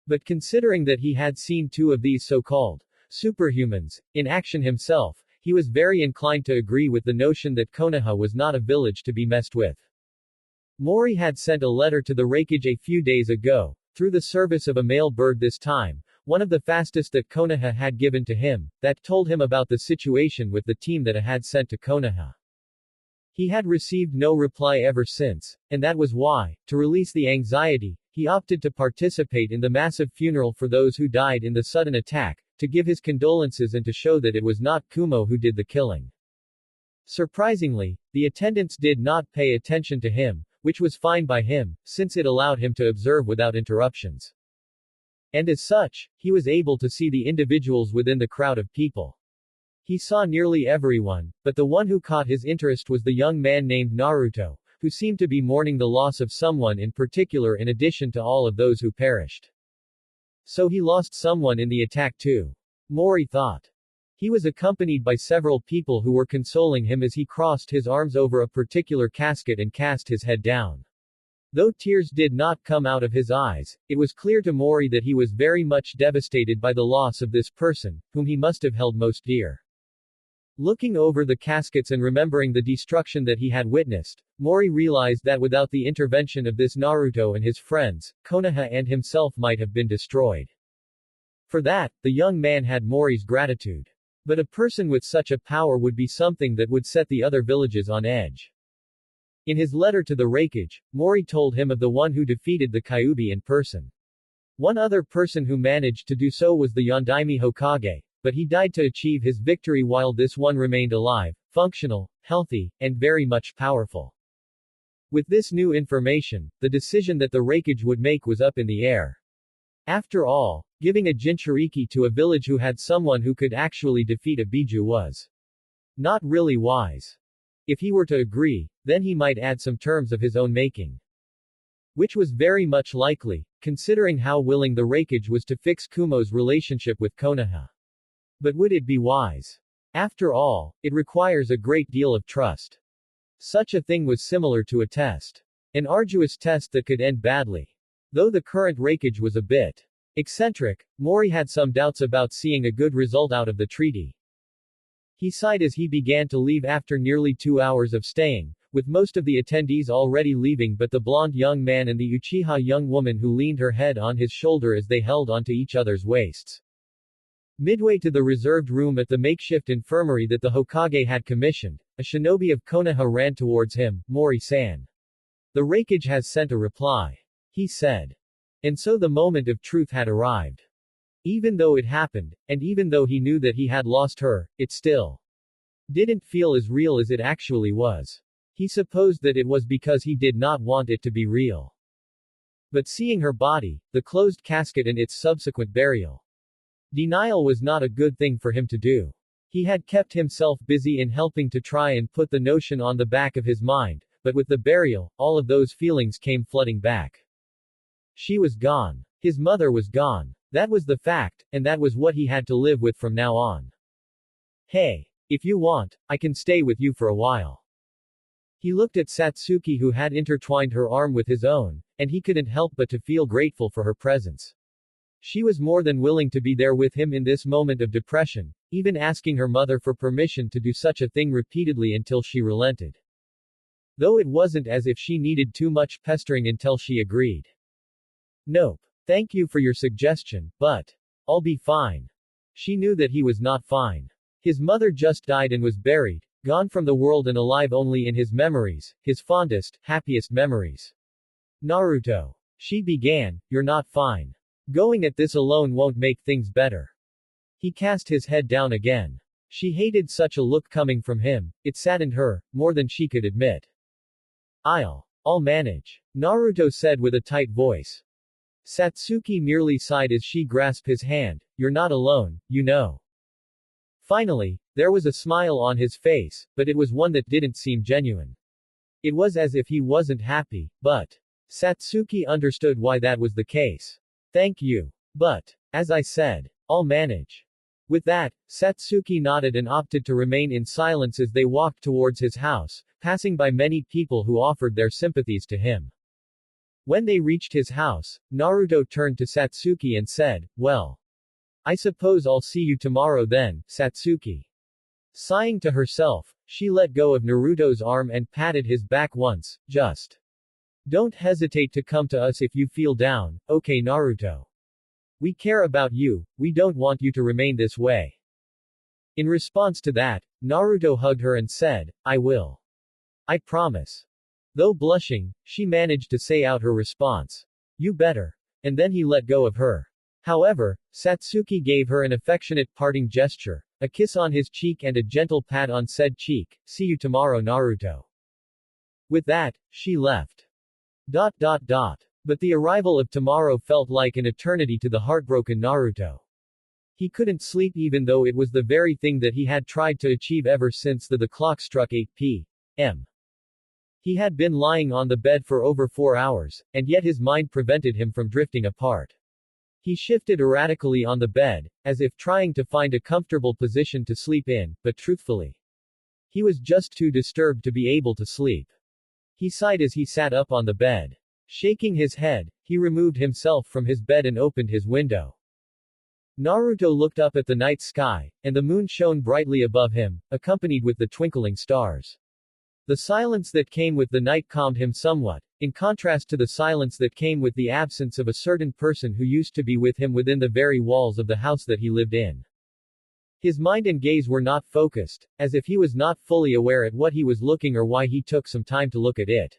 Speaker 1: But considering that he had seen 2 of these so-called superhumans in action himself, he was very inclined to agree with the notion that Konoha was not a village to be messed with. Mori had sent a letter to the Raikage a few days ago, through the service of a male bird this time, one of the fastest that Konoha had given to him, that told him about the situation with the team that had sent to Konoha. He had received no reply ever since, and that was why, to release the anxiety, he opted to participate in the massive funeral for those who died in the sudden attack, to give his condolences and to show that it was not Kumo who did the killing. Surprisingly, the attendants did not pay attention to him, which was fine by him, since it allowed him to observe without interruptions. And as such, he was able to see the individuals within the crowd of people. He saw nearly everyone, but the one who caught his interest was the young man named Naruto, who seemed to be mourning the loss of someone in particular in addition to all of those who perished. So he lost someone in the attack too. Mori thought. He was accompanied by several people who were consoling him as he crossed his arms over a particular casket and cast his head down. Though tears did not come out of his eyes, it was clear to Mori that he was very much devastated by the loss of this person, whom he must have held most dear. Looking over the caskets and remembering the destruction that he had witnessed, Mori realized that without the intervention of this Naruto and his friends, Konoha and himself might have been destroyed. For that, the young man had Mori's gratitude. But a person with such a power would be something that would set the other villages on edge. In his letter to the Raikage, Mori told him of the one who defeated the Kyuubi in person. One other person who managed to do so was the Yondaime Hokage, but he died to achieve his victory while this one remained alive, functional, healthy, and very much powerful. With this new information, the decision that the Raikage would make was up in the air. After all, giving a Jinchuriki to a village who had someone who could actually defeat a Biju was not really wise. If he were to agree, then he might add some terms of his own making. Which was very much likely, considering how willing the Raikage was to fix Kumo's relationship with Konoha. But would it be wise? After all, it requires a great deal of trust. Such a thing was similar to a test. An arduous test that could end badly. Though the current Raikage was a bit eccentric, Mori had some doubts about seeing a good result out of the treaty. He sighed as he began to leave after nearly 2 hours of staying, with most of the attendees already leaving but the blonde young man and the Uchiha young woman who leaned her head on his shoulder as they held onto each other's waists. Midway to the reserved room at the makeshift infirmary that the Hokage had commissioned, a shinobi of Konoha ran towards him. Mori-san. The Raikage has sent a reply, he said. And so the moment of truth had arrived. Even though it happened, and even though he knew that he had lost her, it still didn't feel as real as it actually was. He supposed that it was because he did not want it to be real. But seeing her body, the closed casket and its subsequent burial, denial was not a good thing for him to do. He had kept himself busy in helping to try and put the notion on the back of his mind, but with the burial, all of those feelings came flooding back. She was gone. His mother was gone. That was the fact, and that was what he had to live with from now on. Hey. If you want, I can stay with you for a while. He looked at Satsuki who had intertwined her arm with his own, and he couldn't help but to feel grateful for her presence. She was more than willing to be there with him in this moment of depression, even asking her mother for permission to do such a thing repeatedly until she relented. Though it wasn't as if she needed too much pestering until she agreed. Nope. Thank you for your suggestion, but I'll be fine. She knew that he was not fine. His mother just died and was buried, gone from the world and alive only in his memories, his fondest, happiest memories. Naruto. She began, you're not fine. Going at this alone won't make things better. He cast his head down again. She hated such a look coming from him, it saddened her, more than she could admit. I'll manage. Naruto said with a tight voice. Satsuki merely sighed as she grasped his hand, you're not alone, you know. Finally, there was a smile on his face, but it was one that didn't seem genuine. It was as if he wasn't happy, but Satsuki understood why that was the case. Thank you. But, as I said, I'll manage. With that, Satsuki nodded and opted to remain in silence as they walked towards his house, passing by many people who offered their sympathies to him. When they reached his house, Naruto turned to Satsuki and said, well, I suppose I'll see you tomorrow then, Satsuki. Sighing to herself, she let go of Naruto's arm and patted his back once, just. Don't hesitate to come to us if you feel down, okay Naruto? We care about you, we don't want you to remain this way. In response to that, Naruto hugged her and said, I will. I promise. Though blushing, she managed to say out her response. You better. And then he let go of her. However, Satsuki gave her an affectionate parting gesture, a kiss on his cheek and a gentle pat on said cheek. See you tomorrow Naruto. With that, she left. But the arrival of tomorrow felt like an eternity to the heartbroken Naruto. He couldn't sleep even though it was the very thing that he had tried to achieve ever since the clock struck 8 p.m. He had been lying on the bed for over 4 hours, and yet his mind prevented him from drifting apart. He shifted erratically on the bed, as if trying to find a comfortable position to sleep in, but truthfully, he was just too disturbed to be able to sleep. He sighed as he sat up on the bed. Shaking his head, he removed himself from his bed and opened his window. Naruto looked up at the night sky, and the moon shone brightly above him, accompanied with the twinkling stars. The silence that came with the night calmed him somewhat, in contrast to the silence that came with the absence of a certain person who used to be with him within the very walls of the house that he lived in. His mind and gaze were not focused, as if he was not fully aware at what he was looking or why he took some time to look at it.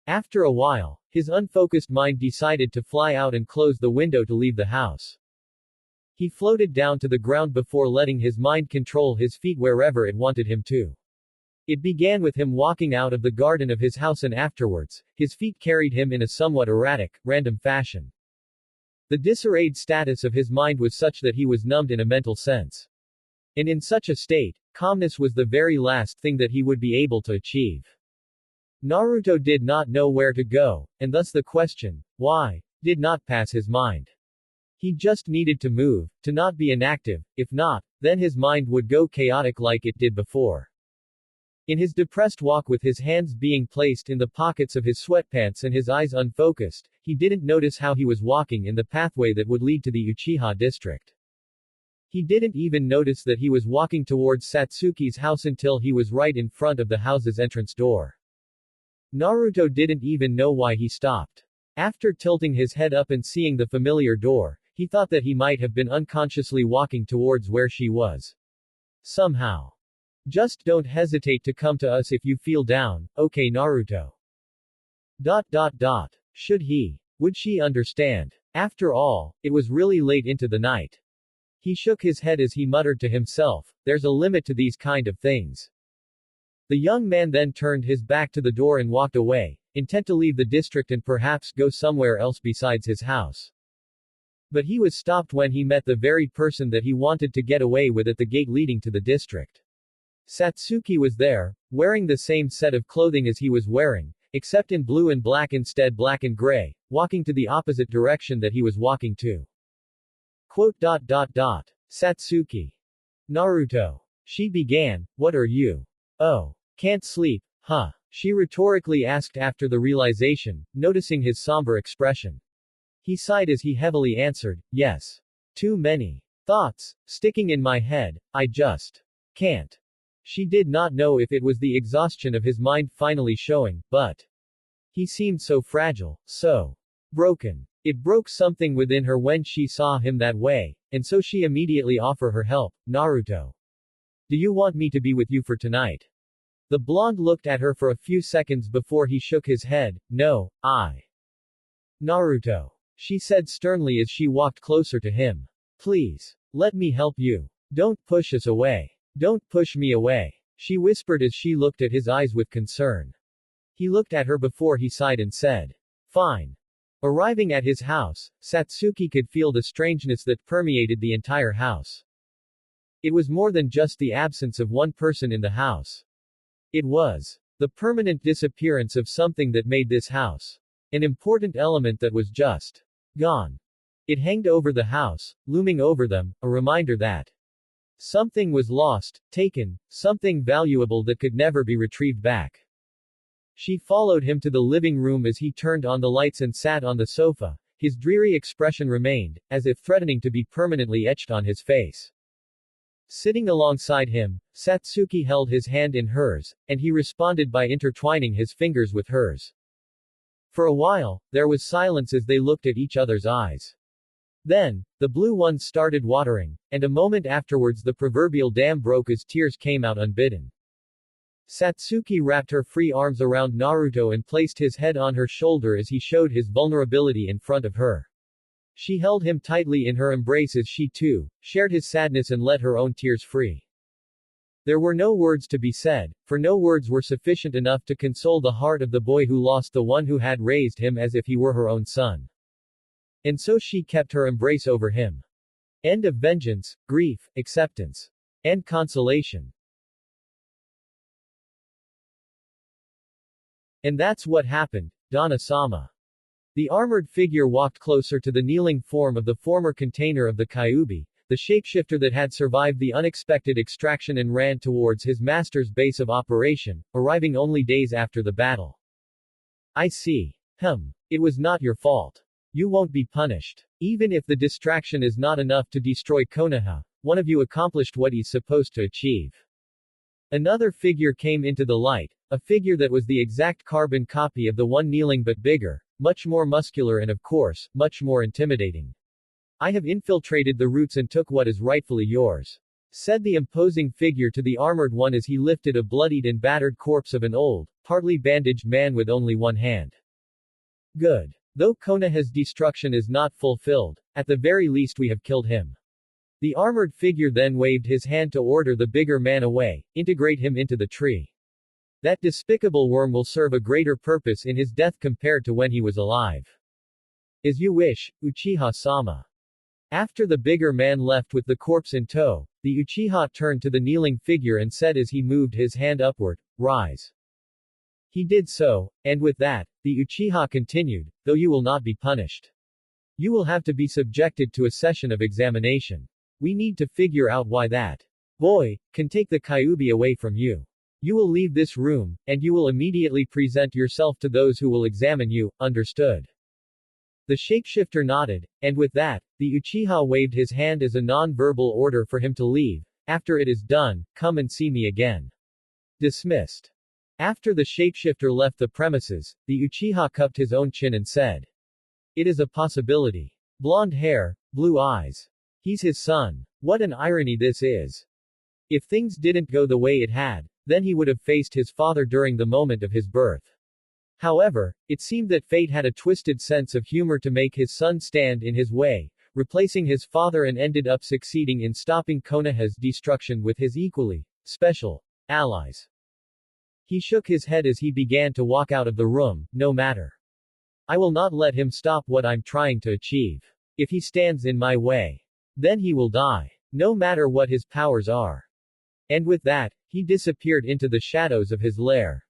Speaker 1: After a while, his unfocused mind decided to fly out and close the window to leave the house. He floated down to the ground before letting his mind control his feet wherever it wanted him to. It began with him walking out of the garden of his house, and afterwards, his feet carried him in a somewhat erratic, random fashion. The disarrayed status of his mind was such that he was numbed in a mental sense. And in such a state, calmness was the very last thing that he would be able to achieve. Naruto did not know where to go, and thus the question, why, did not pass his mind. He just needed to move, to not be inactive, if not, then his mind would go chaotic like it did before. In his depressed walk with his hands being placed in the pockets of his sweatpants and his eyes unfocused, he didn't notice how he was walking in the pathway that would lead to the Uchiha district. He didn't even notice that he was walking towards Satsuki's house until he was right in front of the house's entrance door. Naruto didn't even know why he stopped. After tilting his head up and seeing the familiar door, he thought that he might have been unconsciously walking towards where she was. Somehow. Just don't hesitate to come to us if you feel down, okay Naruto. Should he? Would she understand? After all, it was really late into the night. He shook his head as he muttered to himself, there's a limit to these kind of things. The young man then turned his back to the door and walked away, intent to leave the district and perhaps go somewhere else besides his house. But he was stopped when he met the very person that he wanted to get away with at the gate leading to the district. Satsuki was there, wearing the same set of clothing as he was wearing, except in blue and black instead black and gray, walking to the opposite direction that he was walking to. Satsuki. Naruto. She began, what are you? Oh. Can't sleep, huh? She rhetorically asked after the realization, noticing his somber expression. He sighed as he heavily answered, yes. Too many thoughts sticking in my head, I just can't. She did not know if it was the exhaustion of his mind finally showing, but he seemed so fragile, so broken. It broke something within her when she saw him that way, and so she immediately offered her help. Naruto. Do you want me to be with you for tonight? The blonde looked at her for a few seconds before he shook his head. No, Naruto. She said sternly as she walked closer to him. Please. Let me help you. Don't push us away. Don't push me away. She whispered as she looked at his eyes with concern. He looked at her before he sighed and said, fine. Arriving at his house, Satsuki could feel the strangeness that permeated the entire house. It was more than just the absence of one person in the house. It was the permanent disappearance of something that made this house an important element that was just gone. It hanged over the house, looming over them, a reminder that something was lost, taken, something valuable that could never be retrieved back. She followed him to the living room as he turned on the lights and sat on the sofa. His dreary expression remained, as if threatening to be permanently etched on his face. Sitting alongside him, Satsuki held his hand in hers, and he responded by intertwining his fingers with hers. For a while, there was silence as they looked at each other's eyes. Then, the blue ones started watering, and a moment afterwards the proverbial dam broke as tears came out unbidden. Satsuki wrapped her free arms around Naruto and placed his head on her shoulder as he showed his vulnerability in front of her. She held him tightly in her embrace as she too shared his sadness and let her own tears free. There were no words to be said, for no words were sufficient enough to console the heart of the boy who lost the one who had raised him as if he were her own son. And so she kept her embrace over him. End of vengeance, grief, acceptance, and consolation. And that's what happened, Donna-sama. The armored figure walked closer to the kneeling form of the former container of the Kyuubi, the shapeshifter that had survived the unexpected extraction, and ran towards his master's base of operation, arriving only days after the battle. I see. It was not your fault. You won't be punished. Even if the distraction is not enough to destroy Konoha, one of you accomplished what he's supposed to achieve. Another figure came into the light, a figure that was the exact carbon copy of the one kneeling but bigger, much more muscular and of course, much more intimidating. I have infiltrated the roots and took what is rightfully yours. said the imposing figure to the armored one as he lifted a bloodied and battered corpse of an old, partly bandaged man with only one hand. Good. Though Konoha's destruction is not fulfilled, at the very least we have killed him. The armored figure then waved his hand to order the bigger man away, integrate him into the tree. That despicable worm will serve a greater purpose in his death compared to when he was alive. As you wish, Uchiha-sama. After the bigger man left with the corpse in tow, the Uchiha turned to the kneeling figure and said as he moved his hand upward, "Rise." He did so, and with that, the Uchiha continued, "Though you will not be punished. You will have to be subjected to a session of examination. We need to figure out why that boy can take the Kyuubi away from you. You will leave this room, and you will immediately present yourself to those who will examine you, understood?" The shapeshifter nodded, and with that, the Uchiha waved his hand as a non-verbal order for him to leave. "After it is done, come and see me again." Dismissed. After the shapeshifter left the premises, the Uchiha cupped his own chin and said, "It is a possibility. Blonde hair, blue eyes. He's his son. What an irony this is. If things didn't go the way it had, then he would have faced his father during the moment of his birth. However, it seemed that fate had a twisted sense of humor to make his son stand in his way, replacing his father, and ended up succeeding in stopping Konoha's destruction with his equally special allies." He shook his head as he began to walk out of the room. "No matter. I will not let him stop what I'm trying to achieve. If he stands in my way, then he will die. No matter what his powers are." And with that, he disappeared into the shadows of his lair.